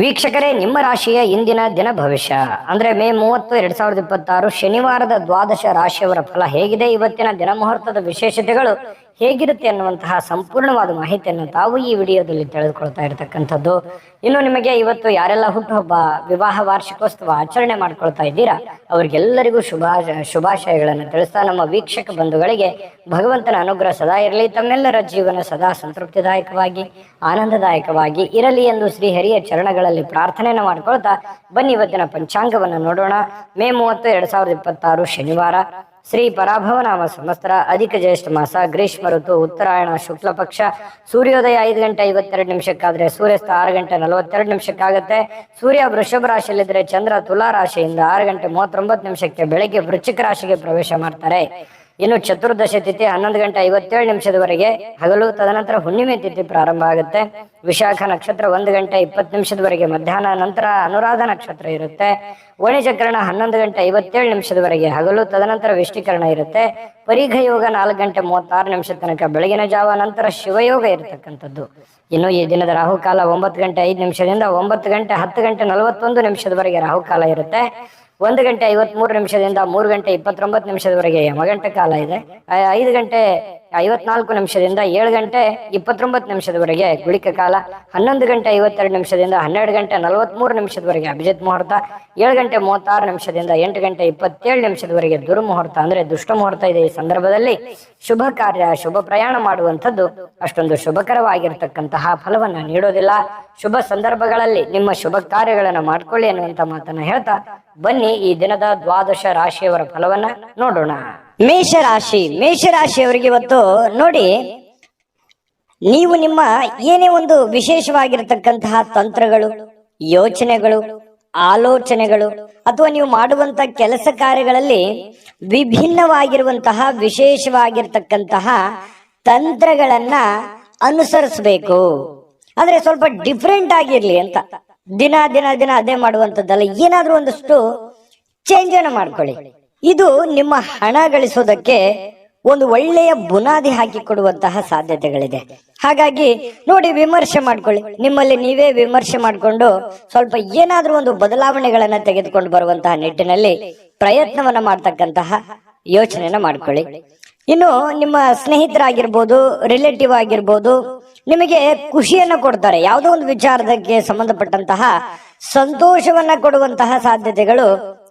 ವೀಕ್ಷಕರೇ, ನಿಮ್ಮ ರಾಶಿಯ ಇಂದಿನ ದಿನ ಭವಿಷ್ಯ ಅಂದ್ರೆ ಮೇ 30, 2026 ಶನಿವಾರದ ದ್ವಾದಶ ರಾಶಿಯವರ ಫಲ ಹೇಗಿದೆ, ಇವತ್ತಿನ ದಿನ ಮುಹೂರ್ತದ ವಿಶೇಷತೆಗಳು ಹೇಗಿರುತ್ತೆ ಅನ್ನುವಂತಹ ಸಂಪೂರ್ಣವಾದ ಮಾಹಿತಿಯನ್ನು ತಾವು ಈ ವಿಡಿಯೋದಲ್ಲಿ ತಿಳಿದುಕೊಳ್ತಾ ಇರತಕ್ಕಂಥದ್ದು. ಇನ್ನು ನಿಮಗೆ ಇವತ್ತು ಯಾರೆಲ್ಲ ಹುಟ್ಟುಹಬ್ಬ, ವಿವಾಹ ವಾರ್ಷಿಕೋತ್ಸವ ಆಚರಣೆ ಮಾಡ್ಕೊಳ್ತಾ ಇದ್ದೀರಾ ಅವರಿಗೆಲ್ಲರಿಗೂ ಶುಭಾಶಯಗಳನ್ನು ತಿಳಿಸ್ತಾ ನಮ್ಮ ವೀಕ್ಷಕ ಬಂಧುಗಳಿಗೆ ಭಗವಂತನ ಅನುಗ್ರಹ ಸದಾ ಇರಲಿ, ತಮ್ಮೆಲ್ಲರ ಜೀವನ ಸದಾ ಸಂತೃಪ್ತಿದಾಯಕವಾಗಿ ಆನಂದದಾಯಕವಾಗಿ ಇರಲಿ ಎಂದು ಶ್ರೀಹರಿಯ ಚರಣಗಳಲ್ಲಿ ಪ್ರಾರ್ಥನೆಯನ್ನು ಮಾಡ್ಕೊಳ್ತಾ ಬನ್ನಿ ಇವತ್ತಿನ ಪಂಚಾಂಗವನ್ನು ನೋಡೋಣ. ಮೇ 30, 2026 ಶನಿವಾರ, ಶ್ರೀ ಪರಾಭವ ನಾಮ ಸಂವತ್ಸರ, ಅಧಿಕ ಜ್ಯೇಷ್ಠ ಮಾಸ, ಗ್ರೀಷ್ಮ ಋತು, ಉತ್ತರಾಯಣ ಶುಕ್ಲ ಪಕ್ಷ. ಸೂರ್ಯೋದಯ 5 ಗಂಟೆ 52 ನಿಮಿಷಕ್ಕಾದ್ರೆ ಸೂರ್ಯಾಸ್ತ 6 ಗಂಟೆ 42 ನಿಮಿಷಕ್ಕಾಗತ್ತೆ. ಸೂರ್ಯ ವೃಷಭ ರಾಶಿಯಲ್ಲಿದ್ರೆ ಚಂದ್ರ ತುಲಾ ರಾಶಿಯಿಂದ 6 ಗಂಟೆ 39 ನಿಮಿಷಕ್ಕೆ ಬೆಳಗ್ಗೆ ವೃಶ್ಚಿಕ ರಾಶಿಗೆ ಪ್ರವೇಶ ಮಾಡ್ತಾರೆ. ಇನ್ನು ಚತುರ್ದಶ ತಿಥಿ 11 ಗಂಟೆ 57 ನಿಮಿಷದವರೆಗೆ ಹಗಲು, ತದನಂತರ ಹುಣ್ಣಿಮೆ ತಿಥಿ ಪ್ರಾರಂಭ ಆಗುತ್ತೆ. ವಿಶಾಖ ನಕ್ಷತ್ರ 1 ಗಂಟೆ 20 ನಿಮಿಷದವರೆಗೆ ಮಧ್ಯಾಹ್ನ, ನಂತರ ಅನುರಾಧ ನಕ್ಷತ್ರ ಇರುತ್ತೆ. ವಣಿಜಕರಣ 11 ಗಂಟೆ 57 ನಿಮಿಷದವರೆಗೆ ಹಗಲು, ತದನಂತರ ವಿಷ್ಟಿಕರಣ ಇರುತ್ತೆ. ಪರಿಘ ಯೋಗ 4 ಗಂಟೆ 36 ನಿಮಿಷ ತನಕ ಬೆಳಗಿನ ಜಾವ, ನಂತರ ಶಿವಯೋಗ ಇರತಕ್ಕಂಥದ್ದು. ಇನ್ನು ಈ ದಿನದ ರಾಹುಕಾಲ 9 ಗಂಟೆ 5 ನಿಮಿಷದಿಂದ 9 ಗಂಟೆ 10 ಗಂಟೆ 41 ನಿಮಿಷದವರೆಗೆ ರಾಹುಕಾಲ ಇರುತ್ತೆ. 1 ಗಂಟೆ 53 ನಿಮಿಷದಿಂದ 3 ಗಂಟೆ 29 ನಿಮಿಷದವರೆಗೆ ಯಮಗಂಟ ಕಾಲ ಇದೆ. 5 ಗಂಟೆ 54 ನಿಮಿಷದಿಂದ 7 ಗಂಟೆ 29 ನಿಮಿಷದವರೆಗೆ ಗುಳಿಕ ಕಾಲ. 11 ಗಂಟೆ 52 ನಿಮಿಷದಿಂದ 12 ಗಂಟೆ 43 ನಿಮಿಷದವರೆಗೆ ಅಭಿಜಿತ್ ಮುಹೂರ್ತ. 7 ಗಂಟೆ 36 ನಿಮಿಷದಿಂದ 8 ಗಂಟೆ 27 ನಿಮಿಷದವರೆಗೆ ದುರ್ಮುಹೂರ್ತ ಅಂದ್ರೆ ದುಷ್ಟ ಮುಹೂರ್ತ ಇದೆ. ಈ ಸಂದರ್ಭದಲ್ಲಿ ಶುಭ ಕಾರ್ಯ, ಶುಭ ಪ್ರಯಾಣ ಮಾಡುವಂಥದ್ದು ಅಷ್ಟೊಂದು ಶುಭಕರವಾಗಿರ್ತಕ್ಕಂತಹ ಫಲವನ್ನ ನೀಡೋದಿಲ್ಲ. ಶುಭ ಸಂದರ್ಭಗಳಲ್ಲಿ ನಿಮ್ಮ ಶುಭ ಕಾರ್ಯಗಳನ್ನು ಮಾಡ್ಕೊಳ್ಳಿ ಅನ್ನುವಂತ ಮಾತನ್ನ ಹೇಳ್ತಾ ಬನ್ನಿ ಈ ದಿನದ ದ್ವಾದಶ ರಾಶಿಯವರ ಫಲವನ್ನ ನೋಡೋಣ. ಮೇಷರಾಶಿಯವರಿಗೆ ಇವತ್ತು ನೋಡಿ, ನೀವು ನಿಮ್ಮ ಏನೇ ಒಂದು ವಿಶೇಷವಾಗಿರತಕ್ಕಂತಹ ತಂತ್ರಗಳು, ಯೋಚನೆಗಳು, ಆಲೋಚನೆಗಳು ಅಥವಾ ನೀವು ಮಾಡುವಂತ ಕೆಲಸ ಕಾರ್ಯಗಳಲ್ಲಿ ವಿಭಿನ್ನವಾಗಿರುವಂತಹ ವಿಶೇಷವಾಗಿರ್ತಕ್ಕಂತಹ ತಂತ್ರಗಳನ್ನ ಅನುಸರಿಸಬೇಕು. ಆದ್ರೆ ಸ್ವಲ್ಪ ಡಿಫ್ರೆಂಟ್ ಆಗಿರ್ಲಿ ಅಂತ, ದಿನ ದಿನ ದಿನ ಅದೇ ಮಾಡುವಂತದ್ದಲ್ಲ, ಏನಾದ್ರೂ ಒಂದಷ್ಟು ಚೇಂಜ್ ಅನ್ನ ಮಾಡ್ಕೊಳ್ಳಿ. ಇದು ನಿಮ್ಮ ಹಣ ಗಳಿಸೋದಕ್ಕೆ ಒಂದು ಒಳ್ಳೆಯ ಬುನಾದಿ ಹಾಕಿ ಕೊಡುವಂತಹ ಸಾಧ್ಯತೆಗಳಿದೆ. ಹಾಗಾಗಿ ನೋಡಿ, ವಿಮರ್ಶೆ ಮಾಡ್ಕೊಳ್ಳಿ, ನಿಮ್ಮಲ್ಲಿ ನೀವೇ ವಿಮರ್ಶೆ ಮಾಡಿಕೊಂಡು ಸ್ವಲ್ಪ ಏನಾದ್ರೂ ಒಂದು ಬದಲಾವಣೆಗಳನ್ನ ತೆಗೆದುಕೊಂಡು ಬರುವಂತಹ ನಿಟ್ಟಿನಲ್ಲಿ ಪ್ರಯತ್ನವನ್ನ ಮಾಡ್ತಕ್ಕಂತಹ ಯೋಚನೆಯನ್ನ ಮಾಡ್ಕೊಳ್ಳಿ. ಇನ್ನು ನಿಮ್ಮ ಸ್ನೇಹಿತರಾಗಿರ್ಬೋದು, ರಿಲೇಟಿವ್ ಆಗಿರ್ಬೋದು, ನಿಮಗೆ ಖುಷಿಯನ್ನ ಕೊಡ್ತಾರೆ. ಯಾವುದೋ ಒಂದು ವಿಚಾರಕ್ಕೆ ಸಂಬಂಧಪಟ್ಟಂತಹ ಸಂತೋಷವನ್ನ ಕೊಡುವಂತಹ ಸಾಧ್ಯತೆಗಳು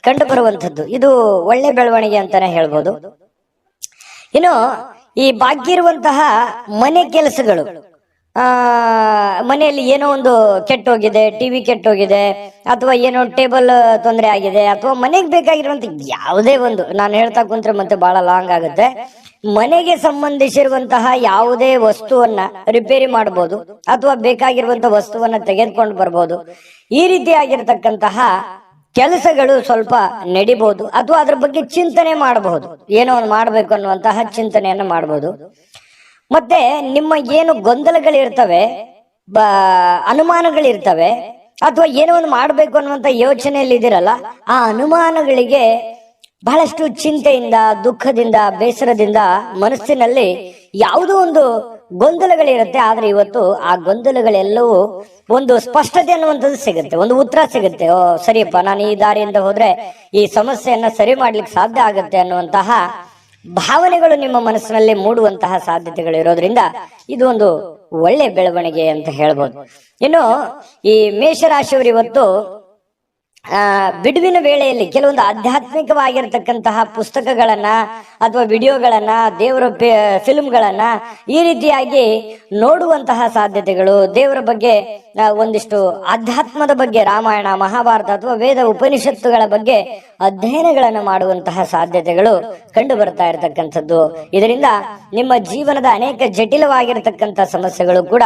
ಕಂಡು ಬರುವಂತದ್ದು. ಇದು ಒಳ್ಳೆ ಬೆಳವಣಿಗೆ ಅಂತಾನೆ ಹೇಳ್ಬೋದು. ಇನ್ನು ಈ ಬಾಕಿ ಇರುವಂತಹ ಮನೆ ಕೆಲಸಗಳು, ಮನೆಯಲ್ಲಿ ಏನೋ ಒಂದು ಕೆಟ್ಟೋಗಿದೆ, ಟಿವಿ ಕೆಟ್ಟೋಗಿದೆ, ಅಥವಾ ಏನೋ ಟೇಬಲ್ ತೊಂದರೆ ಆಗಿದೆ, ಅಥವಾ ಮನೆಗೆ ಬೇಕಾಗಿರುವಂತ ಯಾವುದೇ ಒಂದು, ನಾನು ಹೇಳ್ತಾ ಕುಂತ್ರೆ ಮತ್ತೆ ಬಹಳ ಲಾಂಗ್ ಆಗುತ್ತೆ, ಮನೆಗೆ ಸಂಬಂಧಿಸಿರುವಂತಹ ಯಾವುದೇ ವಸ್ತುವನ್ನ ರಿಪೇರಿ ಮಾಡಬಹುದು ಅಥವಾ ಬೇಕಾಗಿರುವಂತಹ ವಸ್ತುವನ್ನ ತೆಗೆದುಕೊಂಡು ಬರ್ಬೋದು. ಈ ರೀತಿಯಾಗಿರ್ತಕ್ಕಂತಹ ಕೆಲಸಗಳು ಸ್ವಲ್ಪ ನಡಿಬಹುದು, ಅಥವಾ ಅದ್ರ ಬಗ್ಗೆ ಚಿಂತನೆ ಮಾಡಬಹುದು, ಏನೋ ಒಂದು ಮಾಡ್ಬೇಕು ಅನ್ನುವಂತಹ ಚಿಂತನೆಯನ್ನ ಮಾಡಬಹುದು. ಮತ್ತೆ ನಿಮ್ಮ ಏನು ಗೊಂದಲಗಳಿರ್ತವೆ, ಅನುಮಾನಗಳಿರ್ತವೆ, ಅಥವಾ ಏನೋ ಒಂದು ಮಾಡ್ಬೇಕು ಅನ್ನುವಂತ ಯೋಚನೆಯಲ್ಲಿ ಇದಿರಲ್ಲ, ಆ ಅನುಮಾನಗಳಿಗೆ ಬಹಳಷ್ಟು ಚಿಂತೆಯಿಂದ, ದುಃಖದಿಂದ, ಬೇಸರದಿಂದ ಮನಸ್ಸಿನಲ್ಲಿ ಯಾವುದೋ ಒಂದು ಗೊಂದಲಗಳಿರುತ್ತೆ. ಆದ್ರೆ ಇವತ್ತು ಆ ಗೊಂದಲಗಳೆಲ್ಲವೂ ಒಂದು ಸ್ಪಷ್ಟತೆ ಅನ್ನುವಂಥದ್ದು ಸಿಗುತ್ತೆ, ಒಂದು ಉತ್ತರ ಸಿಗುತ್ತೆ. ಓ ಸರಿಯಪ್ಪ, ನಾನು ಈ ದಾರಿಯಿಂದ ಹೋದ್ರೆ ಈ ಸಮಸ್ಯೆಯನ್ನ ಸರಿ ಮಾಡ್ಲಿಕ್ಕೆ ಸಾಧ್ಯ ಆಗುತ್ತೆ ಅನ್ನುವಂತಹ ಭಾವನೆಗಳು ನಿಮ್ಮ ಮನಸ್ಸಿನಲ್ಲಿ ಮೂಡುವಂತಹ ಸಾಧ್ಯತೆಗಳು ಇರೋದ್ರಿಂದ ಇದು ಒಂದು ಒಳ್ಳೆ ಬೆಳವಣಿಗೆ ಅಂತ ಹೇಳ್ಬೋದು. ಇನ್ನು ಈ ಮೇಷರಾಶಿಯವರು ಇವತ್ತು ಬಿಡುವಿನ ವೇಳೆಯಲ್ಲಿ ಕೆಲವೊಂದು ಆಧ್ಯಾತ್ಮಿಕವಾಗಿರ್ತಕ್ಕಂತಹ ಪುಸ್ತಕಗಳನ್ನ ಅಥವಾ ವಿಡಿಯೋಗಳನ್ನ, ದೇವರ ಫಿಲ್ಮ್ಗಳನ್ನ ಈ ರೀತಿಯಾಗಿ ನೋಡುವಂತಹ ಸಾಧ್ಯತೆಗಳು, ದೇವರ ಬಗ್ಗೆ ಒಂದಿಷ್ಟು ಆಧ್ಯಾತ್ಮದ ಬಗ್ಗೆ, ರಾಮಾಯಣ, ಮಹಾಭಾರತ ಅಥವಾ ವೇದ ಉಪನಿಷತ್ತುಗಳ ಬಗ್ಗೆ ಅಧ್ಯಯನಗಳನ್ನು ಮಾಡುವಂತಹ ಸಾಧ್ಯತೆಗಳು ಕಂಡು ಬರ್ತಾ ಇರತಕ್ಕಂಥದ್ದು. ಇದರಿಂದ ನಿಮ್ಮ ಜೀವನದ ಅನೇಕ ಜಟಿಲವಾಗಿರತಕ್ಕಂಥ ಸಮಸ್ಯೆಗಳು ಕೂಡ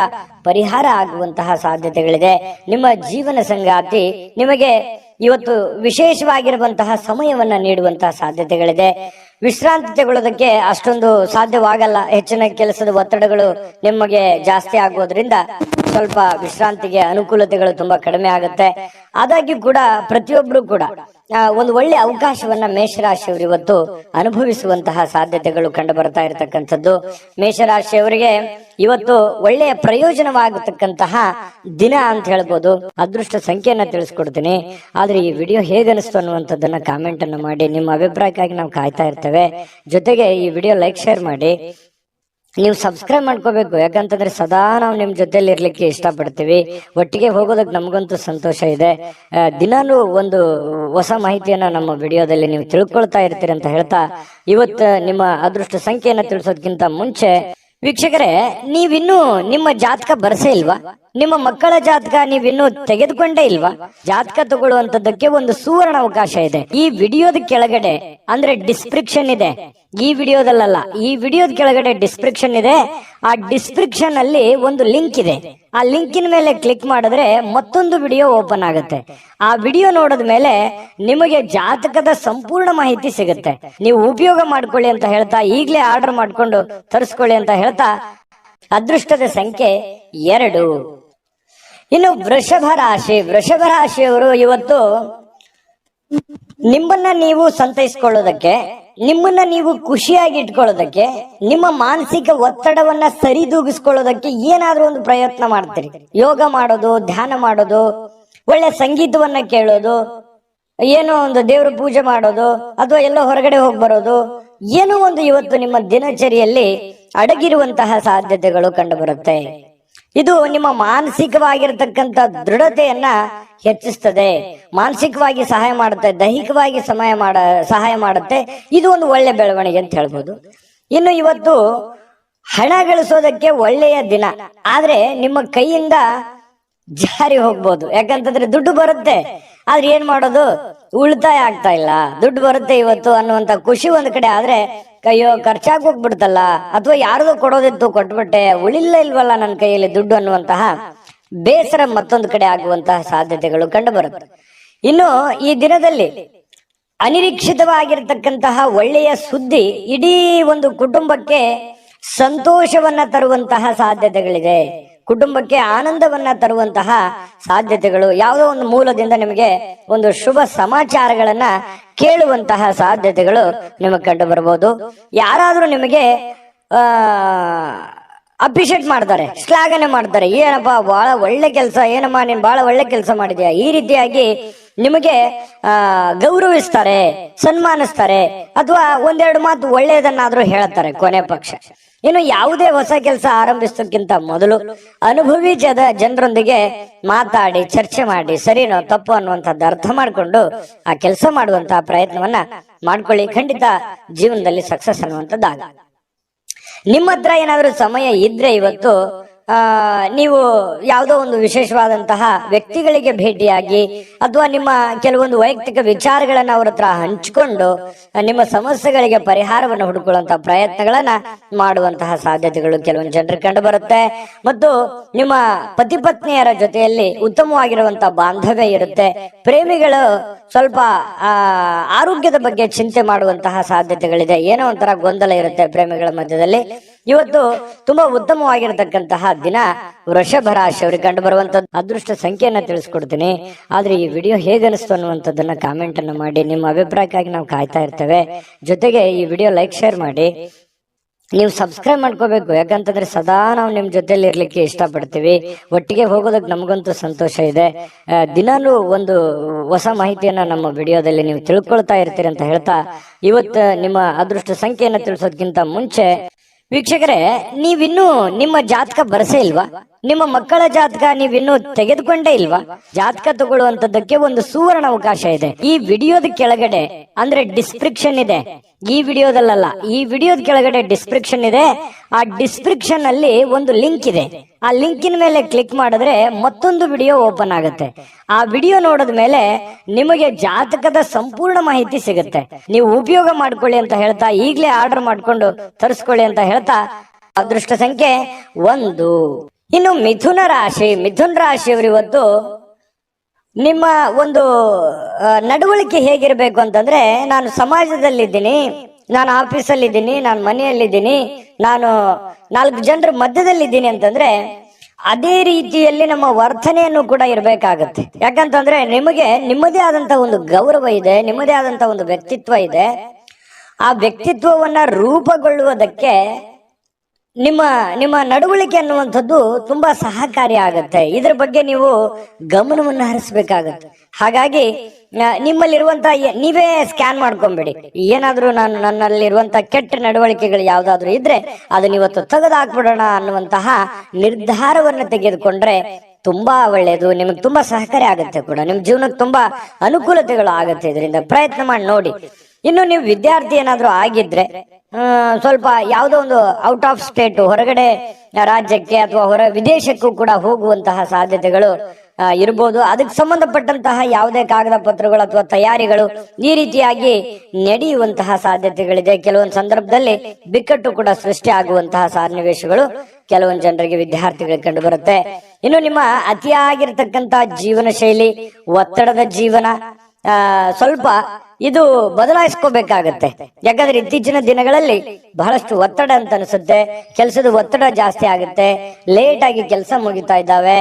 ಪರಿಹಾರ ಆಗುವಂತಹ ಸಾಧ್ಯತೆಗಳಿದೆ. ನಿಮ್ಮ ಜೀವನ ಸಂಗಾತಿ ನಿಮಗೆ ಇವತ್ತು ವಿಶೇಷವಾಗಿರುವಂತಹ ಸಮಯವನ್ನ ನೀಡುವಂತಹ ಸಾಧ್ಯತೆಗಳಿದೆ. ವಿಶ್ರಾಂತಿ ತಗೊಳ್ಳೋದಕ್ಕೆ ಅಷ್ಟೊಂದು ಸಾಧ್ಯವಾಗಲ್ಲ, ಹೆಚ್ಚಿನ ಕೆಲಸದ ಒತ್ತಡಗಳು ನಿಮಗೆ ಜಾಸ್ತಿ ಆಗೋದ್ರಿಂದ ಸ್ವಲ್ಪ ವಿಶ್ರಾಂತಿಗೆ ಅನುಕೂಲತೆಗಳು ತುಂಬಾ ಕಡಿಮೆ ಆಗುತ್ತೆ. ಆದಾಗ್ಯೂ ಕೂಡ ಪ್ರತಿಯೊಬ್ರು ಕೂಡ ಒಂದು ಒಳ್ಳೆ ಅವಕಾಶವನ್ನ ಮೇಷರಾಶಿಯವರು ಇವತ್ತು ಅನುಭವಿಸುವಂತಹ ಸಾಧ್ಯತೆಗಳು ಕಂಡು ಬರ್ತಾ ಇರತಕ್ಕಂಥದ್ದು. ಮೇಷರಾಶಿಯವರಿಗೆ ಇವತ್ತು ಒಳ್ಳೆಯ ಪ್ರಯೋಜನವಾಗತಕ್ಕಂತಹ ದಿನ ಅಂತ ಹೇಳ್ಬೋದು. ಅದೃಷ್ಟ ಸಂಖ್ಯೆಯನ್ನ ತಿಳಿಸ್ಕೊಡ್ತೀನಿ. ಆದ್ರೆ ಈ ವಿಡಿಯೋ ಹೇಗನಿಸ್ತು ಅನ್ನುವಂಥದ್ದನ್ನ ಕಾಮೆಂಟ್ ಅನ್ನು ಮಾಡಿ. ನಿಮ್ಮ ಅಭಿಪ್ರಾಯಕ್ಕಾಗಿ ನಾವು ಕಾಯ್ತಾ ಇರ್ತೇವೆ. ಜೊತೆಗೆ ಈ ವಿಡಿಯೋ ಲೈಕ್ ಶೇರ್ ಮಾಡಿ. ನೀವು ಸಬ್ಸ್ಕ್ರೈಬ್ ಮಾಡ್ಕೋಬೇಕು, ಯಾಕಂತಂದ್ರೆ ಸದಾ ನಾವು ನಿಮ್ ಜೊತೆಲಿ ಇರ್ಲಿಕ್ಕೆ ಇಷ್ಟಪಡ್ತೀವಿ. ಒಟ್ಟಿಗೆ ಹೋಗೋದಕ್ಕೆ ನಮಗಂತೂ ಸಂತೋಷ ಇದೆ. ದಿನಾನು ಒಂದು ಹೊಸ ಮಾಹಿತಿಯನ್ನ ನಮ್ಮ ವಿಡಿಯೋದಲ್ಲಿ ನೀವು ತಿಳ್ಕೊಳ್ತಾ ಇರ್ತೀರಿ ಅಂತ ಹೇಳ್ತಾ, ಇವತ್ತು ನಿಮ್ಮ ಅದೃಷ್ಟ ಸಂಖ್ಯೆಯನ್ನ ತಿಳಿಸೋದಕ್ಕಿಂತ ಮುಂಚೆ ವೀಕ್ಷಕರೇ, ನೀವಿನ್ನೂ ನಿಮ್ಮ ಜಾತಕ ಬರಸೇ ಇಲ್ವಾ? ನಿಮ್ಮ ಮಕ್ಕಳ ಜಾತಕ ನೀವಿನ್ನೂ ತೆಗೆದುಕೊಂಡೇ ಇಲ್ವಾ? ಜಾತಕ ತಗೊಳ್ಳುವಂತದ್ದಕ್ಕೆ ಒಂದು ಸುವರ್ಣ ಅವಕಾಶ ಇದೆ. ಈ ವಿಡಿಯೋದ ಕೆಳಗಡೆ ಅಂದ್ರೆ ಡಿಸ್ಕ್ರಿಪ್ಷನ್ ಇದೆ. ಈ ವಿಡಿಯೋದಲ್ಲ, ಈ ವಿಡಿಯೋದ ಕೆಳಗಡೆ ಡಿಸ್ಕ್ರಿಪ್ಷನ್ ಇದೆ. ಆ ಡಿಸ್ಕ್ರಿಪ್ಷನ್ ಅಲ್ಲಿ ಒಂದು ಲಿಂಕ್ ಇದೆ. ಆ ಲಿಂಕಿನ ಮೇಲೆ ಕ್ಲಿಕ್ ಮಾಡಿದ್ರೆ ಮತ್ತೊಂದು ವಿಡಿಯೋ ಓಪನ್ ಆಗುತ್ತೆ. ಆ ವಿಡಿಯೋ ನೋಡಿದ ಮೇಲೆ ನಿಮಗೆ ಜಾತಕದ ಸಂಪೂರ್ಣ ಮಾಹಿತಿ ಸಿಗುತ್ತೆ. ನೀವು ಉಪಯೋಗ ಮಾಡ್ಕೊಳ್ಳಿ ಅಂತ ಹೇಳ್ತಾ, ಈಗಲೇ ಆರ್ಡರ್ ಮಾಡ್ಕೊಂಡು ತರಿಸ್ಕೊಳ್ಳಿ ಅಂತ ಹೇಳ್ತಾ, ಅದೃಷ್ಟದ ಸಂಖ್ಯೆ 2. ಇನ್ನು ವೃಷಭ ರಾಶಿಯವರು ಇವತ್ತು ನಿಮ್ಮನ್ನ ನೀವು ಸಂತೈಸ್ಕೊಳ್ಳೋದಕ್ಕೆ, ನಿಮ್ಮನ್ನ ನೀವು ಖುಷಿಯಾಗಿ ಇಟ್ಕೊಳ್ಳೋದಕ್ಕೆ, ನಿಮ್ಮ ಮಾನಸಿಕ ಒತ್ತಡವನ್ನ ಸರಿದೂಗಿಸ್ಕೊಳ್ಳೋದಕ್ಕೆ ಏನಾದ್ರೂ ಒಂದು ಪ್ರಯತ್ನ ಮಾಡ್ತೀರಿ. ಯೋಗ ಮಾಡೋದು, ಧ್ಯಾನ ಮಾಡೋದು, ಒಳ್ಳೆ ಸಂಗೀತವನ್ನ ಕೇಳೋದು, ಏನೋ ಒಂದು ದೇವ್ರ ಪೂಜೆ ಮಾಡೋದು, ಅಥವಾ ಎಲ್ಲೋ ಹೊರಗಡೆ ಹೋಗಿ ಬರೋದು, ಏನೋ ಒಂದು ಇವತ್ತು ನಿಮ್ಮ ದಿನಚರಿಯಲ್ಲಿ ಅಡಗಿರುವಂತಹ ಸಾಧ್ಯತೆಗಳು ಕಂಡು ಬರುತ್ತೆ. ಇದು ನಿಮ್ಮ ಮಾನಸಿಕವಾಗಿರತಕ್ಕಂತ ದೃಢತೆಯನ್ನ ಹೆಚ್ಚಿಸ್ತದೆ, ಮಾನಸಿಕವಾಗಿ ಸಹಾಯ ಮಾಡುತ್ತೆ, ದೈಹಿಕವಾಗಿ ಸಹಾಯ ಮಾಡುತ್ತೆ. ಇದು ಒಂದು ಒಳ್ಳೆ ಬೆಳವಣಿಗೆ ಅಂತ ಹೇಳ್ಬೋದು. ಇನ್ನು ಇವತ್ತು ಹಣ ಗಳಿಸೋದಕ್ಕೆ ಒಳ್ಳೆಯ ದಿನ, ಆದ್ರೆ ನಿಮ್ಮ ಕೈಯಿಂದ ಜಾರಿ ಹೋಗ್ಬೋದು. ಯಾಕಂತಂದ್ರೆ ದುಡ್ಡು ಬರುತ್ತೆ, ಆದ್ರೆ ಏನ್ ಮಾಡೋದು, ಉಳಿತಾಯ ಆಗ್ತಾ ಇಲ್ಲ. ದುಡ್ಡು ಬರುತ್ತೆ ಇವತ್ತು ಅನ್ನುವಂತ ಖುಷಿ ಒಂದ್ ಕಡೆ, ಆದ್ರೆ ಕೈಯೋ ಖರ್ಚಾಗಿ ಹೋಗ್ಬಿಡ್ತಲ್ಲ, ಅಥವಾ ಯಾರ್ದು ಕೊಡೋದಿತ್ತು ಕೊಟ್ಬಿಟ್ಟೆ, ಉಳಿಲ್ಲ ಇಲ್ವಲ್ಲ ನನ್ನ ಕೈಯಲ್ಲಿ ದುಡ್ಡು ಅನ್ನುವಂತಹ ಬೇಸರ ಮತ್ತೊಂದು ಕಡೆ ಆಗುವಂತಹ ಸಾಧ್ಯತೆಗಳು ಕಂಡು ಬರುತ್ತೆ. ಇನ್ನು ಈ ದಿನದಲ್ಲಿ ಅನಿರೀಕ್ಷಿತವಾಗಿರ್ತಕ್ಕಂತಹ ಒಳ್ಳೆಯ ಸುದ್ದಿ ಇಡೀ ಒಂದು ಕುಟುಂಬಕ್ಕೆ ಸಂತೋಷವನ್ನ ತರುವಂತಹ ಸಾಧ್ಯತೆಗಳಿದೆ. ಕುಟುಂಬಕ್ಕೆ ಆನಂದವನ್ನ ತರುವಂತಹ ಸಾಧ್ಯತೆಗಳು, ಯಾವುದೋ ಒಂದು ಮೂಲದಿಂದ ನಿಮಗೆ ಒಂದು ಶುಭ ಸಮಾಚಾರಗಳನ್ನ ಕೇಳುವಂತಹ ಸಾಧ್ಯತೆಗಳು ನಿಮಗೆ ಕಂಡು ಬರಬಹುದು. ಯಾರಾದ್ರೂ ನಿಮಗೆ ಅಪ್ರಿಶಿಯೇಟ್ ಮಾಡ್ತಾರೆ, ಶ್ಲಾಘನೆ ಮಾಡ್ತಾರೆ, ಏನಪ್ಪಾ ಬಹಳ ಒಳ್ಳೆ ಕೆಲಸ, ಏನಮ್ಮ ನೀನ್ ಬಹಳ ಒಳ್ಳೆ ಕೆಲಸ ಮಾಡಿದ್ಯಾ, ಈ ರೀತಿಯಾಗಿ ನಿಮಗೆ ಗೌರವಿಸ್ತಾರೆ, ಸನ್ಮಾನಿಸ್ತಾರೆ, ಅಥವಾ ಒಂದೆರಡು ಮಾತು ಒಳ್ಳೆಯದನ್ನಾದ್ರೂ ಹೇಳ್ತಾರೆ ಕೊನೆ ಪಕ್ಷ. ಇನ್ನು ಯಾವುದೇ ಹೊಸ ಕೆಲಸ ಆರಂಭಿಸೋಕ್ಕಿಂತ ಮೊದಲು ಅನುಭವಿ ಜನರೊಂದಿಗೆ ಮಾತಾಡಿ, ಚರ್ಚೆ ಮಾಡಿ, ಸರಿನೋ ತಪ್ಪು ಅನ್ನುವಂಥದ್ದು ಅರ್ಥ ಮಾಡಿಕೊಂಡು ಆ ಕೆಲಸ ಮಾಡುವಂತಹ ಪ್ರಯತ್ನವನ್ನ ಮಾಡ್ಕೊಳ್ಳಿ. ಖಂಡಿತ ಜೀವನದಲ್ಲಿ ಸಕ್ಸಸ್ ಅನ್ನುವಂಥದ್ದಾಗ. ನಿಮ್ಮ ಹತ್ರ ಏನಾದ್ರೂ ಸಮಯ ಇದ್ರೆ ಇವತ್ತು ನೀವು ಯಾವುದೋ ಒಂದು ವಿಶೇಷವಾದಂತಹ ವ್ಯಕ್ತಿಗಳಿಗೆ ಭೇಟಿಯಾಗಿ, ಅಥವಾ ನಿಮ್ಮ ಕೆಲವೊಂದು ವೈಯಕ್ತಿಕ ವಿಚಾರಗಳನ್ನ ಅವ್ರ ಹತ್ರ ಹಂಚಿಕೊಂಡು ನಿಮ್ಮ ಸಮಸ್ಯೆಗಳಿಗೆ ಪರಿಹಾರವನ್ನು ಹುಡುಕೊಳ್ಳುವಂತಹ ಪ್ರಯತ್ನಗಳನ್ನ ಮಾಡುವಂತಹ ಸಾಧ್ಯತೆಗಳು ಕೆಲವೊಂದು ಜನರಿಗೆ ಕಂಡು ಬರುತ್ತೆ. ಮತ್ತು ನಿಮ್ಮ ಪತಿ ಪತ್ನಿಯರ ಜೊತೆಯಲ್ಲಿ ಉತ್ತಮವಾಗಿರುವಂತಹ ಬಾಂಧವ್ಯ ಇರುತ್ತೆ. ಪ್ರೇಮಿಗಳು ಸ್ವಲ್ಪ ಆರೋಗ್ಯದ ಬಗ್ಗೆ ಚಿಂತೆ ಮಾಡುವಂತಹ ಸಾಧ್ಯತೆಗಳಿದೆ. ಏನೋ ಒಂಥರ ಗೊಂದಲ ಇರುತ್ತೆ ಪ್ರೇಮಿಗಳ ಮಧ್ಯದಲ್ಲಿ. ಇವತ್ತು ತುಂಬಾ ಉತ್ತಮವಾಗಿರತಕ್ಕಂತಹ ದಿನ ವೃಷಭ ರಾಶಿಯವರಿಗೆ ಕಂಡು ಬರುವಂತದ್ದು. ಅದೃಷ್ಟ ಸಂಖ್ಯೆಯನ್ನ ತಿಳಿಸ್ಕೊಡ್ತೀನಿ. ಆದ್ರೆ ಈ ವಿಡಿಯೋ ಹೇಗನಿಸ್ತು ಅನ್ನುವಂಥದ್ದನ್ನ ಕಾಮೆಂಟ್ ಅನ್ನು ಮಾಡಿ. ನಿಮ್ಮ ಅಭಿಪ್ರಾಯಕ್ಕಾಗಿ ನಾವು ಕಾಯ್ತಾ ಇರ್ತೇವೆ. ಜೊತೆಗೆ ಈ ವಿಡಿಯೋ ಲೈಕ್ ಶೇರ್ ಮಾಡಿ. ನೀವು ಸಬ್ಸ್ಕ್ರೈಬ್ ಮಾಡ್ಕೋಬೇಕು, ಯಾಕಂತಂದ್ರೆ ಸದಾ ನಾವು ನಿಮ್ ಜೊತೆಲಿ ಇರ್ಲಿಕ್ಕೆ ಇಷ್ಟಪಡ್ತೀವಿ. ಒಟ್ಟಿಗೆ ಹೋಗೋದಕ್ಕೆ ನಮಗಂತೂ ಸಂತೋಷ ಇದೆ. ದಿನಾನು ಒಂದು ಹೊಸ ಮಾಹಿತಿಯನ್ನ ನಮ್ಮ ವಿಡಿಯೋದಲ್ಲಿ ನೀವು ತಿಳ್ಕೊಳ್ತಾ ಇರ್ತೀರಿ ಅಂತ ಹೇಳ್ತಾ, ಇವತ್ತು ನಿಮ್ಮ ಅದೃಷ್ಟ ಸಂಖ್ಯೆಯನ್ನ ತಿಳಿಸೋದಕ್ಕಿಂತ ಮುಂಚೆ ವೀಕ್ಷಕರೇ, ನೀವಿನ್ನೂ ನಿಮ್ಮ ಜಾತಕ ಬರಸೇ ಇಲ್ವಾ? ನಿಮ್ಮ ಮಕ್ಕಳ ಜಾತಕ ನೀವಿನ್ನೂ ತೆಗೆದುಕೊಂಡೇ ಇಲ್ವಾ? ಜಾತಕ ತಗೊಳ್ಳುವಂತದ್ದಕ್ಕೆ ಒಂದು ಸುವರ್ಣ ಅವಕಾಶ ಇದೆ. ಈ ವಿಡಿಯೋದ ಕೆಳಗಡೆ ಅಂದ್ರೆ ಡಿಸ್ಕ್ರಿಪ್ಷನ್ ಇದೆ. ಈ ವಿಡಿಯೋದಲ್ಲ, ಈ ವಿಡಿಯೋದ ಕೆಳಗಡೆ ಡಿಸ್ಕ್ರಿಪ್ಷನ್ ಇದೆ. ಆ ಡಿಸ್ಕ್ರಿಪ್ಷನ್ ಅಲ್ಲಿ ಒಂದು ಲಿಂಕ್ ಇದೆ. ಆ ಲಿಂಕಿನ ಮೇಲೆ ಕ್ಲಿಕ್ ಮಾಡಿದ್ರೆ ಮತ್ತೊಂದು ವಿಡಿಯೋ ಓಪನ್ ಆಗುತ್ತೆ. ಆ ವಿಡಿಯೋ ನೋಡಿದ ಮೇಲೆ ನಿಮಗೆ ಜಾತಕದ ಸಂಪೂರ್ಣ ಮಾಹಿತಿ ಸಿಗುತ್ತೆ. ನೀವು ಉಪಯೋಗ ಮಾಡ್ಕೊಳ್ಳಿ ಅಂತ ಹೇಳ್ತಾ, ಈಗಲೇ ಆರ್ಡರ್ ಮಾಡ್ಕೊಂಡು ತರಿಸ್ಕೊಳ್ಳಿ ಅಂತ ಹೇಳ್ತಾ, ಅದೃಷ್ಟ ಸಂಖ್ಯೆ 1. ಇನ್ನು ಮಿಥುನ ರಾಶಿಯವರು ಇವತ್ತು ನಿಮ್ಮ ಒಂದು ನಡವಳಿಕೆ ಹೇಗಿರ್ಬೇಕು ಅಂತಂದ್ರೆ, ನಾನು ಸಮಾಜದಲ್ಲಿದ್ದೀನಿ, ನಾನು ಆಫೀಸಲ್ಲಿದ್ದೀನಿ, ನಾನು ಮನೆಯಲ್ಲಿದ್ದೀನಿ, ನಾನು 4 ಜನರ ಮಧ್ಯದಲ್ಲಿದ್ದೀನಿ ಅಂತಂದ್ರೆ ಅದೇ ರೀತಿಯಲ್ಲಿ ನಮ್ಮ ವರ್ತನೆಯನ್ನು ಕೂಡ ಇರಬೇಕಾಗತ್ತೆ. ಯಾಕಂತಂದ್ರೆ ನಿಮಗೆ ನಿಮ್ಮದೇ ಆದಂತ ಒಂದು ಗೌರವ ಇದೆ, ನಿಮ್ಮದೇ ಆದಂತ ಒಂದು ವ್ಯಕ್ತಿತ್ವ ಇದೆ. ಆ ವ್ಯಕ್ತಿತ್ವವನ್ನ ರೂಪುಗೊಳ್ಳುವುದಕ್ಕೆ ನಿಮ್ಮ ನಿಮ್ಮ ನಡವಳಿಕೆ ಅನ್ನುವಂಥದ್ದು ತುಂಬಾ ಸಹಕಾರಿ ಆಗತ್ತೆ. ಇದ್ರ ಬಗ್ಗೆ ನೀವು ಗಮನವನ್ನು ಹರಿಸಬೇಕಾಗತ್ತೆ. ಹಾಗಾಗಿ ನಿಮ್ಮಲ್ಲಿರುವಂತ ನೀವೇ ಸ್ಕ್ಯಾನ್ ಮಾಡ್ಕೊಂಬೇಡಿ. ಏನಾದ್ರೂ ನನ್ನಲ್ಲಿರುವಂತ ಕೆಟ್ಟ ನಡವಳಿಕೆಗಳು ಯಾವ್ದಾದ್ರು ಇದ್ರೆ ಅದನ್ನ ಇವತ್ತು ತೆಗೆದುಹಾಕ್ಬಿಡೋಣ ಅನ್ನುವಂತಹ ನಿರ್ಧಾರವನ್ನು ತೆಗೆದುಕೊಂಡ್ರೆ ತುಂಬಾ ಒಳ್ಳೆಯದು. ನಿಮಗೆ ತುಂಬಾ ಸಹಕಾರಿ ಆಗುತ್ತೆ ಕೂಡ, ನಿಮ್ ಜೀವನಕ್ಕೆ ತುಂಬಾ ಅನುಕೂಲತೆಗಳು ಆಗುತ್ತೆ. ಇದರಿಂದ ಪ್ರಯತ್ನ ಮಾಡಿ ನೋಡಿ. ಇನ್ನು ನೀವು ವಿದ್ಯಾರ್ಥಿ ಏನಾದ್ರೂ ಆಗಿದ್ರೆ ಸ್ವಲ್ಪ ಯಾವುದೋ ಒಂದು ಔಟ್ ಆಫ್ ಸ್ಟೇಟ್, ಹೊರಗಡೆ ರಾಜ್ಯಕ್ಕೆ ಅಥವಾ ವಿದೇಶಕ್ಕೂ ಕೂಡ ಹೋಗುವಂತಹ ಸಾಧ್ಯತೆಗಳು ಇರಬಹುದು. ಅದಕ್ಕೆ ಸಂಬಂಧಪಟ್ಟಂತಹ ಯಾವುದೇ ಕಾಗದ ಪತ್ರಗಳು ಅಥವಾ ತಯಾರಿಗಳು ಈ ರೀತಿಯಾಗಿ ನಡೆಯುವಂತಹ ಸಾಧ್ಯತೆಗಳಿದೆ. ಕೆಲವೊಂದು ಸಂದರ್ಭದಲ್ಲಿ ಬಿಕ್ಕಟ್ಟು ಕೂಡ ಸೃಷ್ಟಿ ಆಗುವಂತಹ ಸನ್ನಿವೇಶಗಳು ಕೆಲವೊಂದು ಜನರಿಗೆ, ವಿದ್ಯಾರ್ಥಿಗಳಿಗೆ ಕಂಡು ಬರುತ್ತೆ. ಇನ್ನು ನಿಮ್ಮ ಅತಿಯಾಗಿರ್ತಕ್ಕಂತ ಜೀವನ ಶೈಲಿ, ಒತ್ತಡದ ಜೀವನ ಸ್ವಲ್ಪ ಇದು ಬದಲಾಯಿಸ್ಕೋಬೇಕಾಗತ್ತೆ. ಯಾಕಂದ್ರೆ ಇತ್ತೀಚಿನ ದಿನಗಳಲ್ಲಿ ಬಹಳಷ್ಟು ಒತ್ತಡ ಅಂತ ಅನಿಸುತ್ತೆ. ಕೆಲಸದ ಒತ್ತಡ ಜಾಸ್ತಿ ಆಗುತ್ತೆ, ಲೇಟ್ ಆಗಿ ಕೆಲಸ ಮುಗಿತಾ ಇದ್ದಾವೆ.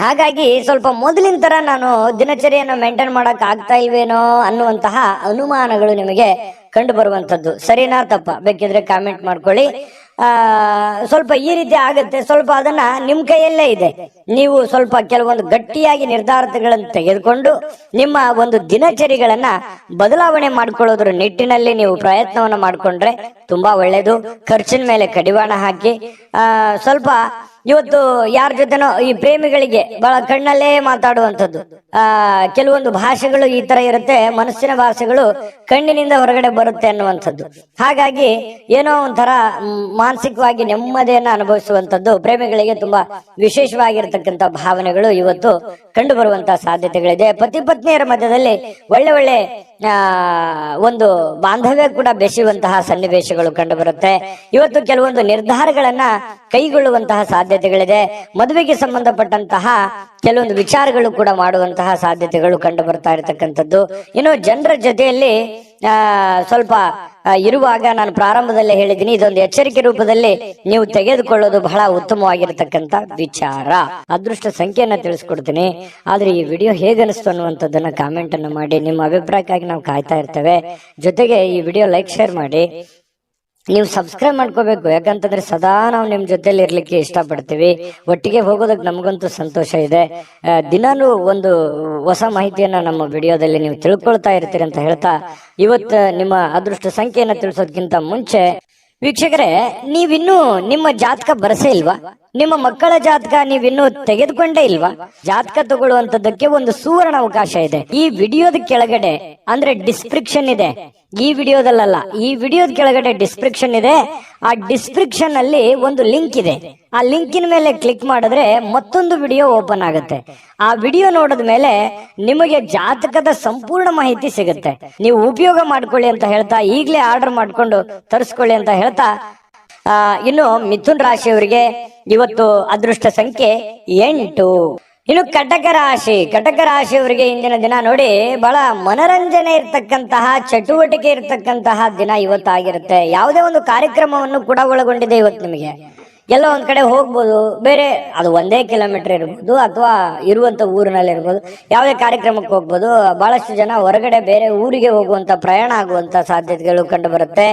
ಹಾಗಾಗಿ ಸ್ವಲ್ಪ ಮೊದಲಿನ ತರ ನಾನು ದಿನಚರಿಯನ್ನು ಮೇಂಟೈನ್ ಮಾಡಕ್ ಆಗ್ತಾ ಇಲ್ವೇನೋ ಅನ್ನುವಂತಹ ಅನುಮಾನಗಳು ನಿಮಗೆ ಕಂಡು ಬರುವಂತದ್ದು. ಸರಿನಾ ತಪ್ಪ ಬೇಕಿದ್ರೆ ಕಾಮೆಂಟ್ ಮಾಡ್ಕೊಳ್ಳಿ. ಸ್ವಲ್ಪ ಈ ರೀತಿ ಆಗುತ್ತೆ. ಸ್ವಲ್ಪ ಅದನ್ನ ನಿಮ್ ಕೈಯಲ್ಲೇ ಇದೆ. ನೀವು ಸ್ವಲ್ಪ ಕೆಲವೊಂದು ಗಟ್ಟಿಯಾಗಿ ನಿರ್ಧಾರಗಳನ್ನು ತೆಗೆದುಕೊಂಡು ನಿಮ್ಮ ಒಂದು ದಿನಚರಿಗಳನ್ನ ಬದಲಾವಣೆ ಮಾಡ್ಕೊಳ್ಳೋದ್ರ ನಿಟ್ಟಿನಲ್ಲಿ ನೀವು ಪ್ರಯತ್ನವನ್ನ ಮಾಡ್ಕೊಂಡ್ರೆ ತುಂಬಾ ಒಳ್ಳೇದು. ಖರ್ಚಿನ ಮೇಲೆ ಕಡಿವಾಣ ಹಾಕಿ ಸ್ವಲ್ಪ ಇವತ್ತು ಯಾರ ಜೊತೆನೋ ಈ ಪ್ರೇಮಿಗಳಿಗೆ ಬಹಳ ಕಣ್ಣಲ್ಲೇ ಮಾತಾಡುವಂಥದ್ದು, ಕೆಲವೊಂದು ಭಾಷೆಗಳು ಈ ತರ ಇರುತ್ತೆ, ಮನಸ್ಸಿನ ಭಾಷೆಗಳು ಕಣ್ಣಿನಿಂದ ಹೊರಗಡೆ ಬರುತ್ತೆ ಅನ್ನುವಂಥದ್ದು. ಹಾಗಾಗಿ ಏನೋ ಒಂಥರ ಮಾನಸಿಕವಾಗಿ ನೆಮ್ಮದಿಯನ್ನ ಅನುಭವಿಸುವಂಥದ್ದು ಪ್ರೇಮಿಗಳಿಗೆ ತುಂಬಾ ವಿಶೇಷವಾಗಿರ್ತಕ್ಕಂಥ ಭಾವನೆಗಳು ಇವತ್ತು ಕಂಡು ಬರುವಂತಹ ಸಾಧ್ಯತೆಗಳಿದೆ. ಪತಿ ಪತ್ನಿಯರ ಮಧ್ಯದಲ್ಲಿ ಒಳ್ಳೆ ಒಳ್ಳೆ ಒಂದು ಬಾಂಧವ್ಯ ಕೂಡ ಬೆಸೆಯುವಂತಹ ಸನ್ನಿವೇಶಗಳು ಕಂಡು ಬರುತ್ತೆ. ಇವತ್ತು ಕೆಲವೊಂದು ನಿರ್ಧಾರಗಳನ್ನ ಕೈಗೊಳ್ಳುವಂತಹ ಸಾಧ್ಯತೆಗಳಿದೆ. ಮದುವೆಗೆ ಸಂಬಂಧಪಟ್ಟಂತಹ ಕೆಲವೊಂದು ವಿಚಾರಗಳು ಕೂಡ ಮಾಡುವಂತಹ ಸಾಧ್ಯತೆಗಳು ಕಂಡು ಬರ್ತಾ ಇರತಕ್ಕಂಥದ್ದು. ಇನ್ನು ಜನರ ಜೊತೆಯಲ್ಲಿ ಸ್ವಲ್ಪ ಇರುವಾಗ ನಾನು ಪ್ರಾರಂಭದಲ್ಲೇ ಹೇಳಿದ್ದೀನಿ, ಇದೊಂದು ಎಚ್ಚರಿಕೆ ರೂಪದಲ್ಲಿ ನೀವು ತೆಗೆದುಕೊಳ್ಳೋದು ಬಹಳ ಉತ್ತಮವಾಗಿರ್ತಕ್ಕಂಥ ವಿಚಾರ. ಅದೃಷ್ಟ ಸಂಖ್ಯೆಯನ್ನ ತಿಳಿಸ್ಕೊಡ್ತೀನಿ. ಆದ್ರೆ ಈ ವಿಡಿಯೋ ಹೇಗನಿಸ್ತು ಅನ್ನುವಂಥದ್ದನ್ನ ಕಾಮೆಂಟ್ ಅನ್ನು ಮಾಡಿ. ನಿಮ್ಮ ಅಭಿಪ್ರಾಯಕ್ಕಾಗಿ ನಾವು ಕಾಯ್ತಾ ಇರ್ತೇವೆ. ಜೊತೆಗೆ ಈ ವಿಡಿಯೋ ಲೈಕ್, ಶೇರ್ ಮಾಡಿ. ನೀವು ಸಬ್ಸ್ಕ್ರೈಬ್ ಮಾಡ್ಕೋಬೇಕು. ಯಾಕಂತಂದ್ರೆ ಸದಾ ನಾವು ನಿಮ್ ಜೊತೆಲಿ ಇರ್ಲಿಕ್ಕೆ ಇಷ್ಟಪಡ್ತೀವಿ. ಒಟ್ಟಿಗೆ ಹೋಗೋದಕ್ಕೆ ನಮಗಂತೂ ಸಂತೋಷ ಇದೆ. ದಿನಾನು ಒಂದು ಹೊಸ ಮಾಹಿತಿಯನ್ನ ನಮ್ಮ ವಿಡಿಯೋದಲ್ಲಿ ನೀವು ತಿಳ್ಕೊಳ್ತಾ ಇರ್ತೀರಿ ಅಂತ ಹೇಳ್ತಾ, ಇವತ್ತು ನಿಮ್ಮ ಅದೃಷ್ಟ ಸಂಖ್ಯೆಯನ್ನ ತಿಳಿಸೋದಕ್ಕಿಂತ ಮುಂಚೆ ವೀಕ್ಷಕರೇ, ನೀವಿನ್ನೂ ನಿಮ್ಮ ಜಾತಕ ಬರಸೇ ಇಲ್ವಾ? ನಿಮ್ಮ ಮಕ್ಕಳ ಜಾತಕ ನೀವಿನ್ನೂ ತೆಗೆದುಕೊಂಡೇ ಇಲ್ವಾ? ಜಾತಕ ತಗೊಳ್ಳುವಂತದಕ್ಕೆ ಒಂದು ಸುವರ್ಣ ಅವಕಾಶ ಇದೆ. ಈ ವಿಡಿಯೋದ ಕೆಳಗಡೆ ಅಂದ್ರೆ ಡಿಸ್ಕ್ರಿಪ್ಷನ್ ಇದೆ. ಈ ವಿಡಿಯೋದಲ್ಲ, ಈ ವಿಡಿಯೋದ ಕೆಳಗಡೆ ಡಿಸ್ಕ್ರಿಪ್ಷನ್ ಇದೆ. ಆ ಡಿಸ್ಕ್ರಿಪ್ಷನ್ ಅಲ್ಲಿ ಒಂದು ಲಿಂಕ್ ಇದೆ. ಆ ಲಿಂಕಿನ ಮೇಲೆ ಕ್ಲಿಕ್ ಮಾಡಿದ್ರೆ ಮತ್ತೊಂದು ವಿಡಿಯೋ ಓಪನ್ ಆಗುತ್ತೆ. ಆ ವಿಡಿಯೋ ನೋಡಿದ ಮೇಲೆ ನಿಮಗೆ ಜಾತಕದ ಸಂಪೂರ್ಣ ಮಾಹಿತಿ ಸಿಗುತ್ತೆ. ನೀವು ಉಪಯೋಗ ಮಾಡ್ಕೊಳ್ಳಿ ಅಂತ ಹೇಳ್ತಾ, ಈಗಲೇ ಆರ್ಡರ್ ಮಾಡ್ಕೊಂಡು ತರಿಸ್ಕೊಳ್ಳಿ ಅಂತ ಹೇಳ್ತಾ, ಇನ್ನು ಮಿಥುನ್ ರಾಶಿಯವರಿಗೆ ಇವತ್ತು ಅದೃಷ್ಟ ಸಂಖ್ಯೆ 8. ಇನ್ನು ಕಟಕ ರಾಶಿಯವರಿಗೆ ಇಂದಿನ ದಿನ ನೋಡಿ ಬಹಳ ಮನರಂಜನೆ ಇರ್ತಕ್ಕಂತಹ, ಚಟುವಟಿಕೆ ಇರ್ತಕ್ಕಂತಹ ದಿನ ಇವತ್ತಾಗಿರುತ್ತೆ. ಯಾವುದೇ ಒಂದು ಕಾರ್ಯಕ್ರಮವನ್ನು ಕೂಡ ಒಳಗೊಂಡಿದೆ ಇವತ್ತು. ನಿಮಗೆ ಎಲ್ಲ ಒಂದ್ ಕಡೆ ಹೋಗ್ಬೋದು, ಬೇರೆ ಅದು 1 ಕಿಲೋಮೀಟರ್ ಇರ್ಬೋದು ಅಥವಾ ಇರುವಂತ ಊರಿನಲ್ಲಿ ಇರ್ಬೋದು, ಯಾವುದೇ ಕಾರ್ಯಕ್ರಮಕ್ಕೆ ಹೋಗ್ಬೋದು. ಬಹಳಷ್ಟು ಜನ ಹೊರಗಡೆ ಬೇರೆ ಊರಿಗೆ ಹೋಗುವಂತ, ಪ್ರಯಾಣ ಆಗುವಂತ ಸಾಧ್ಯತೆಗಳು ಕಂಡು ಬರುತ್ತೆ.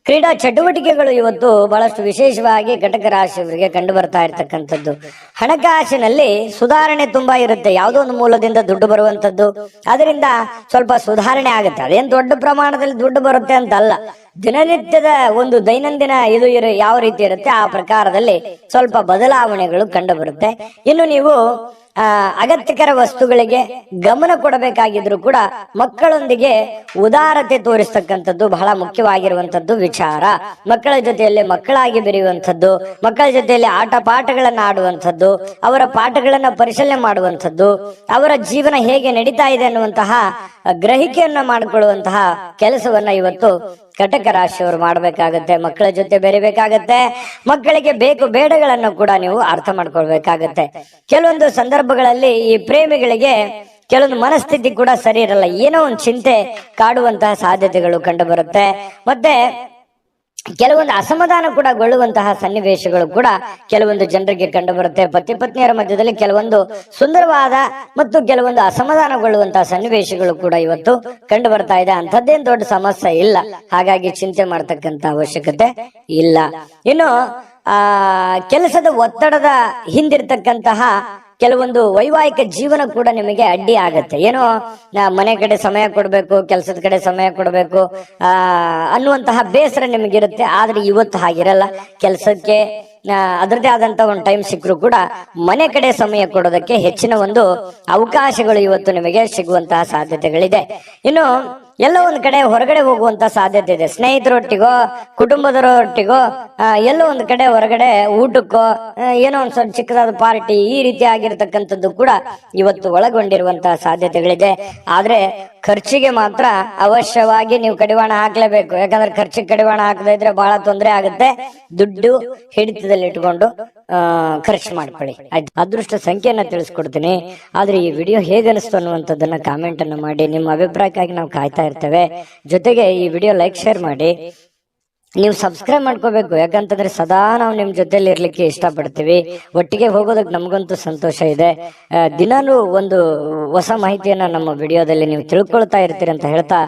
ಕ್ರೀಡಾ ಚಟುವಟಿಕೆಗಳು ಇವತ್ತು ಬಹಳಷ್ಟು ವಿಶೇಷವಾಗಿ ಕಟಕ ರಾಶಿಯವರಿಗೆ ಕಂಡು ಬರ್ತಾ ಇರ್ತಕ್ಕಂಥದ್ದು. ಹಣಕಾಸಿನಲ್ಲಿ ಸುಧಾರಣೆ ತುಂಬಾ ಇರುತ್ತೆ. ಯಾವುದೋ ಒಂದು ಮೂಲದಿಂದ ದುಡ್ಡು ಬರುವಂತದ್ದು, ಅದರಿಂದ ಸ್ವಲ್ಪ ಸುಧಾರಣೆ ಆಗುತ್ತೆ. ಅದೇನ್ ದೊಡ್ಡ ಪ್ರಮಾಣದಲ್ಲಿ ದುಡ್ಡು ಬರುತ್ತೆ ಅಂತ ಅಲ್ಲ, ದಿನನಿತ್ಯದ ಒಂದು ದೈನಂದಿನ ಇದು ಯಾವ ರೀತಿ ಇರುತ್ತೆ ಆ ಪ್ರಕಾರದಲ್ಲಿ ಸ್ವಲ್ಪ ಬದಲಾವಣೆಗಳು ಕಂಡು ಬರುತ್ತೆ. ಇನ್ನು ನೀವು ಅಗತ್ಯಕರ ವಸ್ತುಗಳಿಗೆ ಗಮನ ಕೊಡಬೇಕಾಗಿದ್ರು ಕೂಡ ಮಕ್ಕಳೊಂದಿಗೆ ಉದಾರತೆ ತೋರಿಸ್ತಕ್ಕಂಥದ್ದು ಬಹಳ ಮುಖ್ಯವಾಗಿರುವಂತದ್ದು ವಿಚಾರ. ಮಕ್ಕಳ ಜೊತೆಯಲ್ಲಿ ಮಕ್ಕಳಾಗಿ ಬೆರೆಯುವಂಥದ್ದು, ಮಕ್ಕಳ ಜೊತೆಯಲ್ಲಿ ಆಟ ಪಾಠಗಳನ್ನ ಆಡುವಂಥದ್ದು, ಅವರ ಪಾಠಗಳನ್ನ ಪರಿಶೀಲನೆ ಮಾಡುವಂಥದ್ದು, ಅವರ ಜೀವನ ಹೇಗೆ ನಡೀತಾ ಇದೆ ಅನ್ನುವಂತಹ ಗ್ರಹಿಕೆಯನ್ನ ಮಾಡಿಕೊಳ್ಳುವಂತಹ ಕೆಲಸವನ್ನ ಇವತ್ತು ಕಟಕ ರಾಶಿಯವರು ಮಾಡಬೇಕಾಗತ್ತೆ. ಮಕ್ಕಳ ಜೊತೆ ಬೆರಿಬೇಕಾಗತ್ತೆ. ಮಕ್ಕಳಿಗೆ ಬೇಕು ಬೇಡಗಳನ್ನು ಕೂಡ ನೀವು ಅರ್ಥ ಮಾಡ್ಕೊಳ್ಬೇಕಾಗತ್ತೆ. ಕೆಲವೊಂದು ಸಂದರ್ಭಗಳಲ್ಲಿ ಈ ಪ್ರೇಮಿಗಳಿಗೆ ಕೆಲವೊಂದು ಮನಸ್ಥಿತಿ ಕೂಡ ಸರಿ ಇರಲ್ಲ. ಏನೋ ಒಂದು ಚಿಂತೆ ಕಾಡುವಂತಹ ಸಾಧ್ಯತೆಗಳು ಕಂಡು ಬರುತ್ತೆ. ಮತ್ತೆ ಕೆಲವೊಂದು ಅಸಮಾಧಾನ ಕೂಡ ಗೊಳ್ಳುವಂತಹ ಸನ್ನಿವೇಶಗಳು ಕೂಡ ಕೆಲವೊಂದು ಜನರಿಗೆ ಕಂಡು ಬರುತ್ತೆ. ಪತಿ ಪತ್ನಿಯರ ಮಧ್ಯದಲ್ಲಿ ಕೆಲವೊಂದು ಸುಂದರವಾದ ಮತ್ತು ಕೆಲವೊಂದು ಅಸಮಾಧಾನಗೊಳ್ಳುವಂತಹ ಸನ್ನಿವೇಶಗಳು ಕೂಡ ಇವತ್ತು ಕಂಡು ಬರ್ತಾ ಇದೆ. ಅಂಥದ್ದೇನು ದೊಡ್ಡ ಸಮಸ್ಯೆ ಇಲ್ಲ, ಹಾಗಾಗಿ ಚಿಂತೆ ಮಾಡ್ತಕ್ಕಂತ ಅವಶ್ಯಕತೆ ಇಲ್ಲ. ಇನ್ನು ಕೆಲಸದ ಒತ್ತಡದ ಹಿಂದಿರ್ತಕ್ಕಂತಹ ಕೆಲವೊಂದು ವೈವಾಹಿಕ ಜೀವನ ಕೂಡ ನಿಮಗೆ ಅಡ್ಡಿ ಆಗತ್ತೆ. ಏನೋ ಮನೆ ಕಡೆ ಸಮಯ ಕೊಡಬೇಕು, ಕೆಲಸದ ಕಡೆ ಸಮಯ ಕೊಡಬೇಕು ಅನ್ನುವಂತಹ ಬೇಸರ ನಿಮಗಿರುತ್ತೆ. ಆದ್ರೆ ಇವತ್ತು ಹಾಗಿರಲ್ಲ. ಕೆಲಸಕ್ಕೆ ಅದರದೇ ಆದಂತ ಒಂದು ಟೈಮ್ ಸಿಕ್ಕರೂ ಕೂಡ ಮನೆ ಕಡೆ ಸಮಯ ಕೊಡೋದಕ್ಕೆ ಹೆಚ್ಚಿನ ಒಂದು ಅವಕಾಶಗಳು ಇವತ್ತು ನಿಮಗೆ ಸಿಗುವಂತಹ ಸಾಧ್ಯತೆಗಳಿದೆ. ಇನ್ನು ಎಲ್ಲೋ ಒಂದ್ ಕಡೆ ಹೊರಗಡೆ ಹೋಗುವಂತ ಸಾಧ್ಯತೆ ಇದೆ. ಸ್ನೇಹಿತರೊಟ್ಟಿಗೋ ಕುಟುಂಬದವರೊಟ್ಟಿಗೋ ಎಲ್ಲೋ ಒಂದ್ ಕಡೆ ಹೊರಗಡೆ ಊಟಕ್ಕೋ ಏನೋ ಒಂದ್ ಸ್ವಲ್ಪ ಚಿಕ್ಕದಾದ ಪಾರ್ಟಿ ಈ ರೀತಿ ಆಗಿರ್ತಕ್ಕಂಥದ್ದು ಕೂಡ ಇವತ್ತು ಒಳಗೊಂಡಿರುವಂತಹ ಸಾಧ್ಯತೆಗಳಿದೆ. ಆದ್ರೆ ಖರ್ಚಿಗೆ ಮಾತ್ರ ಅವಶ್ಯವಾಗಿ ನೀವು ಕಡಿವಾಣ ಹಾಕ್ಲೇಬೇಕು. ಯಾಕಂದ್ರೆ ಖರ್ಚಿಗೆ ಕಡಿವಾಣ ಹಾಕದೇ ಇದ್ರೆ ಬಹಳ ತೊಂದರೆ ಆಗುತ್ತೆ. ದುಡ್ಡು ಹಿಡಿತದಲ್ಲಿ ಇಟ್ಕೊಂಡು ಖರ್ಚು ಮಾಡ್ಕೊಳ್ಳಿ. ಆಯ್ತು, ಅದೃಷ್ಟ ಸಂಖ್ಯೆಯನ್ನ ತಿಳಿಸ್ಕೊಡ್ತೀನಿ. ಆದ್ರೆ ಈ ವಿಡಿಯೋ ಹೇಗನಿಸ್ತು ಅನ್ನುವಂಥದ್ದನ್ನ ಕಾಮೆಂಟ್ ಅನ್ನು ಮಾಡಿ. ನಿಮ್ಮ ಅಭಿಪ್ರಾಯಕ್ಕಾಗಿ ನಾವು ಕಾಯ್ತಾ ಇರ್ತೇವೆ. ಜೊತೆಗೆ ಈ ವಿಡಿಯೋ ಲೈಕ್ ಶೇರ್ ಮಾಡಿ. ನೀವು ಸಬ್ಸ್ಕ್ರೈಬ್ ಮಾಡ್ಕೋಬೇಕು, ಯಾಕಂತಂದ್ರೆ ಸದಾ ನಾವು ನಿಮ್ ಜೊತೆಲಿ ಇರ್ಲಿಕ್ಕೆ ಇಷ್ಟಪಡ್ತೀವಿ. ಒಟ್ಟಿಗೆ ಹೋಗೋದಕ್ಕೆ ನಮಗಂತೂ ಸಂತೋಷ ಇದೆ. ದಿನಾನು ಒಂದು ಹೊಸ ಮಾಹಿತಿಯನ್ನ ನಮ್ಮ ವಿಡಿಯೋದಲ್ಲಿ ನೀವು ತಿಳ್ಕೊಳ್ತಾ ಇರ್ತೀರಿ ಅಂತ ಹೇಳ್ತಾ,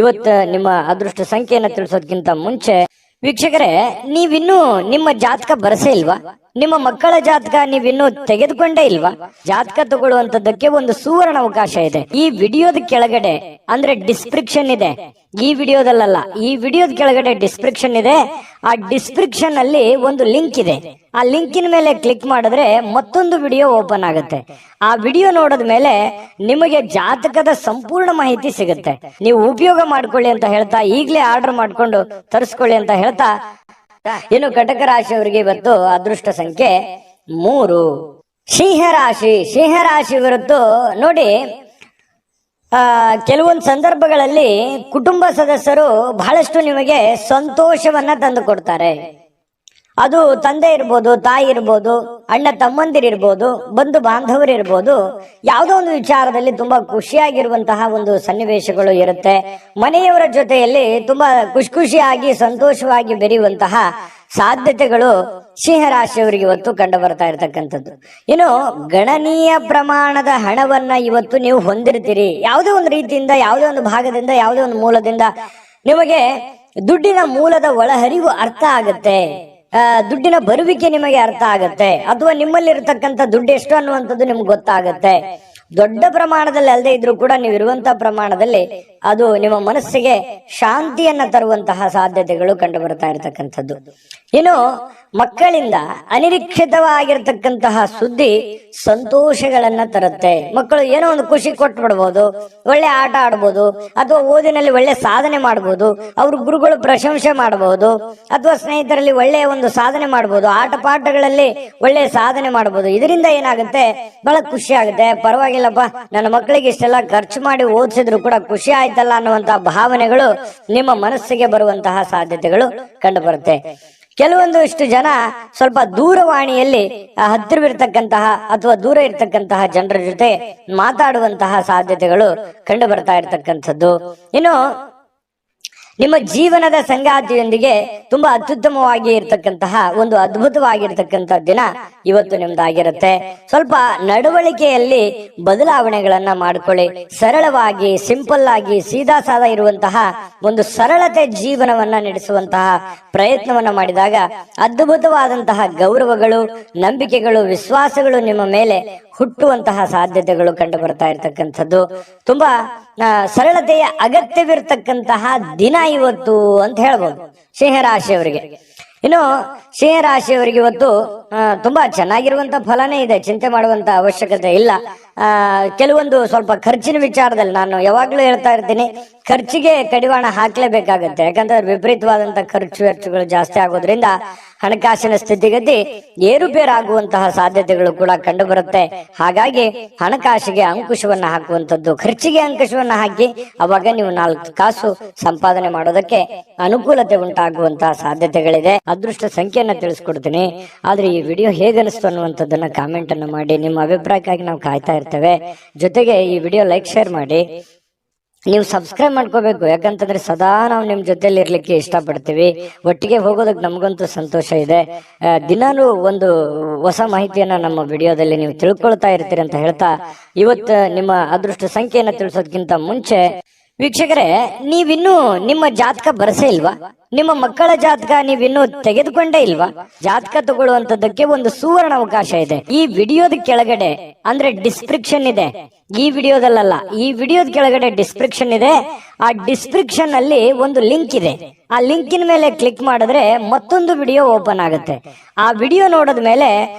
ಇವತ್ತು ನಿಮ್ಮ ಅದೃಷ್ಟ ಸಂಖ್ಯೆಯನ್ನ ತಿಳಿಸೋದಕ್ಕಿಂತ ಮುಂಚೆ ವೀಕ್ಷಕರೇ, ನೀವಿನ್ನೂ ನಿಮ್ಮ ಜಾತಕ ಬರಸೇ ಇಲ್ವಾ? ನಿಮ್ಮ ಮಕ್ಕಳ ಜಾತಕ ನೀವಿನ್ನೂ ತೆಗೆದುಕೊಂಡೇ ಇಲ್ವಾ? ಜಾತಕ ತಗೊಳ್ಳುವಂತದ್ದಕ್ಕೆ ಒಂದು ಸುವರ್ಣ ಅವಕಾಶ ಇದೆ. ಈ ವಿಡಿಯೋದ ಕೆಳಗಡೆ ಅಂದ್ರೆ ಡಿಸ್ಕ್ರಿಪ್ಷನ್ ಇದೆ. ಈ ವಿಡಿಯೋದಲ್ಲ, ಈ ವಿಡಿಯೋದ ಕೆಳಗಡೆ ಡಿಸ್ಕ್ರಿಪ್ಷನ್ ಇದೆ. ಆ ಡಿಸ್ಕ್ರಿಪ್ಷನ್ ಅಲ್ಲಿ ಒಂದು ಲಿಂಕ್ ಇದೆ. ಆ ಲಿಂಕಿನ ಮೇಲೆ ಕ್ಲಿಕ್ ಮಾಡಿದ್ರೆ ಮತ್ತೊಂದು ವಿಡಿಯೋ ಓಪನ್ ಆಗುತ್ತೆ. ಆ ವಿಡಿಯೋ ನೋಡಿದ ಮೇಲೆ ನಿಮಗೆ ಜಾತಕದ ಸಂಪೂರ್ಣ ಮಾಹಿತಿ ಸಿಗುತ್ತೆ. ನೀವು ಉಪಯೋಗ ಮಾಡ್ಕೊಳ್ಳಿ ಅಂತ ಹೇಳ್ತಾ, ಈಗಲೇ ಆರ್ಡರ್ ಮಾಡ್ಕೊಂಡು ತರಿಸ್ಕೊಳ್ಳಿ ಅಂತ ಹೇಳ್ತಾ, ಇನ್ನು ಕಟಕ ರಾಶಿಯವರಿಗೆ ಇವತ್ತು ಅದೃಷ್ಟ ಸಂಖ್ಯೆ 3. ಸಿಂಹರಾಶಿ ಹೊರತು ನೋಡಿ, ಕೆಲವೊಂದು ಸಂದರ್ಭಗಳಲ್ಲಿ ಕುಟುಂಬ ಸದಸ್ಯರು ಬಹಳಷ್ಟು ನಿಮಗೆ ಸಂತೋಷವನ್ನ ತಂದು ಕೊಡ್ತಾರೆ. ಅದು ತಂದೆ ಇರ್ಬೋದು, ತಾಯಿ ಇರ್ಬೋದು, ಅಣ್ಣ ತಮ್ಮಂದಿರಿರ್ಬೋದು, ಬಂಧು ಬಾಂಧವರಿರ್ಬೋದು. ಯಾವುದೋ ಒಂದು ವಿಚಾರದಲ್ಲಿ ತುಂಬಾ ಖುಷಿಯಾಗಿರುವಂತಹ ಒಂದು ಸನ್ನಿವೇಶಗಳು ಇರುತ್ತೆ. ಮನೆಯವರ ಜೊತೆಯಲ್ಲಿ ತುಂಬಾ ಖುಷಿಯಾಗಿ ಸಂತೋಷವಾಗಿ ಬೆರೆಯುವಂತಹ ಸಾಧ್ಯತೆಗಳು ಸಿಂಹರಾಶಿಯವರಿಗೆ ಇವತ್ತು ಕಂಡು ಬರ್ತಾ ಇರತಕ್ಕಂಥದ್ದು. ಇನ್ನು ಗಣನೀಯ ಪ್ರಮಾಣದ ಹಣವನ್ನ ಇವತ್ತು ನೀವು ಹೊಂದಿರ್ತೀರಿ. ಯಾವುದೇ ಒಂದು ರೀತಿಯಿಂದ, ಯಾವುದೇ ಒಂದು ಭಾಗದಿಂದ, ಯಾವುದೇ ಒಂದು ಮೂಲದಿಂದ ನಿಮಗೆ ದುಡ್ಡಿನ ಮೂಲದ ಒಳಹರಿವು ಅರ್ಥ ಆಗುತ್ತೆ. ದುಡ್ಡಿನ ಬರುವಿಕೆ ನಿಮಗೆ ಅರ್ಥ ಆಗತ್ತೆ. ಅಥವಾ ನಿಮ್ಮಲ್ಲಿ ಇರತಕ್ಕಂಥ ದುಡ್ಡು ಎಷ್ಟು ಅನ್ನುವಂಥದ್ದು ನಿಮ್ಗೆ ಗೊತ್ತಾಗತ್ತೆ. ದೊಡ್ಡ ಪ್ರಮಾಣದಲ್ಲಿ ಅಲ್ಲದೆ ಇದ್ರೂ ಕೂಡ ನೀವು ಇರುವಂತಹ ಪ್ರಮಾಣದಲ್ಲಿ ಅದು ನಿಮ್ಮ ಮನಸ್ಸಿಗೆ ಶಾಂತಿಯನ್ನ ತರುವಂತಹ ಸಾಧ್ಯತೆಗಳು ಕಂಡು ಬರ್ತಾ ಇರತಕ್ಕಂಥದ್ದು. ಇನ್ನು ಮಕ್ಕಳಿಂದ ಅನಿರೀಕ್ಷಿತವಾಗಿರ್ತಕ್ಕಂತಹ ಸುದ್ದಿ ಸಂತೋಷಗಳನ್ನ ತರುತ್ತೆ. ಮಕ್ಕಳು ಏನೋ ಒಂದು ಖುಷಿ ಕೊಟ್ಟು ಬಿಡ್ಬೋದು, ಒಳ್ಳೆ ಆಟ ಆಡ್ಬೋದು, ಅಥವಾ ಓದಿನಲ್ಲಿ ಒಳ್ಳೆ ಸಾಧನೆ ಮಾಡ್ಬೋದು, ಅವ್ರ ಗುರುಗಳು ಪ್ರಶಂಸೆ ಮಾಡಬಹುದು, ಅಥವಾ ಸ್ನೇಹಿತರಲ್ಲಿ ಒಳ್ಳೆಯ ಒಂದು ಸಾಧನೆ ಮಾಡ್ಬೋದು, ಆಟ ಪಾಠಗಳಲ್ಲಿ ಒಳ್ಳೆ ಸಾಧನೆ ಮಾಡ್ಬೋದು. ಇದರಿಂದ ಏನಾಗುತ್ತೆ, ಬಹಳ ಖುಷಿ ಆಗುತ್ತೆ. ಪರವಾಗಿಲ್ಲಪ್ಪ, ನನ್ನ ಮಕ್ಕಳಿಗೆ ಇಷ್ಟೆಲ್ಲ ಖರ್ಚು ಮಾಡಿ ಓದಿಸಿದ್ರು ಕೂಡ ಖುಷಿ ಆಯ್ತಲ್ಲ ಅನ್ನುವಂತಹ ಭಾವನೆಗಳು ನಿಮ್ಮ ಮನಸ್ಸಿಗೆ ಬರುವಂತಹ ಸಾಧ್ಯತೆಗಳು ಕಂಡು ಬರುತ್ತೆ. ಕೆಲವೊಂದು ಇಷ್ಟು ಜನ ಸ್ವಲ್ಪ ದೂರವಾಣಿಯಲ್ಲಿ ಹತ್ತಿರವಿರ್ತಕ್ಕಂತಹ ಅಥವಾ ದೂರ ಇರ್ತಕ್ಕಂತಹ ಜನರ ಜೊತೆ ಮಾತಾಡುವಂತಹ ಸಾಧ್ಯತೆಗಳು ಕಂಡು ಬರ್ತಾ ಇರತಕ್ಕಂಥದ್ದು. ಇನ್ನು ನಿಮ್ಮ ಜೀವನದ ಸಂಗಾತಿಯೊಂದಿಗೆ ತುಂಬಾ ಅತ್ಯುತ್ತಮವಾಗಿ ಇರತಕ್ಕಂತಹ ಒಂದು ಅದ್ಭುತವಾಗಿರ್ತಕ್ಕಂಥ ದಿನ ಇವತ್ತು ನಿಮ್ದಾಗಿರುತ್ತೆ. ಸ್ವಲ್ಪ ನಡವಳಿಕೆಯಲ್ಲಿ ಬದಲಾವಣೆಗಳನ್ನ ಮಾಡ್ಕೊಳ್ಳಿ. ಸರಳವಾಗಿ, ಸಿಂಪಲ್ ಆಗಿ, ಸೀದಾ ಸಾದಾ ಇರುವಂತಹ ಒಂದು ಸರಳತೆ ಜೀವನವನ್ನ ನಡೆಸುವಂತಹ ಪ್ರಯತ್ನವನ್ನ ಮಾಡಿದಾಗ ಅದ್ಭುತವಾದಂತಹ ಗೌರವಗಳು, ನಂಬಿಕೆಗಳು, ವಿಶ್ವಾಸಗಳು ನಿಮ್ಮ ಮೇಲೆ ಹುಟ್ಟುವಂತಹ ಸಾಧ್ಯತೆಗಳು ಕಂಡು ಬರ್ತಾ ಇರತಕ್ಕಂಥದ್ದು. ತುಂಬಾ ಸರಳತೆಯ ಅಗತ್ಯವಿರ್ತಕ್ಕಂತಹ ದಿನ ಇವತ್ತು ಅಂತ ಹೇಳ್ಬೋದು ಸಿಂಹರಾಶಿಯವರಿಗೆ. ಇನ್ನು ಸಿಂಹರಾಶಿಯವರಿಗೆ ಇವತ್ತು ತುಂಬಾ ಚೆನ್ನಾಗಿರುವಂತ ಫಲನೇ ಇದೆ, ಚಿಂತೆ ಮಾಡುವಂತ ಅವಶ್ಯಕತೆ ಇಲ್ಲ. ಕೆಲವೊಂದು ಸ್ವಲ್ಪ ಖರ್ಚಿನ ವಿಚಾರದಲ್ಲಿ ನಾನು ಯಾವಾಗ್ಲೂ ಹೇಳ್ತಾ ಇರ್ತೀನಿ, ಖರ್ಚಿಗೆ ಕಡಿವಾಣ ಹಾಕ್ಲೇಬೇಕಾಗತ್ತೆ. ಯಾಕಂದ್ರೆ ವಿಪರೀತವಾದಂತಹ ಖರ್ಚು ವೆಚ್ಚಗಳು ಜಾಸ್ತಿ ಆಗೋದ್ರಿಂದ ಹಣಕಾಸಿನ ಸ್ಥಿತಿಗತಿ ಏರುಪೇರಾಗುವಂತಹ ಸಾಧ್ಯತೆಗಳು ಕೂಡ ಕಂಡು ಬರುತ್ತೆ. ಹಾಗಾಗಿ ಹಣಕಾಸಿಗೆ ಅಂಕುಶವನ್ನ ಹಾಕುವಂಥದ್ದು, ಖರ್ಚಿಗೆ ಅಂಕುಶವನ್ನ ಹಾಕಿ ಅವಾಗ ನೀವು 4 ಕಾಸು ಸಂಪಾದನೆ ಮಾಡೋದಕ್ಕೆ ಅನುಕೂಲತೆ ಉಂಟಾಗುವಂತಹ ಸಾಧ್ಯತೆಗಳಿದೆ. ಅದೃಷ್ಟ ಸಂಖ್ಯೆಯನ್ನ ತಿಳಿಸ್ಕೊಡ್ತೀನಿ. ಆದ್ರೆ ಈ ವಿಡಿಯೋ ಹೇಗನಿಸ್ತು ಅನ್ನುವಂಥದ್ದನ್ನ ಕಾಮೆಂಟ್ ಅನ್ನು ಮಾಡಿ. ನಿಮ್ಮ ಅಭಿಪ್ರಾಯಕ್ಕಾಗಿ ನಾವು ಕಾಯ್ತಾ ಇರ್ತೇವೆ. ಜೊತೆಗೆ ಈ ವಿಡಿಯೋ ಲೈಕ್ ಶೇರ್ ಮಾಡಿ. ನೀವು ಸಬ್ಸ್ಕ್ರೈಬ್ ಮಾಡ್ಕೋಬೇಕು. ಯಾಕಂತಂದ್ರೆ ಸದಾ ನಾವು ನಿಮ್ ಜೊತೆಲಿ ಇರ್ಲಿಕ್ಕೆ ಇಷ್ಟಪಡ್ತೀವಿ. ಒಟ್ಟಿಗೆ ಹೋಗೋದಕ್ಕೆ ನಮಗಂತೂ ಸಂತೋಷ ಇದೆ. ದಿನಾನು ಒಂದು ಹೊಸ ಮಾಹಿತಿಯನ್ನ ನಮ್ಮ ವಿಡಿಯೋದಲ್ಲಿ ನೀವು ತಿಳ್ಕೊಳ್ತಾ ಇರ್ತೀರಿ ಅಂತ ಹೇಳ್ತಾ, ಇವತ್ತು ನಿಮ್ಮ ಅದೃಷ್ಟ ಸಂಖ್ಯೆಯನ್ನ ತಿಳಿಸೋದಕ್ಕಿಂತ ಮುಂಚೆ ವೀಕ್ಷಕರೇ, ನೀವಿನ್ನೂ ನಿಮ್ಮ ಜಾತಕ ಬರಸೇ ಇಲ್ವಾ? ನಿಮ್ಮ ಮಕ್ಕಳ ಜಾತಕ ನೀವಿನ್ನೂ ತೆಗೆದುಕೊಂಡೇ ಇಲ್ವಾ? ಜಾತಕ ತಗೊಳ್ಳುವಂತದ್ದಕ್ಕೆ ಒಂದು ಸುವರ್ಣ ಅವಕಾಶ ಇದೆ. ಈ ವಿಡಿಯೋದ ಕೆಳಗಡೆ ಅಂದ್ರೆ ಡಿಸ್ಕ್ರಿಪ್ಷನ್ ಇದೆ. ಈ ವಿಡಿಯೋದಲ್ಲ, ಈ ವಿಡಿಯೋದ ಕೆಳಗಡೆ ಡಿಸ್ಕ್ರಿಪ್ಷನ್ ಇದೆ. ಆ ಡಿಸ್ಕ್ರಿಪ್ಷನ್ ಅಲ್ಲಿ ಒಂದು ಲಿಂಕ್ ಇದೆ. ಆ ಲಿಂಕಿನ ಮೇಲೆ ಕ್ಲಿಕ್ ಮಾಡಿದ್ರೆ ಮತ್ತೊಂದು ವಿಡಿಯೋ ಓಪನ್ ಆಗುತ್ತೆ. ಆ ವಿಡಿಯೋ ನೋಡಿದ ಮೇಲೆ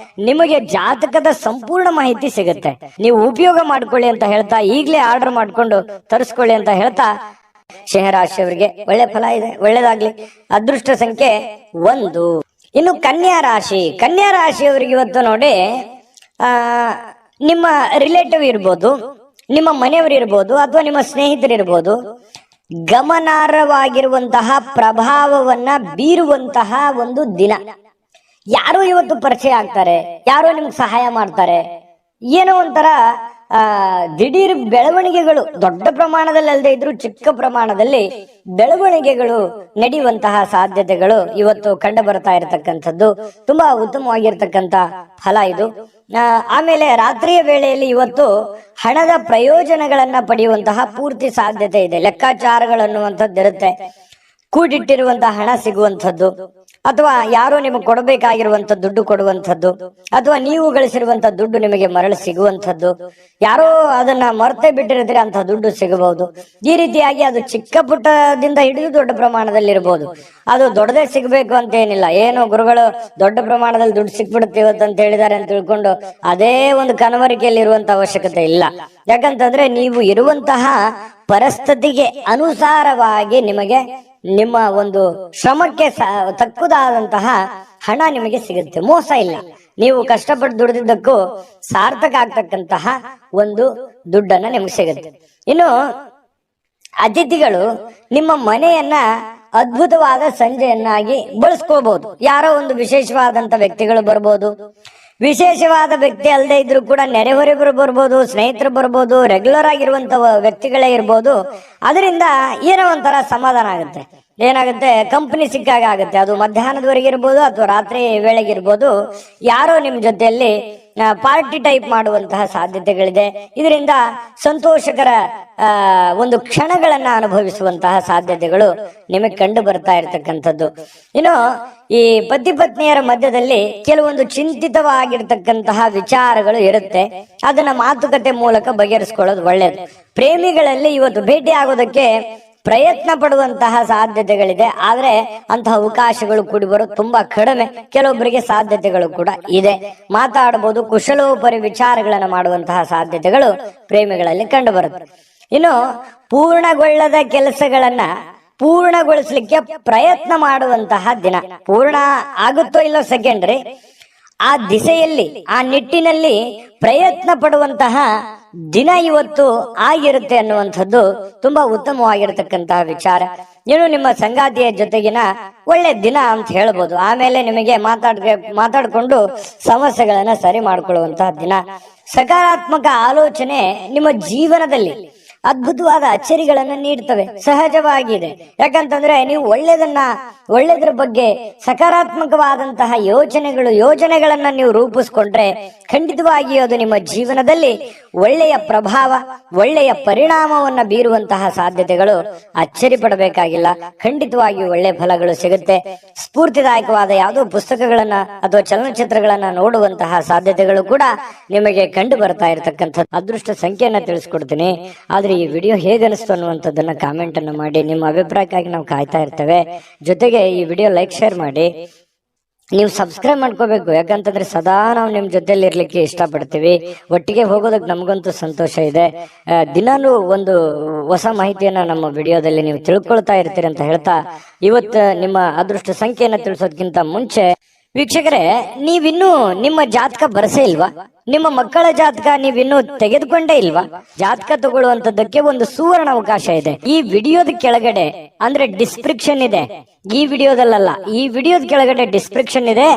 ನಿಮಗೆ ಜಾತಕದ ಸಂಪೂರ್ಣ ಮಾಹಿತಿ ಸಿಗುತ್ತೆ. ನೀವು ಉಪಯೋಗ ಮಾಡ್ಕೊಳ್ಳಿ ಅಂತ ಹೇಳ್ತಾ, ಈಗಲೇ ಆರ್ಡರ್ ಮಾಡ್ಕೊಂಡು ತರಿಸ್ಕೊಳ್ಳಿ ಅಂತ ಹೇಳ್ತಾ, ಸಿಂಹರಾಶಿಯವರಿಗೆ ಒಳ್ಳೆ ಫಲ ಇದೆ, ಒಳ್ಳೇದಾಗ್ಲಿ. ಅದೃಷ್ಟ ಸಂಖ್ಯೆ 1. ಇನ್ನು ಕನ್ಯಾ ರಾಶಿ. ಕನ್ಯಾ ರಾಶಿಯವರಿಗೆ ಇವತ್ತು ನೋಡಿ, ನಿಮ್ಮ ರಿಲೇಟಿವ್ ಇರ್ಬೋದು, ನಿಮ್ಮ ಮನೆಯವರು ಇರ್ಬೋದು, ಅಥವಾ ನಿಮ್ಮ ಸ್ನೇಹಿತರು ಇರ್ಬೋದು, ಗಮನಾರ್ಹವಾಗಿರುವಂತಹ ಪ್ರಭಾವವನ್ನ ಬೀರುವಂತಹ ಒಂದು ದಿನ. ಯಾರೋ ಇವತ್ತು ಪರಿಚಯ ಆಗ್ತಾರೆ, ಯಾರೋ ನಿಮ್ಗೆ ಸಹಾಯ ಮಾಡ್ತಾರೆ, ಏನೋ ಒಂಥರ ದಿಢೀರ್ ಬೆಳವಣಿಗೆಗಳು, ದೊಡ್ಡ ಪ್ರಮಾಣದಲ್ಲಿ ಅಲ್ಲದೆ ಇದ್ರು ಚಿಕ್ಕ ಪ್ರಮಾಣದಲ್ಲಿ ಬೆಳವಣಿಗೆಗಳು ನಡೆಯುವಂತಹ ಸಾಧ್ಯತೆಗಳು ಇವತ್ತು ಕಂಡು ಬರ್ತಾ ಇರತಕ್ಕಂಥದ್ದು ತುಂಬಾ ಉತ್ತಮವಾಗಿರ್ತಕ್ಕಂಥ ಫಲ ಇದು. ಆಮೇಲೆ ರಾತ್ರಿಯ ವೇಳೆಯಲ್ಲಿ ಇವತ್ತು ಹಣದ ಪ್ರಯೋಜನಗಳನ್ನ ಪಡೆಯುವಂತಹ ಪೂರ್ತಿ ಸಾಧ್ಯತೆ ಇದೆ. ಲೆಕ್ಕಾಚಾರಗಳನ್ನುವಂಥದ್ದು ಇರುತ್ತೆ. ಕೂಡಿಟ್ಟಿರುವಂತಹ ಹಣ ಸಿಗುವಂಥದ್ದು, ಅಥವಾ ಯಾರೋ ನಿಮಗೆ ಕೊಡಬೇಕಾಗಿರುವಂತ ದುಡ್ಡು ಕೊಡುವಂಥದ್ದು, ಅಥವಾ ನೀವು ಗಳಿಸಿರುವಂತ ದುಡ್ಡು ನಿಮಗೆ ಮರಳಿ ಸಿಗುವಂಥದ್ದು, ಯಾರೋ ಅದನ್ನ ಮರೆತೇ ಬಿಟ್ಟಿರ್ತೀರಿ ಅಂತ ದುಡ್ಡು ಸಿಗಬಹುದು. ಈ ರೀತಿಯಾಗಿ ಅದು ಚಿಕ್ಕ ಪುಟ್ಟದಿಂದ ಹಿಡಿದು ದೊಡ್ಡ ಪ್ರಮಾಣದಲ್ಲಿ ಇರಬಹುದು. ಅದು ದೊಡ್ಡದೇ ಸಿಗಬೇಕು ಅಂತ ಏನಿಲ್ಲ. ಏನು ಗುರುಗಳು ದೊಡ್ಡ ಪ್ರಮಾಣದಲ್ಲಿ ದುಡ್ಡು ಸಿಕ್ಬಿಡುತ್ತೆ ಇವತ್ತು ಅಂತ ಹೇಳಿದ್ದಾರೆ ಅಂತ ತಿಳ್ಕೊಂಡು ಅದೇ ಒಂದು ಕನವರಿಕೆಯಲ್ಲಿ ಇರುವಂತ ಅವಶ್ಯಕತೆ ಇಲ್ಲ. ಯಾಕಂತಂದ್ರೆ ನೀವು ಇರುವಂತಹ ಪರಿಸ್ಥಿತಿಗೆ ಅನುಸಾರವಾಗಿ ನಿಮಗೆ ನಿಮ್ಮ ಒಂದು ಶ್ರಮಕ್ಕೆ ತಕ್ಕುದಾದಂತಹ ಹಣ ನಿಮಗೆ ಸಿಗುತ್ತೆ. ಮೋಸ ಇಲ್ಲ. ನೀವು ಕಷ್ಟಪಟ್ಟು ದುಡಿದಿದ್ದಕ್ಕೂ ಸಾರ್ಥಕ ಆಗ್ತಕ್ಕಂತಹ ಒಂದು ದುಡ್ಡನ್ನ ನಿಮಗೆ ಸಿಗುತ್ತೆ. ಇನ್ನು ಅತಿಥಿಗಳು ನಿಮ್ಮ ಮನೆಯನ್ನ ಅದ್ಭುತವಾದ ಸಂಜೆಯನ್ನಾಗಿ ಬಳಸ್ಕೋಬಹುದು. ಯಾರೋ ಒಂದು ವಿಶೇಷವಾದಂತ ವ್ಯಕ್ತಿಗಳು ಬರ್ಬೋದು. ವಿಶೇಷವಾದ ವ್ಯಕ್ತಿ ಅಲ್ಲದೆ ಇದ್ರು ಕೂಡ ನೆರೆಹೊರೆಯವರು ಬರ್ಬೋದು, ಸ್ನೇಹಿತರು ಬರ್ಬೋದು, ರೆಗ್ಯುಲರ್ ಆಗಿರುವಂತ ವ್ಯಕ್ತಿಗಳೇ ಇರ್ಬೋದು. ಅದರಿಂದ ಏನೋ ಒಂಥರ ಸಮಾಧಾನ ಆಗುತ್ತೆ. ಏನಾಗುತ್ತೆ, ಕಂಪನಿ ಸಿಕ್ಕಾಗ ಆಗುತ್ತೆ. ಅದು ಮಧ್ಯಾಹ್ನದವರೆಗೆ ಇರ್ಬೋದು ಅಥವಾ ರಾತ್ರಿ ವೇಳೆಗೆ ಇರ್ಬೋದು. ಯಾರೋ ನಿಮ್ ಜೊತೆಯಲ್ಲಿ ಪಾರ್ಟಿ ಟೈಪ್ ಮಾಡುವಂತಹ ಸಾಧ್ಯತೆಗಳಿದೆ. ಇದರಿಂದ ಸಂತೋಷಕರ ಒಂದು ಕ್ಷಣಗಳನ್ನ ಅನುಭವಿಸುವಂತಹ ಸಾಧ್ಯತೆಗಳು ನಿಮಗೆ ಕಂಡು ಬರ್ತಾ ಇರತಕ್ಕಂಥದ್ದು. ಇನ್ನು ಈ ಪತಿ ಪತ್ನಿಯರ ಮಧ್ಯದಲ್ಲಿ ಕೆಲವೊಂದು ಚಿಂತಿತವಾಗಿರ್ತಕ್ಕಂತಹ ವಿಚಾರಗಳು ಇರುತ್ತೆ. ಅದನ್ನ ಮಾತುಕತೆ ಮೂಲಕ ಬಗೆಹರಿಸ್ಕೊಳ್ಳೋದು ಒಳ್ಳೆಯದು. ಪ್ರೇಮಿಗಳಲ್ಲಿ ಇವತ್ತು ಭೇಟಿ ಆಗೋದಕ್ಕೆ ಪ್ರಯತ್ನ ಪಡುವಂತಹ ಸಾಧ್ಯತೆಗಳಿದೆ. ಆದ್ರೆ ಅಂತಹ ಅವಕಾಶಗಳು ಕೂಡಿ ಬರೋದು ತುಂಬಾ ಕಡಿಮೆ. ಕೆಲವೊಬ್ಬರಿಗೆ ಸಾಧ್ಯತೆಗಳು ಕೂಡ ಇದೆ. ಮಾತಾಡಬಹುದು, ಕುಶಲೋಪರಿ ವಿಚಾರಗಳನ್ನ ಮಾಡುವಂತಹ ಸಾಧ್ಯತೆಗಳು ಪ್ರೇಮಿಗಳಲ್ಲಿ ಕಂಡು ಬರುತ್ತೆ. ಇನ್ನು ಪೂರ್ಣಗೊಳ್ಳದ ಕೆಲಸಗಳನ್ನ ಪೂರ್ಣಗೊಳಿಸ್ಲಿಕ್ಕೆ ಪ್ರಯತ್ನ ಮಾಡುವಂತಹ ದಿನ. ಪೂರ್ಣ ಆಗುತ್ತೋ ಇಲ್ಲೋ ಸೆಕೆಂಡ್ರಿ, ಆ ದಿಸೆಯಲ್ಲಿ ಆ ನಿಟ್ಟಿನಲ್ಲಿ ಪ್ರಯತ್ನ ಪಡುವಂತಹ ದಿನ ಇವತ್ತು ಆಗಿರುತ್ತೆ ಅನ್ನುವಂಥದ್ದು ತುಂಬಾ ಉತ್ತಮವಾಗಿರತಕ್ಕಂತಹ ವಿಚಾರ. ಏನು ನಿಮ್ಮ ಸಂಗಾತಿಯ ಜೊತೆಗಿನ ಒಳ್ಳೆ ದಿನ ಅಂತ ಹೇಳ್ಬೋದು. ಆಮೇಲೆ ನಿಮಗೆ ಮಾತಾಡ್ಕೊಂಡು ಸಮಸ್ಯೆಗಳನ್ನ ಸರಿ ಮಾಡ್ಕೊಳ್ಳುವಂತಹ ದಿನ. ಸಕಾರಾತ್ಮಕ ಆಲೋಚನೆ ನಿಮ್ಮ ಜೀವನದಲ್ಲಿ ಅದ್ಭುತವಾದ ಅಚ್ಚರಿಗಳನ್ನ ನೀಡ್ತವೆ. ಸಹಜವಾಗಿದೆ. ಯಾಕಂತಂದ್ರೆ ನೀವು ಒಳ್ಳೆದ್ರ ಬಗ್ಗೆ ಸಕಾರಾತ್ಮಕವಾದಂತಹ ಯೋಜನೆಗಳನ್ನ ನೀವು ರೂಪಿಸ್ಕೊಂಡ್ರೆ ಖಂಡಿತವಾಗಿ ಅದು ನಿಮ್ಮ ಜೀವನದಲ್ಲಿ ಒಳ್ಳೆಯ ಪ್ರಭಾವ, ಒಳ್ಳೆಯ ಪರಿಣಾಮವನ್ನ ಬೀರುವಂತಹ ಸಾಧ್ಯತೆಗಳು ಅಚ್ಚರಿ ಪಡಬೇಕಾಗಿಲ್ಲ. ಖಂಡಿತವಾಗಿ ಒಳ್ಳೆ ಫಲಗಳು ಸಿಗುತ್ತೆ. ಸ್ಫೂರ್ತಿದಾಯಕವಾದ ಯಾವುದೋ ಪುಸ್ತಕಗಳನ್ನ ಅಥವಾ ಚಲನಚಿತ್ರಗಳನ್ನ ನೋಡುವಂತಹ ಸಾಧ್ಯತೆಗಳು ಕೂಡ ನಿಮಗೆ ಕಂಡು ಬರ್ತಾ ಇರತಕ್ಕಂಥದ್ದು. ಅದೃಷ್ಟ ಸಂಖ್ಯೆಯನ್ನ ತಿಳಿಸ್ಕೊಡ್ತೀನಿ. ಆದ್ರೆ ಈ ವಿಡಿಯೋ ಹೇಗೆ ಅನಿಸ್ತು ಅನ್ನುವಂಥದ್ದನ್ನ ಕಾಮೆಂಟ್ ಅನ್ನು ಮಾಡಿ. ನಿಮ್ಮ ಅಭಿಪ್ರಾಯಕ್ಕಾಗಿ ನಾವು ಕಾಯ್ತಾ ಇರ್ತೇವೆ. ಜೊತೆಗೆ ಈ ವಿಡಿಯೋ ಲೈಕ್, ಶೇರ್ ಮಾಡಿ. ನೀವು ಸಬ್ಸ್ಕ್ರೈಬ್ ಮಾಡ್ಕೋಬೇಕು. ಯಾಕಂತಂದ್ರೆ ಸದಾ ನಾವು ನಿಮ್ ಜೊತೆಲಿ ಇರ್ಲಿಕ್ಕೆ ಇಷ್ಟಪಡ್ತೀವಿ. ಒಟ್ಟಿಗೆ ಹೋಗೋದಕ್ಕೆ ನಮಗಂತೂ ಸಂತೋಷ ಇದೆ. ದಿನಾನು ಒಂದು ಹೊಸ ಮಾಹಿತಿಯನ್ನ ನಮ್ಮ ವಿಡಿಯೋದಲ್ಲಿ ನೀವು ತಿಳ್ಕೊಳ್ತಾ ಇರ್ತೀರಿ ಅಂತ ಹೇಳ್ತಾ, ಇವತ್ತು ನಿಮ್ಮ ಅದೃಷ್ಟ ಸಂಖ್ಯೆಯನ್ನ ತಿಳಿಸೋದಕ್ಕಿಂತ ಮುಂಚೆ ವೀಕ್ಷಕರೇ, ನೀವಿನ್ನೂ ನಿಮ್ಮ ಜಾತಕ ಬರಸೇ ಇಲ್ವಾ? ನಿಮ್ಮ ಮಕ್ಕಳ ಜಾತಕ ನೀವಿನ್ನೂ ತೆಗೆದುಕೊಂಡೇ ಇಲ್ವಾ? ಜಾತಕ ತಗೊಳ್ಳುವಂತದ್ದಕ್ಕೆ ಒಂದು ಸುವರ್ಣ ಅವಕಾಶ ಇದೆ. ಈ ವಿಡಿಯೋದ ಕೆಳಗಡೆ ಅಂದ್ರೆ ಡಿಸ್ಕ್ರಿಪ್ಷನ್ ಇದೆ, ಈ ವಿಡಿಯೋದಲ್ಲ, ಈ ವಿಡಿಯೋದ ಕೆಳಗಡೆ ಡಿಸ್ಕ್ರಿಪ್ಷನ್ ಇದೆ.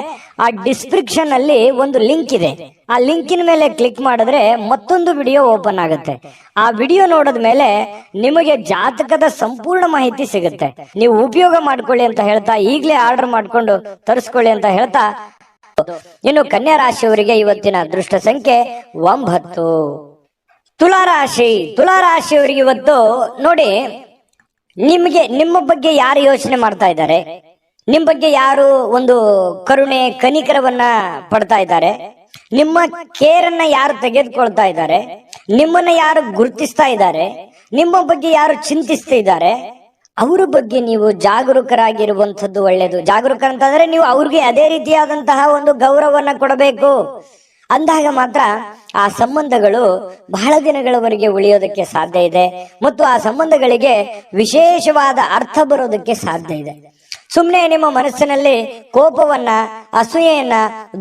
ಆ ಡಿಸ್ಕ್ರಿಪ್ಷನ್ ಅಲ್ಲಿ ಒಂದು ಲಿಂಕ್ ಇದೆ. ಆ ಲಿಂಕಿನ ಮೇಲೆ ಕ್ಲಿಕ್ ಮಾಡಿದ್ರೆ ಮತ್ತೊಂದು ವಿಡಿಯೋ ಓಪನ್ ಆಗುತ್ತೆ. ಆ ವಿಡಿಯೋ ನೋಡಿದ ಮೇಲೆ ನಿಮಗೆ ಜಾತಕದ ಸಂಪೂರ್ಣ ಮಾಹಿತಿ ಸಿಗುತ್ತೆ. ನೀವು ಉಪಯೋಗ ಮಾಡ್ಕೊಳ್ಳಿ ಅಂತ ಹೇಳ್ತಾ, ಈಗಲೇ ಆರ್ಡರ್ ಮಾಡ್ಕೊಂಡು ತರಿಸ್ಕೊಳ್ಳಿ ಅಂತ ಹೇಳ್ತಾ, ಇನ್ನು ಕನ್ಯಾ ರಾಶಿಯವರಿಗೆ ಇವತ್ತಿನ ಅದೃಷ್ಟ ಸಂಖ್ಯೆ 9. ತುಲಾರಾಶಿಯವರಿಗೆ ಇವತ್ತು ನೋಡಿ, ನಿಮ್ಮ ಬಗ್ಗೆ ಯಾರು ಯೋಚನೆ ಮಾಡ್ತಾ ಇದ್ದಾರೆ, ನಿಮ್ಮ ಬಗ್ಗೆ ಯಾರು ಒಂದು ಕರುಣೆ ಕನಿಕರವನ್ನ ಪಡ್ತಾ ಇದ್ದಾರೆ, ನಿಮ್ಮ ಕೇರನ್ನ ಯಾರು ತೆಗೆದುಕೊಳ್ತಾ ಇದ್ದಾರೆ, ನಿಮ್ಮನ್ನ ಯಾರು ಗುರುತಿಸ್ತಾ ಇದ್ದಾರೆ, ನಿಮ್ಮ ಬಗ್ಗೆ ಯಾರು ಚಿಂತಿಸ್ತಾ ಇದ್ದಾರೆ, ಅವರ ಬಗ್ಗೆ ನೀವು ಜಾಗರೂಕರಾಗಿರುವಂಥದ್ದು ಒಳ್ಳೆಯದು. ಜಾಗರೂಕ ಅಂತಂದ್ರೆ ನೀವು ಅವ್ರಿಗೆ ಅದೇ ರೀತಿಯಾದಂತಹ ಒಂದು ಗೌರವವನ್ನ ಕೊಡಬೇಕು. ಅಂದಾಗ ಮಾತ್ರ ಆ ಸಂಬಂಧಗಳು ಬಹಳ ದಿನಗಳವರೆಗೆ ಉಳಿಯೋದಕ್ಕೆ ಸಾಧ್ಯ ಇದೆ ಮತ್ತು ಆ ಸಂಬಂಧಗಳಿಗೆ ವಿಶೇಷವಾದ ಅರ್ಥ ಬರೋದಕ್ಕೆ ಸಾಧ್ಯ ಇದೆ. ಸುಮ್ಮನೆ ನಿಮ್ಮ ಮನಸ್ಸಿನಲ್ಲಿ ಕೋಪವನ್ನ, ಅಸೂಯೆಯನ್ನ,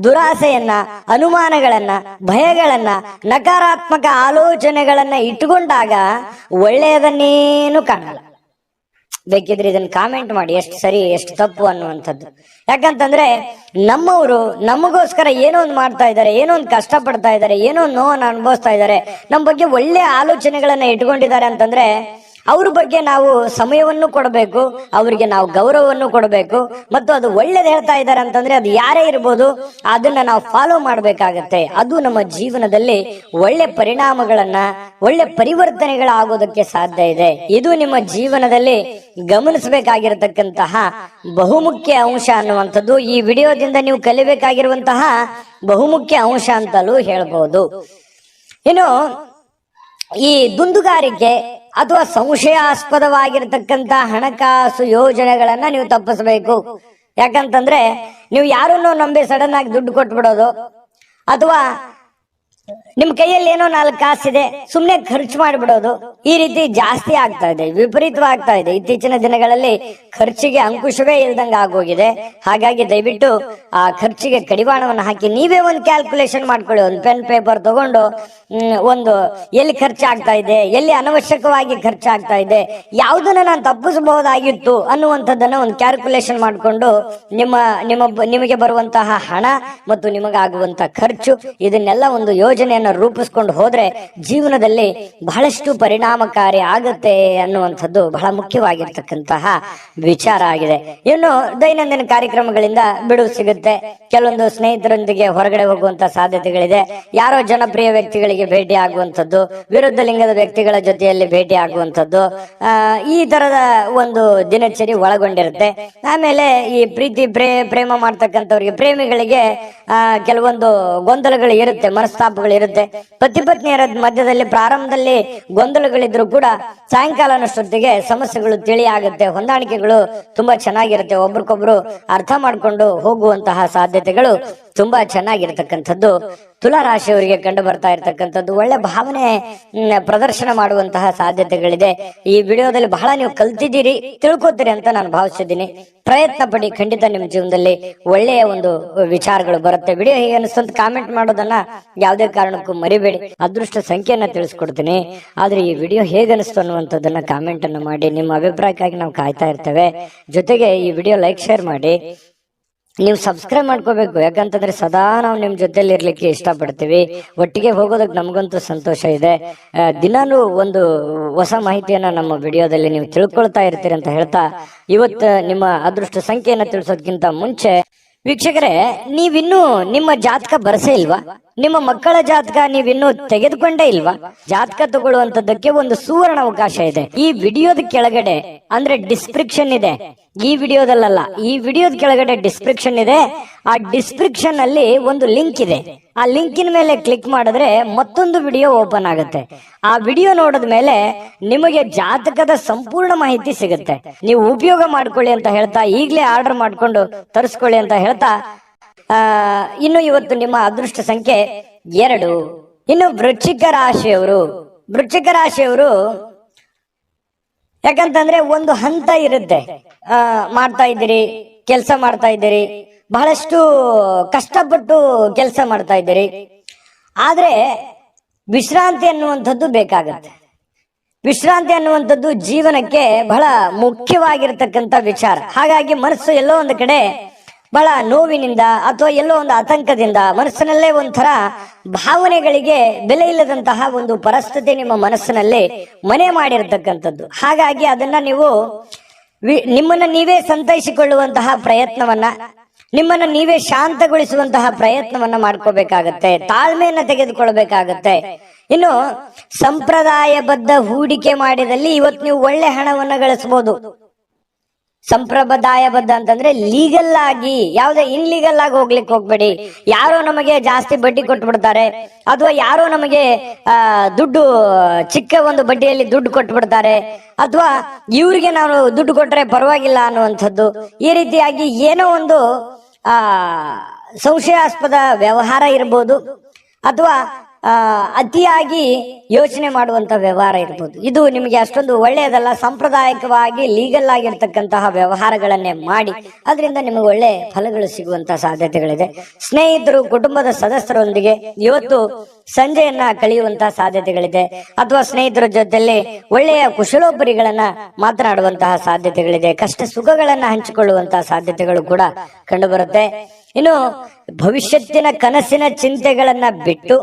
ದುರಾಸೆಯನ್ನ, ಅನುಮಾನಗಳನ್ನ, ಭಯಗಳನ್ನ, ನಕಾರಾತ್ಮಕ ಆಲೋಚನೆಗಳನ್ನ ಇಟ್ಟುಕೊಂಡಾಗ ಒಳ್ಳೆಯದನ್ನೇನು ಕಾಣಲ್ಲ. ಬೇಕಿದ್ರೆ ಇದನ್ನ ಕಾಮೆಂಟ್ ಮಾಡಿ ಎಷ್ಟು ಸರಿ ಎಷ್ಟು ತಪ್ಪು ಅನ್ನುವಂಥದ್ದು. ಯಾಕಂತಂದ್ರೆ ನಮ್ಮವರು ನಮಗೋಸ್ಕರ ಏನೋ ಒಂದು ಮಾಡ್ತಾ ಇದ್ದಾರೆ, ಏನೋ ಒಂದು ಕಷ್ಟ ಪಡ್ತಾ ಇದ್ದಾರೆ, ಏನೋ ಒಂದು ನೋವನ್ನು ಅನುಭವಿಸ್ತಾ ಇದ್ದಾರೆ, ನಮ್ಮ ಬಗ್ಗೆ ಒಳ್ಳೆ ಆಲೋಚನೆಗಳನ್ನ ಇಟ್ಕೊಂಡಿದ್ದಾರೆ ಅಂತಂದ್ರೆ ಅವ್ರ ಬಗ್ಗೆ ನಾವು ಸಮಯವನ್ನು ಕೊಡಬೇಕು, ಅವರಿಗೆ ನಾವು ಗೌರವವನ್ನು ಕೊಡಬೇಕು. ಮತ್ತು ಅದು ಒಳ್ಳೇದು ಹೇಳ್ತಾ ಇದ್ದಾರೆ ಅಂತಂದ್ರೆ ಅದು ಯಾರೇ ಇರ್ಬೋದು, ಅದನ್ನ ನಾವು ಫಾಲೋ ಮಾಡ್ಬೇಕಾಗತ್ತೆ. ಅದು ನಮ್ಮ ಜೀವನದಲ್ಲಿ ಒಳ್ಳೆ ಪರಿಣಾಮಗಳನ್ನ, ಒಳ್ಳೆ ಪರಿವರ್ತನೆಗಳಾಗೋದಕ್ಕೆ ಸಾಧ್ಯ ಇದೆ. ಇದು ನಿಮ್ಮ ಜೀವನದಲ್ಲಿ ಗಮನಿಸಬೇಕಾಗಿರತಕ್ಕಂತಹ ಬಹುಮುಖ್ಯ ಅಂಶ ಅನ್ನುವಂಥದ್ದು ಈ ವಿಡಿಯೋದಿಂದ ನೀವು ಕಲಿಬೇಕಾಗಿರುವಂತಹ ಬಹುಮುಖ್ಯ ಅಂಶ ಅಂತಲೂ ಹೇಳ್ಬಹುದು. ಇನ್ನು ಈ ದುಂದುಗಾರಿಕೆ ಅಥವಾ ಸಂಶಯಾಸ್ಪದವಾಗಿರತಕ್ಕಂತ ಹಣಕಾಸು ಯೋಜನೆಗಳನ್ನ ನೀವು ತಪ್ಪಿಸಬೇಕು. ಯಾಕಂತಂದ್ರೆ ನೀವು ಯಾರನ್ನೋ ನಂಬಿ ಸಡನ್ ಆಗಿ ದುಡ್ಡು ಕೊಟ್ಬಿಡೋದು, ಅಥವಾ ನಿಮ್ ಕೈಯಲ್ಲಿ ಏನೋ 4 ಕಾಸಿದೆ ಸುಮ್ನೆ ಖರ್ಚು ಮಾಡಿಬಿಡೋದು, ಈ ರೀತಿ ಜಾಸ್ತಿ ಆಗ್ತಾ ಇದೆ, ವಿಪರೀತವಾಗ್ತಾ ಇದೆ. ಇತ್ತೀಚಿನ ದಿನಗಳಲ್ಲಿ ಖರ್ಚಿಗೆ ಅಂಕುಶವೇ ಇಲ್ದಂಗ ಆಗೋಗಿದೆ. ಹಾಗಾಗಿ ದಯವಿಟ್ಟು ಆ ಖರ್ಚಿಗೆ ಕಡಿವಾಣವನ್ನು ಹಾಕಿ ನೀವೇ ಒಂದು ಕ್ಯಾಲ್ಕುಲೇಷನ್ ಮಾಡ್ಕೊಳ್ಳಿ. ಒಂದು ಪೆನ್ ಪೇಪರ್ ತಗೊಂಡು ಒಂದು ಎಲ್ಲಿ ಖರ್ಚಾಗ್ತಾ ಇದೆ, ಎಲ್ಲಿ ಅನವಶ್ಯಕವಾಗಿ ಖರ್ಚಾಗ್ತಾ ಇದೆ, ಯಾವುದನ್ನ ನಾನು ತಪ್ಪಿಸಬಹುದಾಗಿತ್ತು ಅನ್ನುವಂಥದ್ದನ್ನ ಒಂದು ಕ್ಯಾಲ್ಕುಲೇಷನ್ ಮಾಡಿಕೊಂಡು ನಿಮಗೆ ಬರುವಂತಹ ಹಣ ಮತ್ತು ನಿಮಗಾಗುವಂತಹ ಖರ್ಚು ಇದನ್ನೆಲ್ಲ ಒಂದು ಯೋಜನೆಯನ್ನ ರೂಪಿಸ್ಕೊಂಡು ಹೋದ್ರೆ ಜೀವನದಲ್ಲಿ ಬಹಳಷ್ಟು ಪರಿಣಾಮಕಾರಿ ಆಗುತ್ತೆ ಅನ್ನುವಂಥದ್ದು ಬಹಳ ಮುಖ್ಯವಾಗಿರ್ತಕ್ಕಂತಹ ವಿಚಾರ ಆಗಿದೆ. ಇನ್ನು ದೈನಂದಿನ ಕಾರ್ಯಕ್ರಮಗಳಿಂದ ಬಿಡುವು ಸಿಗುತ್ತೆ. ಕೆಲವೊಂದು ಸ್ನೇಹಿತರೊಂದಿಗೆ ಹೊರಗಡೆ ಹೋಗುವಂತ ಸಾಧ್ಯತೆಗಳಿದೆ. ಯಾರೋ ಜನಪ್ರಿಯ ವ್ಯಕ್ತಿಗಳಿಗೆ ಭೇಟಿ ಆಗುವಂಥದ್ದು, ವಿರುದ್ಧ ಲಿಂಗದ ವ್ಯಕ್ತಿಗಳ ಜೊತೆಯಲ್ಲಿ ಭೇಟಿ ಆಗುವಂಥದ್ದು, ಈ ತರದ ಒಂದು ದಿನಚರಿ ಒಳಗೊಂಡಿರುತ್ತೆ. ಆಮೇಲೆ ಈ ಪ್ರೀತಿ ಪ್ರೇಮ ಮಾಡ್ತಕ್ಕಂಥವ್ರಿಗೆ, ಪ್ರೇಮಿಗಳಿಗೆ ಕೆಲವೊಂದು ಗೊಂದಲಗಳು ಇರುತ್ತೆ, ಮನಸ್ತಾಪಗಳು ಇರುತ್ತೆ. ಪತಿ ಪತ್ನಿಯರ ಮಧ್ಯದಲ್ಲಿ ಪ್ರಾರಂಭದಲ್ಲಿ ಗೊಂದಲಗಳಿದ್ರು ಕೂಡ ಸಾಯಂಕಾಲನಷ್ಟೊತ್ತಿಗೆ ಸಮಸ್ಯೆಗಳು ತಿಳಿ ಆಗುತ್ತೆ, ಹೊಂದಾಣಿಕೆಗಳು ತುಂಬಾ ಚೆನ್ನಾಗಿರುತ್ತೆ, ಒಬ್ರಿಗೊಬ್ರು ಅರ್ಥ ಮಾಡ್ಕೊಂಡು ಹೋಗುವಂತಹ ಸಾಧ್ಯತೆಗಳು ತುಂಬಾ ಚೆನ್ನಾಗಿರ್ತಕ್ಕಂಥದ್ದು ತುಲಾರಾಶಿಯವರಿಗೆ ಕಂಡು ಬರ್ತಾ ಇರ್ತಕ್ಕಂಥದ್ದು. ಒಳ್ಳೆ ಭಾವನೆ ಪ್ರದರ್ಶನ ಮಾಡುವಂತಹ ಸಾಧ್ಯತೆಗಳಿದೆ. ಈ ವಿಡಿಯೋದಲ್ಲಿ ಬಹಳ ನೀವು ಕಲ್ತಿದ್ದೀರಿ, ತಿಳ್ಕೊತೀರಿ ಅಂತ ನಾನು ಭಾವಿಸಿದ್ದೀನಿ. ಪ್ರಯತ್ನ ಪಡಿ, ಖಂಡಿತ ನಿಮ್ಮ ಜೀವನದಲ್ಲಿ ಒಳ್ಳೆಯ ಒಂದು ವಿಚಾರಗಳು ಬರುತ್ತೆ. ವಿಡಿಯೋ ಹೇಗೆ ಅನಿಸ್ತಂತ ಕಾಮೆಂಟ್ ಮಾಡೋದನ್ನ ಯಾವುದೇ ಕಾರಣಕ್ಕೂ ಮರಿಬೇಡಿ. ಅದೃಷ್ಟ ಸಂಖ್ಯೆಯನ್ನ ತಿಳಿಸ್ಕೊಡ್ತೀನಿ, ಆದ್ರೆ ಈ ವಿಡಿಯೋ ಹೇಗೆ ಅನಿಸ್ತು ಅನ್ನುವಂಥದ್ದನ್ನ ಕಾಮೆಂಟ್ ಅನ್ನು ಮಾಡಿ. ನಿಮ್ಮ ಅಭಿಪ್ರಾಯಕ್ಕಾಗಿ ನಾವು ಕಾಯ್ತಾ ಇರ್ತೇವೆ. ಜೊತೆಗೆ ಈ ವಿಡಿಯೋ ಲೈಕ್ ಶೇರ್ ಮಾಡಿ. ನೀವು ಸಬ್ಸ್ಕ್ರೈಬ್ ಮಾಡ್ಕೋಬೇಕು, ಯಾಕಂತಂದ್ರೆ ಸದಾ ನಾವು ನಿಮ್ ಜೊತೆಲಿ ಇರ್ಲಿಕ್ಕೆ ಇಷ್ಟಪಡ್ತೀವಿ. ಒಟ್ಟಿಗೆ ಹೋಗೋದಕ್ಕೆ ನಮಗಂತೂ ಸಂತೋಷ ಇದೆ. ದಿನಾನು ಒಂದು ಹೊಸ ಮಾಹಿತಿಯನ್ನ ನಮ್ಮ ವಿಡಿಯೋದಲ್ಲಿ ನೀವು ತಿಳ್ಕೊಳ್ತಾ ಇರ್ತೀರಿ ಅಂತ ಹೇಳ್ತಾ, ಇವತ್ತು ನಿಮ್ಮ ಅದೃಷ್ಟ ಸಂಖ್ಯೆಯನ್ನ ತಿಳಿಸೋದಕ್ಕಿಂತ ಮುಂಚೆ ವೀಕ್ಷಕರೇ, ನೀವಿನ್ನೂ ನಿಮ್ಮ ಜಾತಕ ಬರಸೇ ಇಲ್ವಾ? ನಿಮ್ಮ ಮಕ್ಕಳ ಜಾತಕ ನೀವಿನ್ನೂ ತೆಗೆದುಕೊಂಡೇ ಇಲ್ವಾ? ಜಾತಕ ತಗೊಳ್ಳುವಂತದ್ದಕ್ಕೆ ಒಂದು ಸುವರ್ಣ ಅವಕಾಶ ಇದೆ. ಈ ವಿಡಿಯೋದ ಕೆಳಗಡೆ ಅಂದ್ರೆ ಡಿಸ್ಕ್ರಿಪ್ಷನ್ ಇದೆ, ಈ ವಿಡಿಯೋದಲ್ಲ, ಈ ವಿಡಿಯೋದ ಕೆಳಗಡೆ ಡಿಸ್ಕ್ರಿಪ್ಷನ್ ಇದೆ. ಆ ಡಿಸ್ಕ್ರಿಪ್ಷನ್ ಅಲ್ಲಿ ಒಂದು ಲಿಂಕ್ ಇದೆ. ಆ ಲಿಂಕಿನ ಮೇಲೆ ಕ್ಲಿಕ್ ಮಾಡಿದ್ರೆ ಮತ್ತೊಂದು ವಿಡಿಯೋ ಓಪನ್ ಆಗುತ್ತೆ. ಆ ವಿಡಿಯೋ ನೋಡಿದ ಮೇಲೆ ನಿಮಗೆ ಜಾತಕದ ಸಂಪೂರ್ಣ ಮಾಹಿತಿ ಸಿಗುತ್ತೆ. ನೀವು ಉಪಯೋಗ ಮಾಡ್ಕೊಳ್ಳಿ ಅಂತ ಹೇಳ್ತಾ, ಈಗಲೇ ಆರ್ಡರ್ ಮಾಡ್ಕೊಂಡು ತರಿಸ್ಕೊಳ್ಳಿ ಅಂತ ಹೇಳ್ತಾ, ಇನ್ನು ಇವತ್ತು ನಿಮ್ಮ ಅದೃಷ್ಟ ಸಂಖ್ಯೆ 2. ಇನ್ನು ವೃಶ್ಚಿಕ ರಾಶಿಯವರು ಯಾಕಂತಂದ್ರೆ ಒಂದು ಹಂತ ಇರುತ್ತೆ. ಮಾಡ್ತಾ ಇದ್ದೀರಿ, ಕೆಲಸ ಮಾಡ್ತಾ ಇದ್ದೀರಿ, ಬಹಳಷ್ಟು ಕಷ್ಟಪಟ್ಟು ಕೆಲಸ ಮಾಡ್ತಾ ಇದ್ದೀರಿ. ಆದ್ರೆ ವಿಶ್ರಾಂತಿ ಅನ್ನುವಂಥದ್ದು ಬೇಕಾಗತ್ತೆ. ವಿಶ್ರಾಂತಿ ಅನ್ನುವಂಥದ್ದು ಜೀವನಕ್ಕೆ ಬಹಳ ಮುಖ್ಯವಾಗಿರ್ತಕ್ಕಂಥ ವಿಚಾರ. ಹಾಗಾಗಿ ಮನಸ್ಸು ಎಲ್ಲೋ ಒಂದು ಕಡೆ ಬಹಳ ನೋವಿನಿಂದ ಅಥವಾ ಎಲ್ಲೋ ಒಂದು ಆತಂಕದಿಂದ ಮನಸ್ಸಿನಲ್ಲೇ ಒಂಥರ ಭಾವನೆಗಳಿಗೆ ಬೆಲೆ ಇಲ್ಲದಂತಹ ಒಂದು ಪರಿಸ್ಥಿತಿ ನಿಮ್ಮ ಮನಸ್ಸಿನಲ್ಲಿ ಮನೆ ಮಾಡಿರ್ತಕ್ಕಂಥದ್ದು. ಹಾಗಾಗಿ ಅದನ್ನ ನೀವು ನಿಮ್ಮನ್ನ ನೀವೇ ಸಂತೈಸಿಕೊಳ್ಳುವಂತಹ ಪ್ರಯತ್ನವನ್ನ, ನಿಮ್ಮನ್ನ ನೀವೇ ಶಾಂತಗೊಳಿಸುವಂತಹ ಪ್ರಯತ್ನವನ್ನ ಮಾಡ್ಕೋಬೇಕಾಗತ್ತೆ, ತಾಳ್ಮೆಯನ್ನ ತೆಗೆದುಕೊಳ್ಬೇಕಾಗತ್ತೆ. ಇನ್ನು ಸಂಪ್ರದಾಯಬದ್ಧ ಹೂಡಿಕೆ ಮಾಡಿದಲ್ಲಿ ಇವತ್ತು ನೀವು ಒಳ್ಳೆ ಹಣವನ್ನ ಗಳಿಸಬಹುದು. ಸಂಪ್ರದಾಯಬದ್ಧ ಅಂತಂದ್ರೆ ಲೀಗಲ್ ಆಗಿ, ಯಾವುದೇ ಇನ್ಲೀಗಲ್ ಆಗಿ ಹೋಗ್ಲಿಕ್ಕೆ ಹೋಗ್ಬೇಡಿ. ಯಾರೋ ನಮಗೆ ಜಾಸ್ತಿ ಬಡ್ಡಿ ಕೊಟ್ಟು ಬಿಡ್ತಾರೆ, ಅಥವಾ ಯಾರೋ ನಮಗೆ ದುಡ್ಡು ಚಿಕ್ಕ ಒಂದು ಬಡ್ಡಿಯಲ್ಲಿ ದುಡ್ಡು ಕೊಟ್ಟು ಬಿಡ್ತಾರೆ, ಅಥವಾ ಇವ್ರಿಗೆ ನಾವು ದುಡ್ಡು ಕೊಟ್ರೆ ಪರವಾಗಿಲ್ಲ ಅನ್ನುವಂಥದ್ದು. ಈ ರೀತಿಯಾಗಿ ಏನೋ ಒಂದು ಸಂಶಯಾಸ್ಪದ ವ್ಯವಹಾರ ಇರ್ಬೋದು, ಅಥವಾ ಅತಿಯಾಗಿ ಯೋಚನೆ ಮಾಡುವಂತ ವ್ಯವಹಾರ ಇರ್ಬೋದು. ಇದು ನಿಮಗೆ ಅಷ್ಟೊಂದು ಒಳ್ಳೆಯದಲ್ಲ. ಸಾಂಪ್ರದಾಯಿಕವಾಗಿ ಲೀಗಲ್ ಆಗಿರ್ತಕ್ಕಂತಹ ವ್ಯವಹಾರಗಳನ್ನೇ ಮಾಡಿ, ಅದರಿಂದ ನಿಮಗೆ ಒಳ್ಳೆ ಫಲಗಳು ಸಿಗುವಂತಹ ಸಾಧ್ಯತೆಗಳಿದೆ. ಸ್ನೇಹಿತರು, ಕುಟುಂಬದ ಸದಸ್ಯರೊಂದಿಗೆ ಇವತ್ತು ಸಂಜೆಯನ್ನ ಕಳೆಯುವಂತಹ ಸಾಧ್ಯತೆಗಳಿದೆ, ಅಥವಾ ಸ್ನೇಹಿತರ ಜೊತೆಯಲ್ಲಿ ಒಳ್ಳೆಯ ಕುಶಲೋಪರಿಗಳನ್ನ ಮಾತನಾಡುವಂತಹ ಸಾಧ್ಯತೆಗಳಿದೆ. ಕಷ್ಟ ಸುಖಗಳನ್ನ ಹಂಚಿಕೊಳ್ಳುವಂತಹ ಸಾಧ್ಯತೆಗಳು ಕೂಡ ಕಂಡುಬರುತ್ತೆ. ಇನ್ನು ಭವಿಷ್ಯತ್ತಿನ ಕನಸಿನ ಚಿಂತೆಗಳನ್ನ ಬಿಟ್ಟು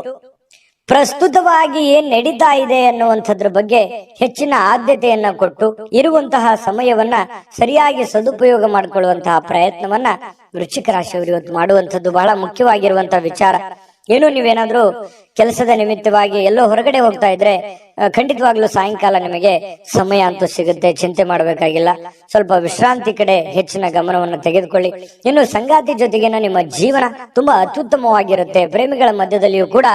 ಪ್ರಸ್ತುತವಾಗಿ ಏನ್ ನಡೀತಾ ಇದೆ ಅನ್ನುವಂಥದ್ರ ಬಗ್ಗೆ ಹೆಚ್ಚಿನ ಆದ್ಯತೆಯನ್ನ ಕೊಟ್ಟು ಇರುವಂತಹ ಸಮಯವನ್ನ ಸರಿಯಾಗಿ ಸದುಪಯೋಗ ಮಾಡಿಕೊಳ್ಳುವಂತಹ ಪ್ರಯತ್ನವನ್ನ ವೃಶ್ಚಿಕ ರಾಶಿಯವರು ಇವತ್ತು ಮಾಡುವಂಥದ್ದು ಬಹಳ ಮುಖ್ಯವಾಗಿರುವಂತಹ ವಿಚಾರ. ಏನು ನೀವೇನಾದ್ರೂ ಕೆಲಸದ ನಿಮಿತ್ತವಾಗಿ ಎಲ್ಲೋ ಹೊರಗಡೆ ಹೋಗ್ತಾ ಇದ್ರೆ ಖಂಡಿತವಾಗ್ಲೂ ಸಾಯಂಕಾಲ ನಿಮಗೆ ಸಮಯ ಅಂತೂ ಸಿಗುತ್ತೆ, ಚಿಂತೆ ಮಾಡಬೇಕಾಗಿಲ್ಲ. ಸ್ವಲ್ಪ ವಿಶ್ರಾಂತಿ ಕಡೆ ಹೆಚ್ಚಿನ ಗಮನವನ್ನು ತೆಗೆದುಕೊಳ್ಳಿ. ಇನ್ನು ಸಂಗಾತಿ ಜೊತೆಗಿನ ನಿಮ್ಮ ಜೀವನ ತುಂಬಾ ಅತ್ಯುತ್ತಮವಾಗಿರುತ್ತೆ. ಪ್ರೇಮಿಗಳ ಮಧ್ಯದಲ್ಲಿಯೂ ಕೂಡ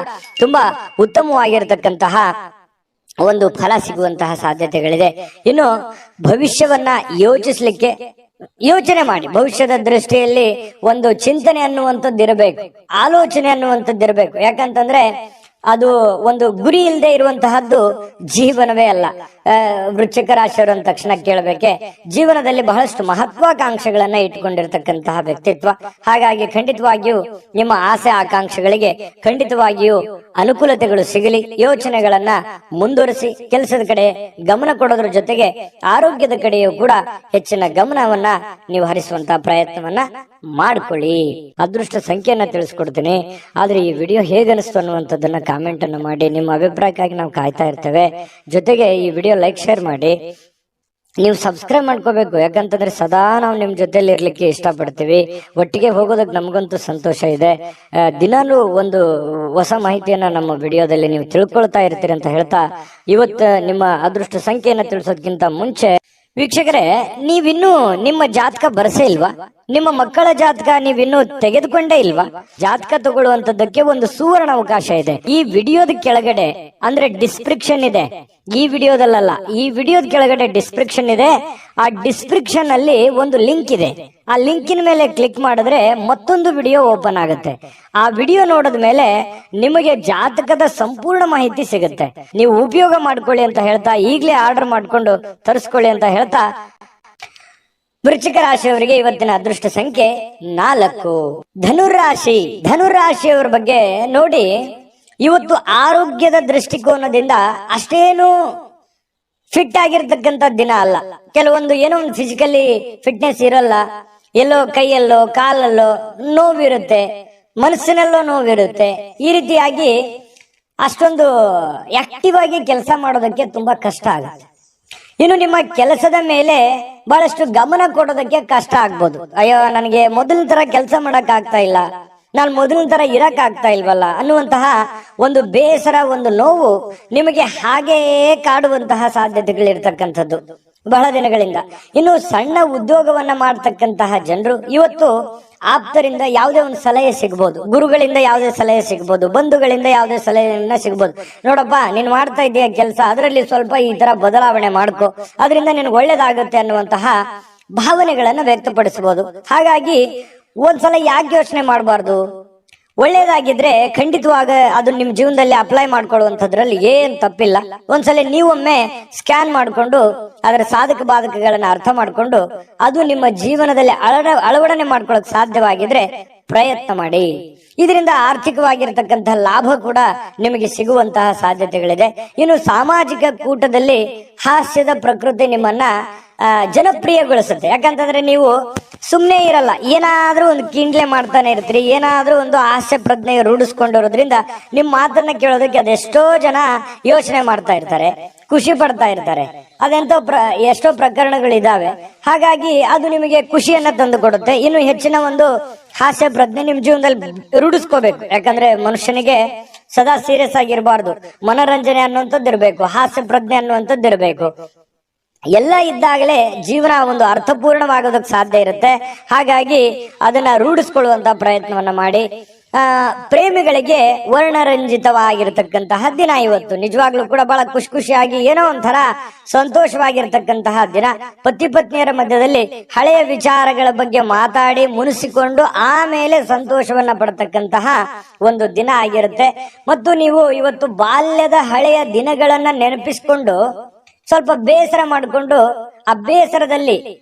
ತುಂಬಾ ಉತ್ತಮವಾಗಿರತಕ್ಕಂತಹ ಒಂದು ಫಲ ಸಿಗುವಂತಹ ಸಾಧ್ಯತೆಗಳಿದೆ. ಇನ್ನು ಭವಿಷ್ಯವನ್ನ ಯೋಚಿಸ್ಲಿಕ್ಕೆ ಯೋಚನೆ ಮಾಡಿ. ಭವಿಷ್ಯದ ದೃಷ್ಟಿಯಲ್ಲಿ ಒಂದು ಚಿಂತನೆ ಅನ್ನುವಂಥದ್ದು ಇರಬೇಕು, ಆಲೋಚನೆ ಅನ್ನುವಂಥದ್ದು ಇರಬೇಕು. ಯಾಕಂತಂದ್ರೆ ಅದು ಒಂದು ಗುರಿ ಇಲ್ಲದೆ ಇರುವಂತಹದ್ದು ಜೀವನವೇ ಅಲ್ಲ. ವೃಶ್ಚಿಕ ರಾಶಿಯವರು ಅಂದ ತಕ್ಷಣ ಕೇಳಬೇಕೆ, ಜೀವನದಲ್ಲಿ ಬಹಳಷ್ಟು ಮಹತ್ವಾಕಾಂಕ್ಷೆಗಳನ್ನ ಇಟ್ಕೊಂಡಿರ್ತಕ್ಕಂತಹ ವ್ಯಕ್ತಿತ್ವ. ಹಾಗಾಗಿ ಖಂಡಿತವಾಗಿಯೂ ನಿಮ್ಮ ಆಸೆ ಆಕಾಂಕ್ಷೆಗಳಿಗೆ ಖಂಡಿತವಾಗಿಯೂ ಅನುಕೂಲತೆಗಳು ಸಿಗಲಿ. ಯೋಚನೆಗಳನ್ನ ಮುಂದುವರಿಸಿ ಕೆಲಸದ ಕಡೆ ಗಮನ ಕೊಡೋದ್ರ ಜೊತೆಗೆ ಆರೋಗ್ಯದ ಕಡೆಯೂ ಕೂಡ ಹೆಚ್ಚಿನ ಗಮನವನ್ನ ನೀವು ಹರಿಸುವಂತಹ ಪ್ರಯತ್ನವನ್ನ ಮಾಡ್ಕೊಳ್ಳಿ. ಅದೃಷ್ಟ ಸಂಖ್ಯೆಯನ್ನ ತಿಳಿಸ್ಕೊಡ್ತೀನಿ. ಆದ್ರೆ ಈ ವಿಡಿಯೋ ಹೇಗನಿಸ್ತು ಅನ್ನುವಂಥದ್ದನ್ನ ಕಾಮೆಂಟ್ ಅನ್ನು ಮಾಡಿ. ನಿಮ್ಮ ಅಭಿಪ್ರಾಯಕ್ಕಾಗಿ ನಾವು ಕಾಯ್ತಾ ಇರ್ತೇವೆ. ಜೊತೆಗೆ ಈ ವಿಡಿಯೋ ಲೈಕ್, ಶೇರ್ ಮಾಡಿ. ನೀವು ಸಬ್ಸ್ಕ್ರೈಬ್ ಮಾಡ್ಕೋಬೇಕು. ಯಾಕಂತಂದ್ರೆ ಸದಾ ನಾವು ನಿಮ್ ಜೊತೆಲಿ ಇರ್ಲಿಕ್ಕೆ ಇಷ್ಟಪಡ್ತೀವಿ. ಒಟ್ಟಿಗೆ ಹೋಗೋದಕ್ಕೆ ನಮಗಂತೂ ಸಂತೋಷ ಇದೆ. ದಿನಾನು ಒಂದು ಹೊಸ ಮಾಹಿತಿಯನ್ನ ನಮ್ಮ ವಿಡಿಯೋದಲ್ಲಿ ನೀವು ತಿಳ್ಕೊಳ್ತಾ ಇರ್ತೀರಿ ಅಂತ ಹೇಳ್ತಾ, ಇವತ್ತು ನಿಮ್ಮ ಅದೃಷ್ಟ ಸಂಖ್ಯೆಯನ್ನ ತಿಳಿಸೋದಕ್ಕಿಂತ ಮುಂಚೆ ವೀಕ್ಷಕರೇ, ನೀವಿನ್ನೂ ನಿಮ್ಮ ಜಾತಕ ಬರಸೇ ಇಲ್ವಾ? ನಿಮ್ಮ ಮಕ್ಕಳ ಜಾತಕ ನೀವಿನ್ನೂ ತೆಗೆದುಕೊಂಡೇ ಇಲ್ವಾ? ಜಾತಕ ತಗೊಳ್ಳುವಂತದ್ದಕ್ಕೆ ಒಂದು ಸುವರ್ಣ ಅವಕಾಶ ಇದೆ. ಈ ವಿಡಿಯೋದ ಕೆಳಗಡೆ ಅಂದ್ರೆ ಡಿಸ್ಕ್ರಿಪ್ಷನ್ ಇದೆ. ಈ ವಿಡಿಯೋದಲ್ಲ, ಈ ವಿಡಿಯೋದ ಕೆಳಗಡೆ ಡಿಸ್ಕ್ರಿಪ್ಷನ್ ಇದೆ. ಆ ಡಿಸ್ಕ್ರಿಪ್ಷನ್ ಅಲ್ಲಿ ಒಂದು ಲಿಂಕ್ ಇದೆ. ಆ ಲಿಂಕಿನ ಮೇಲೆ ಕ್ಲಿಕ್ ಮಾಡಿದ್ರೆ ಮತ್ತೊಂದು ವಿಡಿಯೋ ಓಪನ್ ಆಗುತ್ತೆ. ಆ ವಿಡಿಯೋ ನೋಡಿದ ಮೇಲೆ ನಿಮಗೆ ಜಾತಕದ ಸಂಪೂರ್ಣ ಮಾಹಿತಿ ಸಿಗುತ್ತೆ. ನೀವು ಉಪಯೋಗ ಮಾಡ್ಕೊಳ್ಳಿ ಅಂತ ಹೇಳ್ತಾ, ಈಗಲೇ ಆರ್ಡರ್ ಮಾಡ್ಕೊಂಡು ತರಿಸ್ಕೊಳ್ಳಿ ಅಂತ ಹೇಳ್ತಾ, ವೃಶ್ಚಿಕ ರಾಶಿಯವರಿಗೆ ಇವತ್ತಿನ ಅದೃಷ್ಟ ಸಂಖ್ಯೆ 4. ಧನುರಾಶಿ. ಧನುರಾಶಿಯವರ ಬಗ್ಗೆ ನೋಡಿ, ಇವತ್ತು ಆರೋಗ್ಯದ ದೃಷ್ಟಿಕೋನದಿಂದ ಅಷ್ಟೇನು ಫಿಟ್ ಆಗಿರ್ತಕ್ಕಂಥ ದಿನ ಅಲ್ಲ. ಕೆಲವೊಂದು ಏನೋ ಒಂದು ಫಿಸಿಕಲಿ ಫಿಟ್ನೆಸ್ ಇರಲ್ಲ, ಎಲ್ಲೋ ಕೈಯಲ್ಲೋ ಕಾಲಲ್ಲೋ ನೋವಿರುತ್ತೆ, ಮನಸ್ಸಿನಲ್ಲೋ ನೋವಿರುತ್ತೆ. ಈ ರೀತಿಯಾಗಿ ಅಷ್ಟೊಂದು ಆಕ್ಟಿವ್ ಆಗಿ ಕೆಲಸ ಮಾಡೋದಕ್ಕೆ ತುಂಬಾ ಕಷ್ಟ ಆಗುತ್ತೆ. ಇನ್ನು ನಿಮ್ಮ ಕೆಲಸದ ಮೇಲೆ ಬಹಳಷ್ಟು ಗಮನ ಕೊಡೋದಕ್ಕೆ ಕಷ್ಟ ಆಗ್ಬೋದು. ಅಯ್ಯೋ, ನನಗೆ ಮೊದಲಿನ ತರ ಕೆಲಸ ಮಾಡಕ್ ಆಗ್ತಾ ಇಲ್ಲ, ನಾನು ಮೊದಲಿನ ತರ ಇರಕ್ ಆಗ್ತಾ ಇಲ್ವಲ್ಲ ಅನ್ನುವಂತಹ ಒಂದು ಬೇಸರ, ಒಂದು ನೋವು ನಿಮಗೆ ಹಾಗೆಯೇ ಕಾಡುವಂತಹ ಸಾಧ್ಯತೆಗಳಿರ್ತಕ್ಕಂಥದ್ದು ಬಹಳ ದಿನಗಳಿಂದ. ಇನ್ನು ಸಣ್ಣ ಉದ್ಯೋಗವನ್ನ ಮಾಡ್ತಕ್ಕಂತಹ ಜನರು ಇವತ್ತು ಆಪ್ತರಿಂದ ಯಾವುದೇ ಒಂದು ಸಲಹೆ ಸಿಗ್ಬೋದು, ಗುರುಗಳಿಂದ ಯಾವುದೇ ಸಲಹೆ ಸಿಗ್ಬೋದು, ಬಂಧುಗಳಿಂದ ಯಾವುದೇ ಸಲಹೆಯನ್ನ ಸಿಗ್ಬೋದು. ನೋಡಪ್ಪ, ನೀನ್ ಮಾಡ್ತಾ ಇದೀಯ ಕೆಲಸ, ಅದರಲ್ಲಿ ಸ್ವಲ್ಪ ಈ ತರ ಬದಲಾವಣೆ ಮಾಡ್ಕೊ, ಅದರಿಂದ ನಿನ್ಗೆ ಒಳ್ಳೇದಾಗುತ್ತೆ ಅನ್ನುವಂತಹ ಭಾವನೆಗಳನ್ನ ವ್ಯಕ್ತಪಡಿಸಬಹುದು. ಹಾಗಾಗಿ ಒಂದ್ಸಲ ಯಾಕೆ ಯೋಚನೆ ಮಾಡಬಾರ್ದು? ಒಳ್ಳೇದಾಗಿದ್ರೆ ಖಂಡಿತವಾಗ ಅದು ನಿಮ್ ಜೀವನದಲ್ಲಿ ಅಪ್ಲೈ ಮಾಡ್ಕೊಳ್ಳುವಂಥದ್ರಲ್ಲಿ ಏನ್ ತಪ್ಪಿಲ್ಲ. ಒಂದ್ಸಲ ನೀವೊಮ್ಮೆ ಸ್ಕ್ಯಾನ್ ಮಾಡ್ಕೊಂಡು ಅದರ ಸಾಧಕ ಬಾಧಕಗಳನ್ನ ಅರ್ಥ ಮಾಡ್ಕೊಂಡು ಅದು ನಿಮ್ಮ ಜೀವನದಲ್ಲಿ ಅಳವಡನೆ ಮಾಡ್ಕೊಳ್ಳೋಕೆ ಸಾಧ್ಯವಾಗಿದ್ರೆ ಪ್ರಯತ್ನ ಮಾಡಿ. ಇದರಿಂದ ಆರ್ಥಿಕವಾಗಿರ್ತಕ್ಕಂತಹ ಲಾಭ ಕೂಡ ನಿಮಗೆ ಸಿಗುವಂತಹ ಸಾಧ್ಯತೆಗಳಿದೆ. ಇನ್ನು ಸಾಮಾಜಿಕ ಕೂಟದಲ್ಲಿ ಹಾಸ್ಯದ ಪ್ರಕೃತಿ ನಿಮ್ಮನ್ನ ಜನಪ್ರಿಯಗೊಳಿಸುತ್ತೆ. ಯಾಕಂತಂದ್ರೆ ನೀವು ಸುಮ್ಮನೆ ಇರಲ್ಲ, ಏನಾದ್ರೂ ಒಂದು ಕಿಂಡ್ಲೆ ಮಾಡ್ತಾನೆ ಇರ್ತೀರಿ, ಏನಾದ್ರೂ ಒಂದು ಹಾಸ್ಯ ಪ್ರಜ್ಞೆ ರೂಢಿಸ್ಕೊಂಡಿರೋದ್ರಿಂದ ನಿಮ್ಮ ಮಾತನ್ನ ಕೇಳೋದಕ್ಕೆ ಅದೆಷ್ಟೋ ಜನ ಯೋಚನೆ ಮಾಡ್ತಾ ಇರ್ತಾರೆ, ಖುಷಿ ಪಡ್ತಾ ಇರ್ತಾರೆ. ಅದೆಂತೋ ಎಷ್ಟೋ ಪ್ರಕರಣಗಳಿದಾವೆ. ಹಾಗಾಗಿ ಅದು ನಿಮಗೆ ಖುಷಿಯನ್ನ ತಂದು ಕೊಡುತ್ತೆ. ಇನ್ನು ಹೆಚ್ಚಿನ ಒಂದು ಹಾಸ್ಯ ಪ್ರಜ್ಞೆ ನಿಮ್ ಜೀವನದಲ್ಲಿ ರೂಢಿಸ್ಕೋಬೇಕು. ಯಾಕಂದ್ರೆ ಮನುಷ್ಯನಿಗೆ ಸದಾ ಸೀರಿಯಸ್ ಆಗಿರಬಾರ್ದು, ಮನೋರಂಜನೆ ಅನ್ನುವಂಥದ್ದು ಇರಬೇಕು, ಹಾಸ್ಯ ಪ್ರಜ್ಞೆ ಅನ್ನುವಂಥದ್ದು ಇರಬೇಕು. ಎಲ್ಲ ಇದ್ದಾಗಲೇ ಜೀವನ ಒಂದು ಅರ್ಥಪೂರ್ಣವಾಗೋದಕ್ಕೆ ಸಾಧ್ಯ ಇರುತ್ತೆ. ಹಾಗಾಗಿ ಅದನ್ನ ರೂಢಿಸ್ಕೊಳ್ಳುವಂತ ಪ್ರಯತ್ನವನ್ನ ಮಾಡಿ. ಪ್ರೇಮಿಗಳಿಗೆ ವರ್ಣರಂಜಿತವಾಗಿರತಕ್ಕಂತಹ ದಿನ ಇವತ್ತು. ನಿಜವಾಗ್ಲೂ ಕೂಡ ಬಹಳ ಖುಷಿಯಾಗಿ ಏನೋ ಒಂಥರ ಸಂತೋಷವಾಗಿರ್ತಕ್ಕಂತಹ ದಿನ. ಪತಿ ಪತ್ನಿಯರ ಮಧ್ಯದಲ್ಲಿ ಹಳೆಯ ವಿಚಾರಗಳ ಬಗ್ಗೆ ಮಾತಾಡಿ ಮುನಿಸಿಕೊಂಡು ಆಮೇಲೆ ಸಂತೋಷವನ್ನ ಪಡ್ತಕ್ಕಂತಹ ಒಂದು ದಿನ ಆಗಿರುತ್ತೆ. ಮತ್ತು ನೀವು ಇವತ್ತು ಬಾಲ್ಯದ ಹಳೆಯ ದಿನಗಳನ್ನ ನೆನಪಿಸಿಕೊಂಡು ಸ್ವಲ್ಪ ಬೇಸರ ಮಾಡಿಕೊಂಡು ಆ ಬೇಸರದಲ್ಲಿ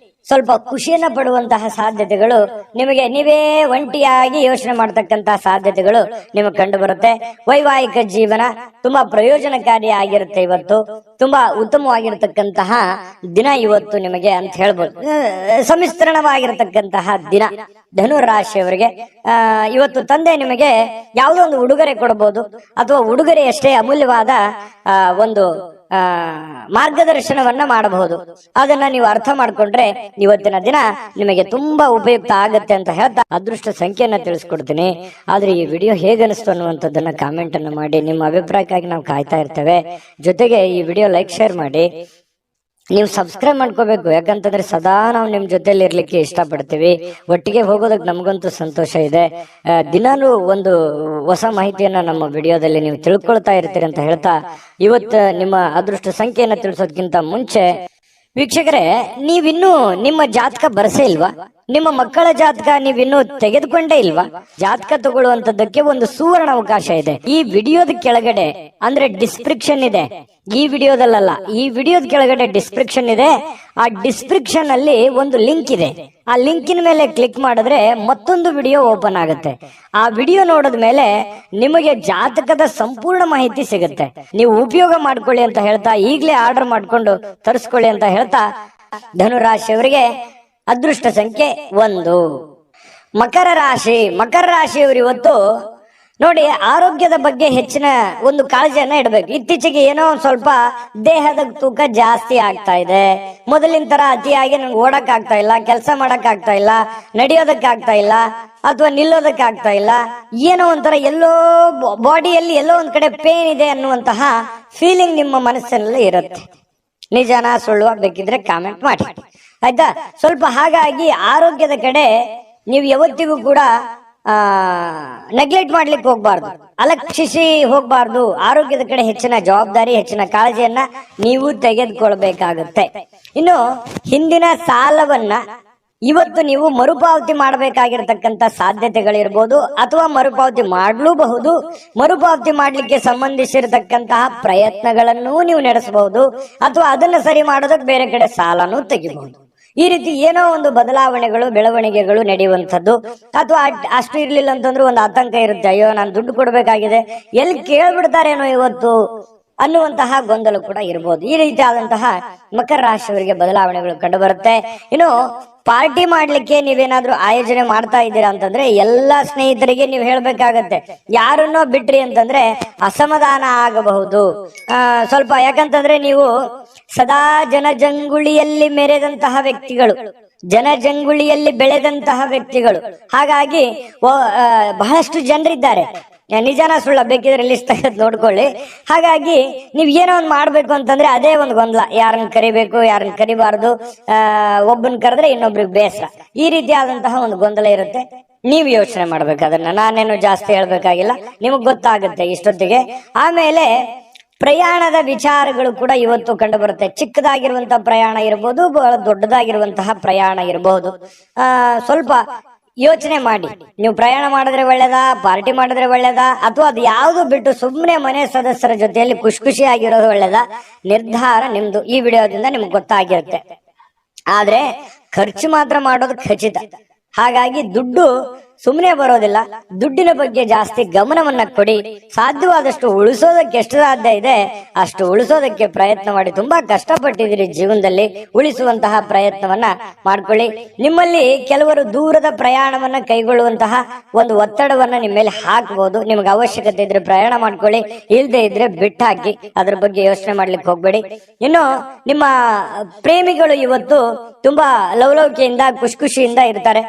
ಸ್ವಲ್ಪ ಖುಷಿಯನ್ನ ಪಡುವಂತಹ ಸಾಧ್ಯತೆಗಳು ನಿಮಗೆ, ನೀವೇ ಒಂಟಿಯಾಗಿ ಯೋಚನೆ ಮಾಡತಕ್ಕಂತಹ ಸಾಧ್ಯತೆಗಳು ನಿಮಗೆ ಕಂಡು ಬರುತ್ತೆ. ವೈವಾಹಿಕ ಜೀವನ ತುಂಬಾ ಪ್ರಯೋಜನಕಾರಿ ಆಗಿರುತ್ತೆ. ಇವತ್ತು ತುಂಬಾ ಉತ್ತಮವಾಗಿರ್ತಕ್ಕಂತಹ ದಿನ ಇವತ್ತು ನಿಮಗೆ ಅಂತ ಹೇಳ್ಬೋದು. ಸಮಿಶ್ರಣವಾಗಿರತಕ್ಕಂತಹ ದಿನ ಧನು ರಾಶಿಯವರಿಗೆ. ಇವತ್ತು ತಂದೆ ನಿಮಗೆ ಯಾವುದೋ ಒಂದು ಉಡುಗೊರೆ ಕೊಡಬಹುದು, ಅಥವಾ ಉಡುಗೊರೆಯಷ್ಟೇ ಅಮೂಲ್ಯವಾದ ಒಂದು ಮಾರ್ಗದರ್ಶನವನ್ನ ಮಾಡಬಹುದು. ಅದನ್ನ ನೀವು ಅರ್ಥ ಮಾಡ್ಕೊಂಡ್ರೆ ಇವತ್ತಿನ ದಿನ ನಿಮಗೆ ತುಂಬಾ ಉಪಯುಕ್ತ ಆಗತ್ತೆ ಅಂತ ಹೇಳ್ತಾ ಅದೃಷ್ಟ ಸಂಖ್ಯೆಯನ್ನ ತಿಳಿಸ್ಕೊಡ್ತೀನಿ. ಆದ್ರೆ ಈ ವಿಡಿಯೋ ಹೇಗನಿಸ್ತು ಅನ್ನುವಂಥದ್ದನ್ನ ಕಾಮೆಂಟ್ ಅನ್ನು ಮಾಡಿ. ನಿಮ್ಮ ಅಭಿಪ್ರಾಯಕ್ಕಾಗಿ ನಾವು ಕಾಯ್ತಾ ಇರ್ತೇವೆ. ಜೊತೆಗೆ ಈ ವಿಡಿಯೋ ಲೈಕ್ ಶೇರ್ ಮಾಡಿ. ನೀವು ಸಬ್ಸ್ಕ್ರೈಬ್ ಮಾಡ್ಕೋಬೇಕು. ಯಾಕಂತಂದ್ರೆ ಸದಾ ನಾವು ನಿಮ್ ಜೊತೆಲಿ ಇರ್ಲಿಕ್ಕೆ ಇಷ್ಟಪಡ್ತೀವಿ. ಒಟ್ಟಿಗೆ ಹೋಗೋದಕ್ಕೆ ನಮಗಂತೂ ಸಂತೋಷ ಇದೆ. ದಿನಾನು ಒಂದು ಹೊಸ ಮಾಹಿತಿಯನ್ನ ನಮ್ಮ ವಿಡಿಯೋದಲ್ಲಿ ನೀವು ತಿಳ್ಕೊಳ್ತಾ ಇರ್ತೀರಿ ಅಂತ ಹೇಳ್ತಾ, ಇವತ್ತು ನಿಮ್ಮ ಅದೃಷ್ಟ ಸಂಖ್ಯೆಯನ್ನ ತಿಳಿಸೋದಕ್ಕಿಂತ ಮುಂಚೆ ವೀಕ್ಷಕರೇ, ನೀವಿನ್ನೂ ನಿಮ್ಮ ಜಾತಕ ಬರಸೇ ಇಲ್ವಾ? ನಿಮ್ಮ ಮಕ್ಕಳ ಜಾತಕ ನೀವಿನ್ನೂ ತೆಗೆದುಕೊಂಡೇ ಇಲ್ವಾ? ಜಾತಕ ತಗೊಳ್ಳುವಂತದ್ದಕ್ಕೆ ಒಂದು ಸುವರ್ಣ ಅವಕಾಶ ಇದೆ. ಈ ವಿಡಿಯೋದ ಕೆಳಗಡೆ ಅಂದ್ರೆ ಡಿಸ್ಕ್ರಿಪ್ಷನ್ ಇದೆ. ಈ ವಿಡಿಯೋದಲ್ಲ, ಈ ವಿಡಿಯೋದ ಕೆಳಗಡೆ ಡಿಸ್ಕ್ರಿಪ್ಷನ್ ಇದೆ. ಆ ಡಿಸ್ಕ್ರಿಪ್ಷನ್ ಅಲ್ಲಿ ಒಂದು ಲಿಂಕ್ ಇದೆ. ಆ ಲಿಂಕಿನ ಮೇಲೆ ಕ್ಲಿಕ್ ಮಾಡಿದ್ರೆ ಮತ್ತೊಂದು ವಿಡಿಯೋ ಓಪನ್ ಆಗುತ್ತೆ. ಆ ವಿಡಿಯೋ ನೋಡಿದ ಮೇಲೆ ನಿಮಗೆ ಜಾತಕದ ಸಂಪೂರ್ಣ ಮಾಹಿತಿ ಸಿಗುತ್ತೆ. ನೀವು ಉಪಯೋಗ ಮಾಡ್ಕೊಳ್ಳಿ ಅಂತ ಹೇಳ್ತಾ, ಈಗಲೇ ಆರ್ಡರ್ ಮಾಡ್ಕೊಂಡು ತರಿಸ್ಕೊಳ್ಳಿ ಅಂತ ಹೇಳ್ತಾ, ಧನುರಾಶಿಯವರಿಗೆ ಅದೃಷ್ಟ ಸಂಖ್ಯೆ 1. ಮಕರ ರಾಶಿ. ಮಕರ ರಾಶಿಯವರು ಇವತ್ತು ನೋಡಿ, ಆರೋಗ್ಯದ ಬಗ್ಗೆ ಹೆಚ್ಚಿನ ಒಂದು ಕಾಳಜಿಯನ್ನ ಇಡಬೇಕು. ಇತ್ತೀಚೆಗೆ ಏನೋ ಸ್ವಲ್ಪ ದೇಹದ ತೂಕ ಜಾಸ್ತಿ ಆಗ್ತಾ ಇದೆ. ಮೊದಲಿನ ತರ ಅತಿಯಾಗಿ ನಂಗೆ ಓಡಕ್ ಆಗ್ತಾ ಇಲ್ಲ, ಕೆಲಸ ಮಾಡಕ್ ಆಗ್ತಾ ಇಲ್ಲ, ನಡೆಯೋದಕ್ ಆಗ್ತಾ ಇಲ್ಲ, ಅಥವಾ ನಿಲ್ಲೋದಕ್ ಆಗ್ತಾ ಇಲ್ಲ. ಏನೋ ಒಂಥರ ಎಲ್ಲೋ ಬಾಡಿಯಲ್ಲಿ ಎಲ್ಲೋ ಒಂದ್ ಕಡೆ ಪೇನ್ ಇದೆ ಅನ್ನುವಂತಹ ಫೀಲಿಂಗ್ ನಿಮ್ಮ ಮನಸ್ಸಿನಲ್ಲಿ ಇರುತ್ತೆ. ನಿಜಾನ ಸುಳ್ಳು ಬೇಕಿದ್ರೆ ಕಾಮೆಂಟ್ ಮಾಡಿ, ಆಯ್ತಾ? ಸ್ವಲ್ಪ ಹಾಗಾಗಿ ಆರೋಗ್ಯದ ಕಡೆ ನೀವು ಯಾವತ್ತಿಗೂ ಕೂಡ ನೆಗ್ಲೆಕ್ಟ್ ಮಾಡ್ಲಿಕ್ಕೆ ಹೋಗ್ಬಾರ್ದು, ಅಲಕ್ಷಿಸಿ ಹೋಗ್ಬಾರ್ದು. ಆರೋಗ್ಯದ ಕಡೆ ಹೆಚ್ಚಿನ ಜವಾಬ್ದಾರಿ, ಹೆಚ್ಚಿನ ಕಾಳಜಿಯನ್ನ ನೀವು ತೆಗೆದುಕೊಳ್ಬೇಕಾಗುತ್ತೆ. ಇನ್ನು ಹಿಂದಿನ ಸಾಲವನ್ನ ಇವತ್ತು ನೀವು ಮರುಪಾವತಿ ಮಾಡಬೇಕಾಗಿರ್ತಕ್ಕಂಥ ಸಾಧ್ಯತೆಗಳಿರ್ಬೋದು, ಅಥವಾ ಮರುಪಾವತಿ ಮಾಡಲೂಬಹುದು. ಮರುಪಾವತಿ ಮಾಡ್ಲಿಕ್ಕೆ ಸಂಬಂಧಿಸಿರತಕ್ಕಂತಹ ಪ್ರಯತ್ನಗಳನ್ನು ನೀವು ನಡೆಸಬಹುದು, ಅಥವಾ ಅದನ್ನ ಸರಿ ಮಾಡೋದಕ್ಕೆ ಬೇರೆ ಕಡೆ ಸಾಲನೂ ತೆಗಿಬಹುದು. ಈ ರೀತಿ ಏನೋ ಒಂದು ಬದಲಾವಣೆಗಳು, ಬೆಳವಣಿಗೆಗಳು ನಡೆಯುವಂಥದ್ದು. ಅಥವಾ ಅಷ್ಟು ಇರ್ಲಿಲ್ಲ ಅಂತಂದ್ರೂ ಒಂದು ಆತಂಕ ಇರುತ್ತೆ, ಅಯ್ಯೋ ನಾನು ದುಡ್ಡು ಕೊಡ್ಬೇಕಾಗಿದೆ, ಎಲ್ಲಿ ಕೇಳ್ಬಿಡ್ತಾರೇನೋ ಇವತ್ತು ಅನ್ನುವಂತಹ ಗೊಂದಲ ಕೂಡ ಇರಬಹುದು. ಈ ರೀತಿ ಆದಂತಹ ಮಕರ ರಾಶಿಯವರಿಗೆ ಬದಲಾವಣೆಗಳು ಕಂಡು ಬರುತ್ತೆ. ಇನ್ನು ಪಾರ್ಟಿ ಮಾಡ್ಲಿಕ್ಕೆ ನೀವೇನಾದ್ರೂ ಆಯೋಜನೆ ಮಾಡ್ತಾ ಇದ್ದೀರಾ ಅಂತಂದ್ರೆ ಎಲ್ಲಾ ಸ್ನೇಹಿತರಿಗೆ ನೀವು ಹೇಳ್ಬೇಕಾಗತ್ತೆ. ಯಾರನ್ನೋ ಬಿಟ್ರಿ ಅಂತಂದ್ರೆ ಅಸಮಾಧಾನ ಆಗಬಹುದು ಸ್ವಲ್ಪ. ಯಾಕಂತಂದ್ರೆ ನೀವು ಸದಾ ಜನಜಂಗುಳಿಯಲ್ಲಿ ಮೆರೆದಂತಹ ವ್ಯಕ್ತಿಗಳು, ಜನಜಂಗುಳಿಯಲ್ಲಿ ಬೆಳೆದಂತಹ ವ್ಯಕ್ತಿಗಳು. ಹಾಗಾಗಿ ಬಹಳಷ್ಟು ಜನರಿದ್ದಾರೆ. ನಿಜಾನ ಸುಳ್ಳ ಬೇಕಿದ್ರೆ ಲಿಸ್ಟ್ ತೆಗೆದು ನೋಡ್ಕೊಳ್ಳಿ. ಹಾಗಾಗಿ ನೀವ್ ಏನೋ ಒಂದ್ ಮಾಡ್ಬೇಕು ಅಂತಂದ್ರೆ ಅದೇ ಒಂದು ಗೊಂದಲ, ಯಾರನ್ನ ಕರಿಬೇಕು, ಯಾರನ್ನ ಕರಿಬಾರ್ದು, ಒಬ್ಬನ್ ಕರೆದ್ರೆ ಇನ್ನೊಬ್ರಿಗೆ ಬೇಸರ, ಈ ರೀತಿಯಾದಂತಹ ಒಂದು ಗೊಂದಲ ಇರುತ್ತೆ. ನೀವು ಯೋಚನೆ ಮಾಡ್ಬೇಕು. ಅದನ್ನ ನಾನೇನು ಜಾಸ್ತಿ ಹೇಳ್ಬೇಕಾಗಿಲ್ಲ, ನಿಮಗ್ ಗೊತ್ತಾಗುತ್ತೆ ಇಷ್ಟೊತ್ತಿಗೆ. ಆಮೇಲೆ ಪ್ರಯಾಣದ ವಿಚಾರಗಳು ಕೂಡ ಇವತ್ತು ಕಂಡು ಬರುತ್ತೆ. ಚಿಕ್ಕದಾಗಿರುವಂತಹ ಪ್ರಯಾಣ ಇರಬಹುದು, ಬಹಳ ದೊಡ್ಡದಾಗಿರುವಂತಹ ಪ್ರಯಾಣ ಇರಬಹುದು. ಸ್ವಲ್ಪ ಯೋಚನೆ ಮಾಡಿ, ನೀವು ಪ್ರಯಾಣ ಮಾಡಿದ್ರೆ ಒಳ್ಳೇದಾ, ಪಾರ್ಟಿ ಮಾಡಿದ್ರೆ ಒಳ್ಳೇದಾ, ಅಥವಾ ಅದು ಯಾವ್ದು ಬಿಟ್ಟು ಸುಮ್ಮನೆ ಮನೆ ಸದಸ್ಯರ ಜೊತೆಯಲ್ಲಿ ಖುಷಿಯಾಗಿರೋದು ಒಳ್ಳೇದಾ, ನಿರ್ಧಾರ ನಿಮ್ದು. ಈ ವಿಡಿಯೋದಿಂದ ನಿಮ್ಗೆ ಗೊತ್ತಾಗಿರುತ್ತೆ. ಆದ್ರೆ ಖರ್ಚು ಮಾತ್ರ ಮಾಡೋದು ಖಚಿತ. ಹಾಗಾಗಿ ದುಡ್ಡು ಸುಮ್ಮನೆ ಬರೋದಿಲ್ಲ. ದುಡ್ಡಿನ ಬಗ್ಗೆ ಜಾಸ್ತಿ ಗಮನವನ್ನ ಕೊಡಿ. ಸಾಧ್ಯವಾದಷ್ಟು ಉಳಿಸೋದಕ್ಕೆ ಎಷ್ಟು ಸಾಧ್ಯ ಇದೆ ಅಷ್ಟು ಉಳಿಸೋದಕ್ಕೆ ಪ್ರಯತ್ನ ಮಾಡಿ. ತುಂಬಾ ಕಷ್ಟಪಟ್ಟಿದ್ದೀರಿ ಜೀವನದಲ್ಲಿ, ಉಳಿಸುವಂತಹ ಪ್ರಯತ್ನವನ್ನ ಮಾಡ್ಕೊಳ್ಳಿ. ನಿಮ್ಮಲ್ಲಿ ಕೆಲವರು ದೂರದ ಪ್ರಯಾಣವನ್ನ ಕೈಗೊಳ್ಳುವಂತಹ ಒಂದು ಒತ್ತಡವನ್ನ ನಿಮ್ಮ ಮೇಲೆ ಹಾಕಬಹುದು. ನಿಮ್ಗೆ ಅವಶ್ಯಕತೆ ಇದ್ರೆ ಪ್ರಯಾಣ ಮಾಡ್ಕೊಳ್ಳಿ, ಇಲ್ಲದೆ ಇದ್ರೆ ಬಿಟ್ಟಾಕಿ. ಅದ್ರ ಬಗ್ಗೆ ಯೋಚನೆ ಮಾಡ್ಲಿಕ್ಕೆ ಹೋಗ್ಬೇಡಿ. ಇನ್ನು ನಿಮ್ಮ ಪ್ರೇಮಿಗಳು ಇವತ್ತು ತುಂಬಾ ಲವಲವಿಕೆಯಿಂದ ಖುಷಿಯಿಂದ ಇರ್ತಾರೆ.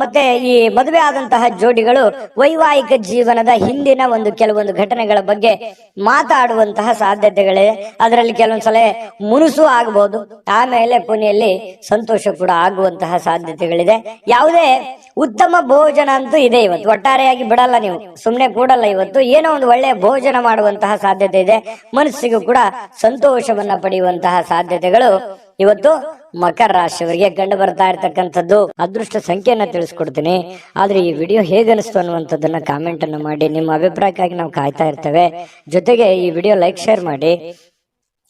ಮತ್ತೆ ಈ ಮದುವೆ ಆದಂತಹ ಜೋಡಿಗಳು ವೈವಾಹಿಕ ಜೀವನದ ಹಿಂದಿನ ಕೆಲವೊಂದು ಘಟನೆಗಳ ಬಗ್ಗೆ ಮಾತಾಡುವಂತಹ ಸಾಧ್ಯತೆಗಳಿದೆ. ಅದರಲ್ಲಿ ಕೆಲವೊಂದ್ಸಲ ಮುನುಸು ಆಗಬಹುದು, ಆಮೇಲೆ ಕೊನೆಯಲ್ಲಿ ಸಂತೋಷ ಕೂಡ ಆಗುವಂತಹ ಸಾಧ್ಯತೆಗಳಿದೆ. ಯಾವುದೇ ಉತ್ತಮ ಭೋಜನ ಅಂತೂ ಇದೆ ಇವತ್ತು. ಒಟ್ಟಾರೆಯಾಗಿ ಬಿಡಲ್ಲ, ನೀವು ಸುಮ್ಮನೆ ಕೂಡಲ್ಲ. ಇವತ್ತು ಏನೋ ಒಂದು ಒಳ್ಳೆಯ ಭೋಜನ ಮಾಡುವಂತಹ ಸಾಧ್ಯತೆ ಇದೆ. ಮನಸ್ಸಿಗೂ ಕೂಡ ಸಂತೋಷವನ್ನ ಪಡೆಯುವಂತಹ ಸಾಧ್ಯತೆಗಳು ಇವತ್ತು ಮಕರ ರಾಶಿಯವರಿಗೆ ಕಂಡು ಬರ್ತಾ ಇರ್ತಕ್ಕಂಥದ್ದು. ಅದೃಷ್ಟ ಸಂಖ್ಯೆಯನ್ನ ತಿಳಿಸ್ಕೊಡ್ತೀನಿ. ಆದ್ರೆ ಈ ವಿಡಿಯೋ ಹೇಗೆ ಅನಿಸ್ತು ಅನ್ನುವಂಥದ್ದನ್ನ ಕಾಮೆಂಟ್ ಅನ್ನು ಮಾಡಿ. ನಿಮ್ಮ ಅಭಿಪ್ರಾಯಕ್ಕಾಗಿ ನಾವು ಕಾಯ್ತಾ ಇರ್ತೇವೆ. ಜೊತೆಗೆ ಈ ವಿಡಿಯೋ ಲೈಕ್ ಶೇರ್ ಮಾಡಿ.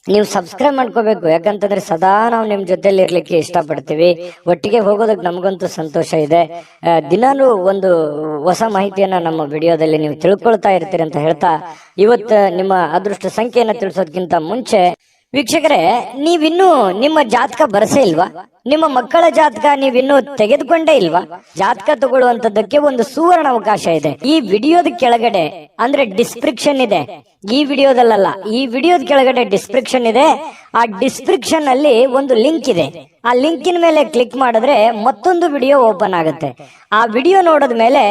ನೀವು ಸಬ್ಸ್ಕ್ರೈಬ್ ಮಾಡ್ಕೋಬೇಕು, ಯಾಕಂತಂದ್ರೆ ಸದಾ ನಾವು ನಿಮ್ ಜೊತೆಲಿ ಇರ್ಲಿಕ್ಕೆ ಇಷ್ಟಪಡ್ತೀವಿ. ಒಟ್ಟಿಗೆ ಹೋಗೋದಕ್ಕೆ ನಮಗಂತೂ ಸಂತೋಷ ಇದೆ. ದಿನಾನು ಒಂದು ಹೊಸ ಮಾಹಿತಿಯನ್ನ ನಮ್ಮ ವಿಡಿಯೋದಲ್ಲಿ ನೀವು ತಿಳ್ಕೊಳ್ತಾ ಇರ್ತೀರಿ ಅಂತ ಹೇಳ್ತಾ, ಇವತ್ತು ನಿಮ್ಮ ಅದೃಷ್ಟ ಸಂಖ್ಯೆಯನ್ನ ತಿಳಿಸೋದಕ್ಕಿಂತ ಮುಂಚೆ ವೀಕ್ಷಕರೇ, ನೀವಿನ್ನೂ ನಿಮ್ಮ ಜಾತಕ ಬರಸೇ ಇಲ್ವಾ? ನಿಮ್ಮ ಮಕ್ಕಳ ಜಾತಕ ನೀವಿನ್ನೂ ತೆಗೆದುಕೊಂಡೇ ಇಲ್ವಾ? ಜಾತಕ ತಗೊಳ್ಳುವಂತದ್ದಕ್ಕೆ ಒಂದು ಸುವರ್ಣ ಅವಕಾಶ ಇದೆ. ಈ ವಿಡಿಯೋದ ಕೆಳಗಡೆ ಅಂದ್ರೆ ಡಿಸ್ಕ್ರಿಪ್ಷನ್ ಇದೆ. ಈ ವಿಡಿಯೋದಲ್ಲ, ಈ ವಿಡಿಯೋದ ಕೆಳಗಡೆ ಡಿಸ್ಕ್ರಿಪ್ಷನ್ ಇದೆ. ಆ ಡಿಸ್ಕ್ರಿಪ್ಷನ್ ಅಲ್ಲಿ ಒಂದು ಲಿಂಕ್ ಇದೆ. ಆ ಲಿಂಕಿನ ಮೇಲೆ ಕ್ಲಿಕ್ ಮಾಡಿದ್ರೆ ಮತ್ತೊಂದು ವಿಡಿಯೋ ಓಪನ್ ಆಗುತ್ತೆ. ಆ ವಿಡಿಯೋ ನೋಡಿದ ಮೇಲೆ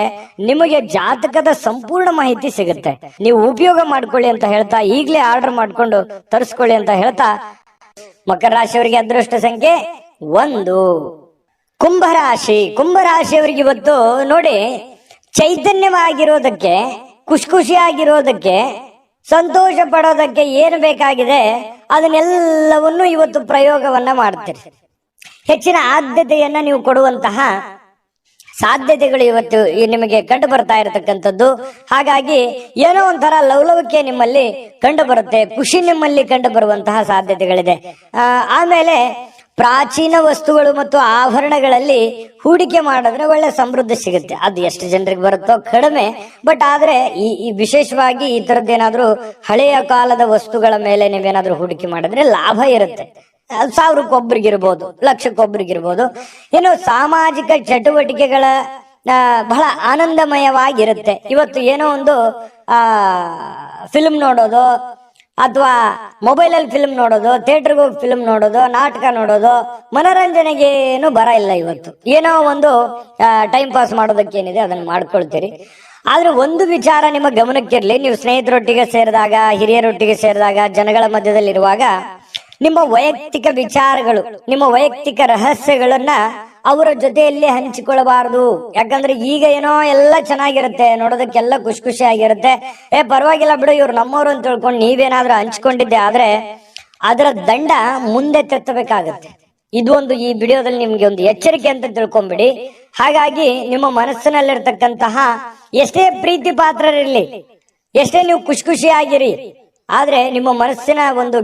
ನಿಮಗೆ ಜಾತಕದ ಸಂಪೂರ್ಣ ಮಾಹಿತಿ ಸಿಗುತ್ತೆ. ನೀವು ಉಪಯೋಗ ಮಾಡ್ಕೊಳ್ಳಿ ಅಂತ ಹೇಳ್ತಾ, ಈಗಲೇ ಆರ್ಡರ್ ಮಾಡ್ಕೊಂಡು ತರಿಸ್ಕೊಳ್ಳಿ ಅಂತ ಹೇಳ್ತಾ, ಮಕರ ರಾಶಿಯವರಿಗೆ ಅದೃಷ್ಟ ಸಂಖ್ಯೆ 1. ಕುಂಭರಾಶಿಯವರಿಗೆ ಇವತ್ತು ನೋಡಿ, ಚೈತನ್ಯವಾಗಿರೋದಕ್ಕೆ, ಖುಷಿಯಾಗಿರೋದಕ್ಕೆ, ಸಂತೋಷ ಪಡೋದಕ್ಕೆ ಏನು ಬೇಕಾಗಿದೆ ಅದನ್ನೆಲ್ಲವನ್ನು ಇವತ್ತು ಪ್ರಯೋಗವನ್ನ ಮಾಡ್ತೀರಿ. ಹೆಚ್ಚಿನ ಆದ್ಯತೆಯನ್ನ ನೀವು ಕೊಡುವಂತಹ ಸಾಧ್ಯತೆಗಳು ಇವತ್ತು ನಿಮಗೆ ಕಂಡು ಬರ್ತಾ ಇರತಕ್ಕಂಥದ್ದು. ಹಾಗಾಗಿ ಏನೋ ಒಂಥರ ಲವಲವಿಕೆ ನಿಮ್ಮಲ್ಲಿ ಕಂಡು ಬರುತ್ತೆ, ಖುಷಿ ನಿಮ್ಮಲ್ಲಿ ಕಂಡು ಬರುವಂತಹ ಸಾಧ್ಯತೆಗಳಿದೆ. ಆಮೇಲೆ ಪ್ರಾಚೀನ ವಸ್ತುಗಳು ಮತ್ತು ಆಭರಣಗಳಲ್ಲಿ ಹೂಡಿಕೆ ಮಾಡಿದ್ರೆ ಒಳ್ಳೆ ಸಮೃದ್ಧಿ ಸಿಗುತ್ತೆ. ಅದು ಎಷ್ಟು ಜನರಿಗೆ ಬರುತ್ತೋ ಕಡಿಮೆ, ಬಟ್ ಆದ್ರೆ ಈ ವಿಶೇಷವಾಗಿ ಈ ತರದ್ದೇನಾದ್ರೂ ಹಳೆಯ ಕಾಲದ ವಸ್ತುಗಳ ಮೇಲೆ ನೀವೇನಾದ್ರೂ ಹೂಡಿಕೆ ಮಾಡಿದ್ರೆ ಲಾಭ ಇರುತ್ತೆ. 1000ಕ್ಕೊಬ್ರಿಗಿರ್ಬೋದು, ಲಕ್ಷಕ್ಕೊಬ್ರಿಗಿರ್ಬೋದು. ಇನ್ನು ಸಾಮಾಜಿಕ ಚಟುವಟಿಕೆಗಳ ಬಹಳ ಆನಂದಮಯವಾಗಿರುತ್ತೆ. ಇವತ್ತು ಏನೋ ಒಂದು ಫಿಲ್ಮ್ ನೋಡೋದು, ಅಥವಾ ಮೊಬೈಲಲ್ಲಿ ಫಿಲ್ಮ್ ನೋಡೋದು, ಥಿಯೇಟರ್ಗೆ ಹೋಗಿ ಫಿಲ್ಮ್ ನೋಡೋದು, ನಾಟಕ ನೋಡೋದು, ಮನೋರಂಜನೆಗೇನು ಬರ ಇಲ್ಲ. ಇವತ್ತು ಏನೋ ಒಂದು ಟೈಮ್ ಪಾಸ್ ಮಾಡೋದಕ್ಕೆ ಏನಿದೆ ಅದನ್ನ ಮಾಡ್ಕೊಳ್ತೀರಿ. ಆದ್ರೆ ಒಂದು ವಿಚಾರ ನಿಮ್ಮ ಗಮನಕ್ಕಿರ್ಲಿ, ನೀವು ಸ್ನೇಹಿತರೊಟ್ಟಿಗೆ ಸೇರಿದಾಗ, ಹಿರಿಯರೊಟ್ಟಿಗೆ ಸೇರಿದಾಗ, ಜನಗಳ ಮಧ್ಯದಲ್ಲಿರುವಾಗ ನಿಮ್ಮ ವೈಯಕ್ತಿಕ ವಿಚಾರಗಳು, ನಿಮ್ಮ ವೈಯಕ್ತಿಕ ರಹಸ್ಯಗಳನ್ನ ಅವರ ಜೊತೆಯಲ್ಲಿ ಹಂಚಿಕೊಳ್ಳಬಾರದು. ಯಾಕಂದ್ರೆ ಈಗ ಏನೋ ಎಲ್ಲ ಚೆನ್ನಾಗಿರುತ್ತೆ, ನೋಡೋದಕ್ಕೆಲ್ಲ ಖುಷಿಯಾಗಿರುತ್ತೆ. ಪರವಾಗಿಲ್ಲ ಬಿಡು, ಇವ್ರು ನಮ್ಮವ್ರು ಅಂತ ತಿಳ್ಕೊಂಡು ನೀವೇನಾದ್ರೂ ಹಂಚ್ಕೊಂಡಿದ್ದೆ ಆದ್ರೆ ಅದರ ದಂಡ ಮುಂದೆ ತೆತ್ತಬೇಕಾಗತ್ತೆ. ಇದು ಒಂದು ಈ ವಿಡಿಯೋದಲ್ಲಿ ನಿಮ್ಗೆ ಒಂದು ಎಚ್ಚರಿಕೆ ಅಂತ ತಿಳ್ಕೊಂಬಿಡಿ. ಹಾಗಾಗಿ ನಿಮ್ಮ ಮನಸ್ಸಿನಲ್ಲಿರ್ತಕ್ಕಂತಹ ಎಷ್ಟೇ ಪ್ರೀತಿ ಪಾತ್ರರಿರ್ಲಿ, ಎಷ್ಟೇ ನೀವು ಖುಷಿಯಾಗಿರಿ, ಆದ್ರೆ ನಿಮ್ಮ ಮನಸ್ಸಿನ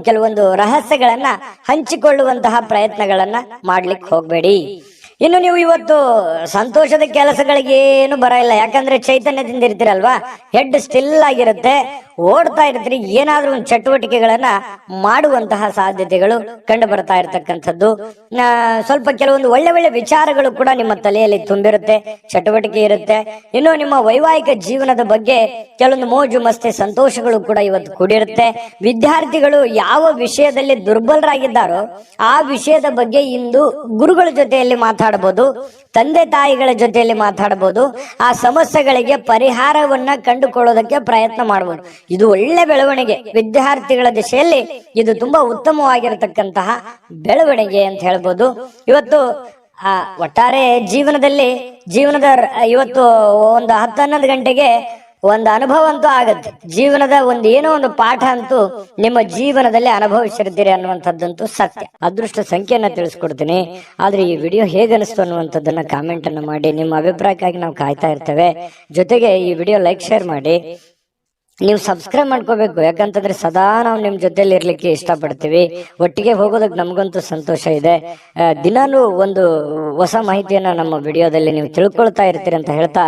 ಕೆಲವೊಂದು ರಹಸ್ಯಗಳನ್ನ ಹಂಚಿಕೊಳ್ಳುವಂತಹ ಪ್ರಯತ್ನಗಳನ್ನ ಮಾಡ್ಲಿಕ್ಕೆ ಹೋಗ್ಬೇಡಿ. ಇನ್ನು ನೀವು ಇವತ್ತು ಸಂತೋಷದ ಕೆಲಸಗಳಿಗೇನು ಬರ ಇಲ್ಲ. ಯಾಕಂದ್ರೆ ಚೈತನ್ಯದಿಂದ ಇರ್ತೀರಲ್ವಾ, ಹೆಡ್ ಸ್ಟಿಲ್ ಆಗಿರುತ್ತೆ, ಓಡ್ತಾ ಇರ್ತೀರಿ. ಏನಾದ್ರೂ ಒಂದು ಚಟುವಟಿಕೆಗಳನ್ನ ಮಾಡುವಂತಹ ಸಾಧ್ಯತೆಗಳು ಕಂಡು ಬರ್ತಾ ಇರ್ತಕ್ಕಂಥದ್ದು. ಸ್ವಲ್ಪ ಕೆಲವೊಂದು ಒಳ್ಳೆ ವಿಚಾರಗಳು ಕೂಡ ನಿಮ್ಮ ತಲೆಯಲ್ಲಿ ತುಂಬಿರುತ್ತೆ, ಚಟುವಟಿಕೆ ಇರುತ್ತೆ. ಇನ್ನು ನಿಮ್ಮ ವೈವಾಹಿಕ ಜೀವನದ ಬಗ್ಗೆ ಕೆಲವೊಂದು ಮೋಜು ಮಸ್ತಿ ಸಂತೋಷಗಳು ಕೂಡ ಇವತ್ತು ಕೂಡಿರುತ್ತೆ. ವಿದ್ಯಾರ್ಥಿಗಳು ಯಾವ ವಿಷಯದಲ್ಲಿ ದುರ್ಬಲರಾಗಿದ್ದಾರೋ ಆ ವಿಷಯದ ಬಗ್ಗೆ ಇಂದು ಗುರುಗಳ ಜೊತೆಯಲ್ಲಿ ಮಾತಾಡಬಹುದು, ತಂದೆ ತಾಯಿಗಳ ಜೊತೆಯಲ್ಲಿ ಮಾತಾಡಬಹುದು. ಆ ಸಮಸ್ಯೆಗಳಿಗೆ ಪರಿಹಾರವನ್ನ ಕಂಡುಕೊಳ್ಳೋದಕ್ಕೆ ಪ್ರಯತ್ನ ಮಾಡಬಹುದು. ಇದು ಒಳ್ಳೆ ಬೆಳವಣಿಗೆ. ವಿದ್ಯಾರ್ಥಿಗಳ ದಿಶೆಯಲ್ಲಿ ಇದು ತುಂಬಾ ಉತ್ತಮವಾಗಿರತಕ್ಕಂತಹ ಬೆಳವಣಿಗೆ ಅಂತ ಹೇಳ್ಬೋದು. ಇವತ್ತು ಒಟ್ಟಾರೆ ಜೀವನದ ಇವತ್ತು ಒಂದು 10-11 ಗಂಟೆಗೆ ಒಂದು ಅನುಭವ ಅಂತೂ ಆಗತ್ತೆ. ಜೀವನದ ಏನೋ ಒಂದು ಪಾಠ ಅಂತೂ ನಿಮ್ಮ ಜೀವನದಲ್ಲಿ ಅನುಭವಿಸಿರ್ತೀರಿ ಅನ್ನುವಂಥದ್ದಂತೂ ಸತ್ಯ. ಅದೃಷ್ಟ ಸಂಖ್ಯೆಯನ್ನ ತಿಳಿಸ್ಕೊಡ್ತೀನಿ. ಆದ್ರೆ ಈ ವಿಡಿಯೋ ಹೇಗೆ ಅನಿಸ್ತು ಅನ್ನುವಂಥದ್ದನ್ನ ಕಾಮೆಂಟ್ ಅನ್ನು ಮಾಡಿ. ನಿಮ್ಮ ಅಭಿಪ್ರಾಯಕ್ಕಾಗಿ ನಾವು ಕಾಯ್ತಾ ಇರ್ತೇವೆ. ಜೊತೆಗೆ ಈ ವಿಡಿಯೋ ಲೈಕ್ ಶೇರ್ ಮಾಡಿ. ನೀವು ಸಬ್ಸ್ಕ್ರೈಬ್ ಮಾಡ್ಕೋಬೇಕು. ಯಾಕಂತಂದ್ರೆ ಸದಾ ನಾವು ನಿಮ್ ಜೊತೆಲಿ ಇರ್ಲಿಕ್ಕೆ ಇಷ್ಟಪಡ್ತೀವಿ. ಒಟ್ಟಿಗೆ ಹೋಗೋದಕ್ಕೆ ನಮಗಂತೂ ಸಂತೋಷ ಇದೆ. ದಿನಾನು ಒಂದು ಹೊಸ ಮಾಹಿತಿಯನ್ನ ನಮ್ಮ ವಿಡಿಯೋದಲ್ಲಿ ನೀವು ತಿಳ್ಕೊಳ್ತಾ ಇರ್ತೀರಿ ಅಂತ ಹೇಳ್ತಾ,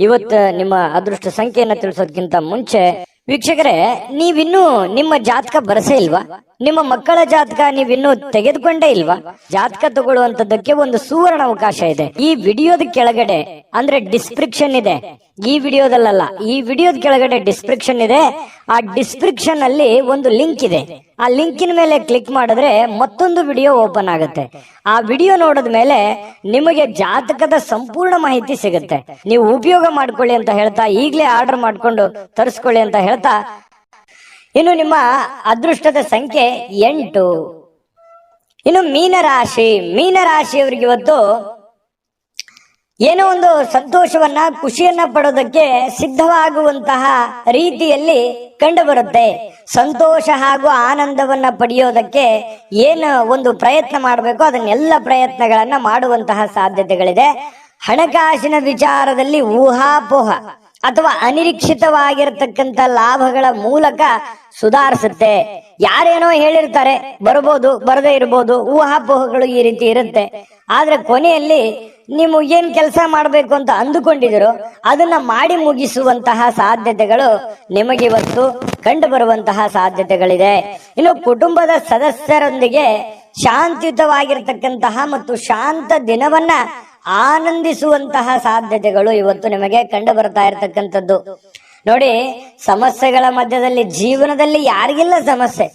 ಇವತ್ತು ನಿಮ್ಮ ಅದೃಷ್ಟ ಸಂಖ್ಯೆಯನ್ನ ತಿಳಿಸೋದಕ್ಕಿಂತ ಮುಂಚೆ ವೀಕ್ಷಕರೇ, ನೀವಿನ್ನೂ ನಿಮ್ಮ ಜಾತಕ ಬರಸೇ ಇಲ್ವಾ? ನಿಮ್ಮ ಮಕ್ಕಳ ಜಾತಕ ನೀವಿನ್ನೂ ತೆಗೆದುಕೊಂಡೇ ಇಲ್ವಾ? ಜಾತಕ ತಗೊಳ್ಳುವಂತದ್ದಕ್ಕೆ ಒಂದು ಸುವರ್ಣ ಅವಕಾಶ ಇದೆ. ಈ ವಿಡಿಯೋದ ಕೆಳಗಡೆ ಅಂದ್ರೆ ಡಿಸ್ಕ್ರಿಪ್ಷನ್ ಇದೆ. ಈ ವಿಡಿಯೋದಲ್ಲ, ಈ ವಿಡಿಯೋದ ಕೆಳಗಡೆ ಡಿಸ್ಕ್ರಿಪ್ಷನ್ ಇದೆ. ಆ ಡಿಸ್ಕ್ರಿಪ್ಷನ್ ಅಲ್ಲಿ ಒಂದು ಲಿಂಕ್ ಇದೆ. ಆ ಲಿಂಕಿನ ಮೇಲೆ ಕ್ಲಿಕ್ ಮಾಡಿದ್ರೆ ಮತ್ತೊಂದು ವಿಡಿಯೋ ಓಪನ್ ಆಗುತ್ತೆ. ಆ ವಿಡಿಯೋ ನೋಡಿದ ಮೇಲೆ ನಿಮಗೆ ಜಾತಕದ ಸಂಪೂರ್ಣ ಮಾಹಿತಿ ಸಿಗುತ್ತೆ. ನೀವು ಉಪಯೋಗ ಮಾಡ್ಕೊಳ್ಳಿ ಅಂತ ಹೇಳ್ತಾ, ಈಗಲೇ ಆರ್ಡರ್ ಮಾಡ್ಕೊಂಡು ತರಿಸ್ಕೊಳ್ಳಿ ಅಂತ ಹೇಳ್ತಾ, ಇನ್ನು ನಿಮ್ಮ ಅದೃಷ್ಟದ ಸಂಖ್ಯೆ 8. ಇನ್ನು ಮೀನರಾಶಿಯವರಿಗೆ ಇವತ್ತು ಏನೋ ಒಂದು ಸಂತೋಷವನ್ನ, ಖುಷಿಯನ್ನ ಪಡೋದಕ್ಕೆ ಸಿದ್ಧವಾಗುವಂತಹ ರೀತಿಯಲ್ಲಿ ಕಂಡು ಬರುತ್ತೆ. ಸಂತೋಷ ಹಾಗೂ ಆನಂದವನ್ನ ಪಡೆಯೋದಕ್ಕೆ ಏನು ಒಂದು ಪ್ರಯತ್ನ ಮಾಡಬೇಕು, ಅದನ್ನೆಲ್ಲ ಪ್ರಯತ್ನಗಳನ್ನ ಮಾಡುವಂತಹ ಸಾಧ್ಯತೆಗಳಿದೆ. ಹಣಕಾಸಿನ ವಿಚಾರದಲ್ಲಿ ಊಹಾಪೋಹ ಅಥವಾ ಅನಿರೀಕ್ಷಿತವಾಗಿರತಕ್ಕಂತ ಲಾಭಗಳ ಮೂಲಕ ಸುಧಾರಿಸುತ್ತೆ. ಯಾರೇನೋ ಹೇಳಿರ್ತಾರೆ, ಬರಬಹುದು, ಬರದೇ ಇರಬಹುದು, ಊಹಾಪೋಹಗಳು ಈ ರೀತಿ ಇರುತ್ತೆ. ಆದ್ರೆ ಕೊನೆಯಲ್ಲಿ ನೀವು ಏನ್ ಕೆಲಸ ಮಾಡಬೇಕು ಅಂತ ಅಂದುಕೊಂಡಿದಿರೋ ಅದನ್ನ ಮಾಡಿ ಮುಗಿಸುವಂತಹ ಸಾಧ್ಯತೆಗಳು ನಿಮಗಿವತ್ತು ಕಂಡು ಬರುವಂತಹ ಸಾಧ್ಯತೆಗಳಿದೆ. ಇನ್ನು ಕುಟುಂಬದ ಸದಸ್ಯರೊಂದಿಗೆ ಶಾಂತಿಯುತವಾಗಿರ್ತಕ್ಕಂತಹ ಮತ್ತು ಶಾಂತ ದಿನವನ್ನ ಆನಂದಿಸುವಂತಹ ಸಾಧ್ಯತೆಗಳು ಇವತ್ತು ನಿಮಗೆ ಕಂಡು ಬರ್ತಾ ಇರತಕ್ಕಂಥದ್ದು. ನೋಡಿ, ಸಮಸ್ಯೆಗಳ ಮಧ್ಯದಲ್ಲಿ ಜೀವನದಲ್ಲಿ ಯಾರಿಗಿಲ್ಲ ಸಮಸ್ಯೆ?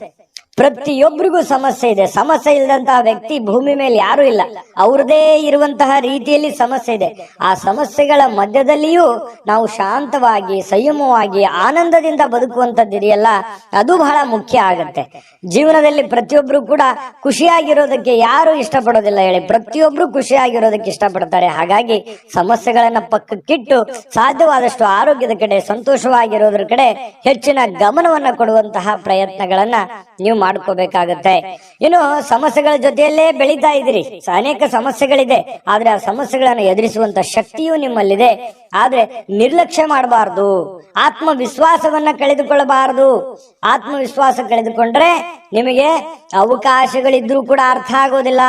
ಪ್ರತಿಯೊಬ್ಬರಿಗೂ ಸಮಸ್ಯೆ ಇದೆ. ಸಮಸ್ಯೆ ಇಲ್ಲದಂತಹ ವ್ಯಕ್ತಿ ಭೂಮಿ ಮೇಲೆ ಯಾರು ಇಲ್ಲ. ಅವ್ರದೇ ಇರುವಂತಹ ರೀತಿಯಲ್ಲಿ ಸಮಸ್ಯೆ ಇದೆ. ಆ ಸಮಸ್ಯೆಗಳ ಮಧ್ಯದಲ್ಲಿಯೂ ನಾವು ಶಾಂತವಾಗಿ, ಸಂಯಮವಾಗಿ, ಆನಂದದಿಂದ ಬದುಕುವಂತದ್ದಿದೆಯಲ್ಲ, ಅದು ಬಹಳ ಮುಖ್ಯ ಆಗತ್ತೆ. ಜೀವನದಲ್ಲಿ ಪ್ರತಿಯೊಬ್ರು ಕೂಡ ಖುಷಿಯಾಗಿರೋದಕ್ಕೆ ಯಾರು ಇಷ್ಟಪಡೋದಿಲ್ಲ ಹೇಳಿ? ಪ್ರತಿಯೊಬ್ರು ಖುಷಿಯಾಗಿರೋದಕ್ಕೆ ಇಷ್ಟಪಡ್ತಾರೆ. ಹಾಗಾಗಿ ಸಮಸ್ಯೆಗಳನ್ನ ಪಕ್ಕಕ್ಕಿಟ್ಟು ಸಾಧ್ಯವಾದಷ್ಟು ಆರೋಗ್ಯದ ಕಡೆ, ಸಂತೋಷವಾಗಿರೋದ್ರ ಕಡೆ ಹೆಚ್ಚಿನ ಗಮನವನ್ನ ಕೊಡುವಂತಹ ಪ್ರಯತ್ನಗಳನ್ನ ನೀವು ಮಾಡ್ಕೋಬೇಕಾಗತ್ತೆ. ಇನ್ನು ಸಮಸ್ಯೆಗಳ ಜೊತೆಯಲ್ಲೇ ಬೆಳೀತಾ ಇದ್ದೀರಿ. ಅನೇಕ ಸಮಸ್ಯೆಗಳಿದೆ, ಆದ್ರೆ ಆ ಸಮಸ್ಯೆಗಳನ್ನು ಎದುರಿಸುವಂತ ಶಕ್ತಿಯೂ ನಿಮ್ಮಲ್ಲಿದೆ. ಆದ್ರೆ ನಿರ್ಲಕ್ಷ್ಯ ಮಾಡಬಾರ್ದು. ಆತ್ಮವಿಶ್ವಾಸವನ್ನ ಕಳೆದುಕೊಳ್ಳಬಾರದು. ಆತ್ಮವಿಶ್ವಾಸ ಕಳೆದುಕೊಂಡ್ರೆ ನಿಮಗೆ ಅವಕಾಶಗಳಿದ್ರೂ ಕೂಡ ಅರ್ಥ ಆಗೋದಿಲ್ಲ,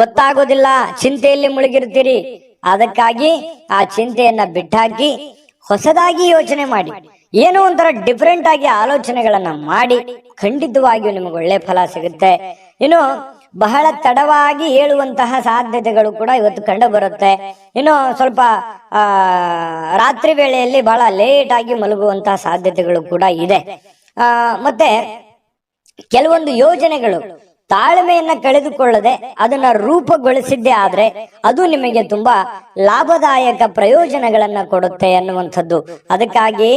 ಗೊತ್ತಾಗೋದಿಲ್ಲ, ಚಿಂತೆಯಲ್ಲಿ ಮುಳುಗಿರ್ತೀರಿ. ಅದಕ್ಕಾಗಿ ಆ ಚಿಂತೆಯನ್ನ ಬಿಟ್ಟಾಕಿ ಹೊಸದಾಗಿ ಯೋಚನೆ ಮಾಡಿ, ಏನೋ ಒಂಥರ ಡಿಫರೆಂಟ್ ಆಗಿ ಆಲೋಚನೆಗಳನ್ನ ಮಾಡಿ ಖಂಡಿತವಾಗಿಯೂ ನಿಮಗೆ ಒಳ್ಳೆ ಫಲ ಸಿಗುತ್ತೆ. ಇನ್ನು ಬಹಳ ತಡವಾಗಿ ಹೇಳುವಂತಹ ಸಾಧ್ಯತೆಗಳು ಕೂಡ ಇವತ್ತು ಕಂಡು ಬರುತ್ತೆ. ಇನ್ನು ಸ್ವಲ್ಪ ರಾತ್ರಿ ವೇಳೆಯಲ್ಲಿ ಬಹಳ ಲೇಟ್ ಆಗಿ ಮಲಗುವಂತಹ ಸಾಧ್ಯತೆಗಳು ಕೂಡ ಇದೆ. ಮತ್ತೆ ಕೆಲವೊಂದು ಯೋಜನೆಗಳು ತಾಳ್ಮೆಯನ್ನ ಕಳೆದುಕೊಳ್ಳದೆ ಅದನ್ನ ರೂಪುಗೊಳಿಸಿದ್ದೇ ಆದ್ರೆ ಅದು ನಿಮಗೆ ತುಂಬಾ ಲಾಭದಾಯಕ ಪ್ರಯೋಜನಗಳನ್ನ ಕೊಡುತ್ತೆ ಅನ್ನುವಂಥದ್ದು. ಅದಕ್ಕಾಗಿ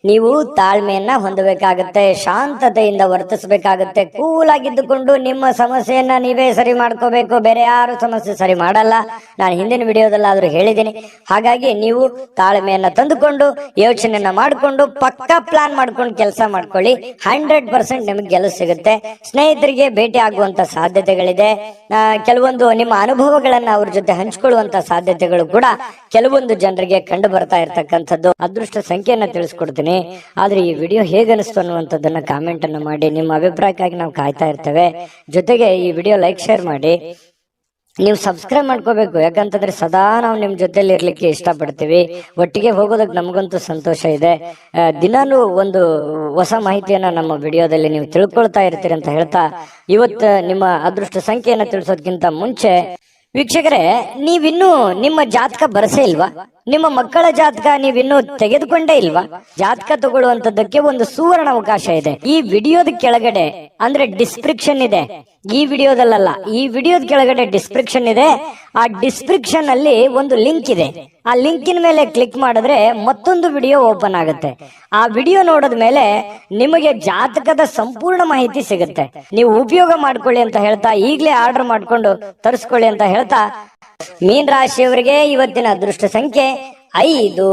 ನೀವು ತಾಳ್ಮೆಯನ್ನ ಹೊಂದಬೇಕಾಗತ್ತೆ, ಶಾಂತತೆಯಿಂದ ವರ್ತಿಸಬೇಕಾಗತ್ತೆ. ಕೂಲ್ ಆಗಿದ್ದುಕೊಂಡು ನಿಮ್ಮ ಸಮಸ್ಯೆಯನ್ನ ನೀವೇ ಸರಿ ಮಾಡ್ಕೋಬೇಕು, ಬೇರೆ ಯಾರು ಸಮಸ್ಯೆ ಸರಿ ಮಾಡಲ್ಲ. ನಾನು ಹಿಂದಿನ ವಿಡಿಯೋದಲ್ಲಾದ್ರೂ ಹೇಳಿದ್ದೀನಿ. ಹಾಗಾಗಿ ನೀವು ತಾಳ್ಮೆಯನ್ನ ತಂದುಕೊಂಡು ಯೋಚನೆಯನ್ನ ಮಾಡಿಕೊಂಡು ಪಕ್ಕಾ ಪ್ಲಾನ್ ಮಾಡ್ಕೊಂಡು ಕೆಲಸ ಮಾಡ್ಕೊಳ್ಳಿ. 100% ನಿಮಗೆ ಗೆಲುವು ಸಿಗುತ್ತೆ. ಸ್ನೇಹಿತರಿಗೆ ಭೇಟಿ ಆಗುವಂತ ಸಾಧ್ಯತೆಗಳಿದೆ. ಕೆಲವೊಂದು ನಿಮ್ಮ ಅನುಭವಗಳನ್ನ ಅವ್ರ ಜೊತೆ ಹಂಚಿಕೊಳ್ಳುವಂತ ಸಾಧ್ಯತೆಗಳು ಕೂಡ ಕೆಲವೊಂದು ಜನರಿಗೆ ಕಂಡು ಬರ್ತಾ ಇರ್ತಕ್ಕಂಥದ್ದು. ಅದೃಷ್ಟ ಸಂಖ್ಯೆಯನ್ನ ತಿಳಿಸ್ಕೊಡ್ತೀನಿ. ಆದ್ರೆ ಈ ವಿಡಿಯೋ ಹೇಗೆ ಅನಿಸ್ತು ಅನ್ನುವಂಥದ್ದನ್ನ ಕಾಮೆಂಟ್ ಅನ್ನು ಮಾಡಿ. ನಿಮ್ಮ ಅಭಿಪ್ರಾಯಕ್ಕಾಗಿ ನಾವು ಕಾಯ್ತಾ ಇರ್ತೇವೆ. ಜೊತೆಗೆ ಈ ವಿಡಿಯೋ ಲೈಕ್, ಶೇರ್ ಮಾಡಿ. ನೀವು ಸಬ್ಸ್ಕ್ರೈಬ್ ಮಾಡ್ಕೋಬೇಕು. ಯಾಕಂತಂದ್ರೆ ಸದಾ ನಾವು ನಿಮ್ ಜೊತೆಲಿ ಇರ್ಲಿಕ್ಕೆ ಇಷ್ಟಪಡ್ತೀವಿ. ಒಟ್ಟಿಗೆ ಹೋಗೋದಕ್ಕೆ ನಮಗಂತೂ ಸಂತೋಷ ಇದೆ. ದಿನಾನು ಒಂದು ಹೊಸ ಮಾಹಿತಿಯನ್ನ ನಮ್ಮ ವಿಡಿಯೋದಲ್ಲಿ ನೀವು ತಿಳ್ಕೊಳ್ತಾ ಇರ್ತೀರಿ ಅಂತ ಹೇಳ್ತಾ, ಇವತ್ತು ನಿಮ್ಮ ಅದೃಷ್ಟ ಸಂಖ್ಯೆಯನ್ನ ತಿಳಿಸೋದಕ್ಕಿಂತ ಮುಂಚೆ ವೀಕ್ಷಕರೇ, ನೀವಿನ್ನೂ ನಿಮ್ಮ ಜಾತಕ ಬರಸೇ ಇಲ್ವಾ? ನಿಮ್ಮ ಮಕ್ಕಳ ಜಾತಕ ನೀವಿನ್ನೂ ತೆಗೆದುಕೊಂಡೇ ಇಲ್ವಾ? ಜಾತಕ ತಗೊಳ್ಳುವಂತದ್ದಕ್ಕೆ ಒಂದು ಸುವರ್ಣ ಅವಕಾಶ ಇದೆ. ಈ ವಿಡಿಯೋದ ಕೆಳಗಡೆ ಅಂದ್ರೆ ಡಿಸ್ಕ್ರಿಪ್ಷನ್ ಇದೆ. ಈ ವಿಡಿಯೋದಲ್ಲ, ಈ ವಿಡಿಯೋದ ಕೆಳಗಡೆ ಡಿಸ್ಕ್ರಿಪ್ಷನ್ ಇದೆ. ಆ ಡಿಸ್ಕ್ರಿಪ್ಷನ್ ಅಲ್ಲಿ ಒಂದು ಲಿಂಕ್ ಇದೆ. ಆ ಲಿಂಕಿನ ಮೇಲೆ ಕ್ಲಿಕ್ ಮಾಡಿದ್ರೆ ಮತ್ತೊಂದು ವಿಡಿಯೋ ಓಪನ್ ಆಗುತ್ತೆ. ಆ ವಿಡಿಯೋ ನೋಡಿದ ಮೇಲೆ ನಿಮಗೆ ಜಾತಕದ ಸಂಪೂರ್ಣ ಮಾಹಿತಿ ಸಿಗುತ್ತೆ. ನೀವು ಉಪಯೋಗ ಮಾಡ್ಕೊಳ್ಳಿ ಅಂತ ಹೇಳ್ತಾ, ಈಗಲೇ ಆರ್ಡರ್ ಮಾಡ್ಕೊಂಡು ತರಿಸ್ಕೊಳ್ಳಿ ಅಂತ ಹೇಳ್ತಾ, ಮೀನ ರಾಶಿಯವರಿಗೆ ಇವತ್ತಿನ ಅದೃಷ್ಟ ಸಂಖ್ಯೆ 5.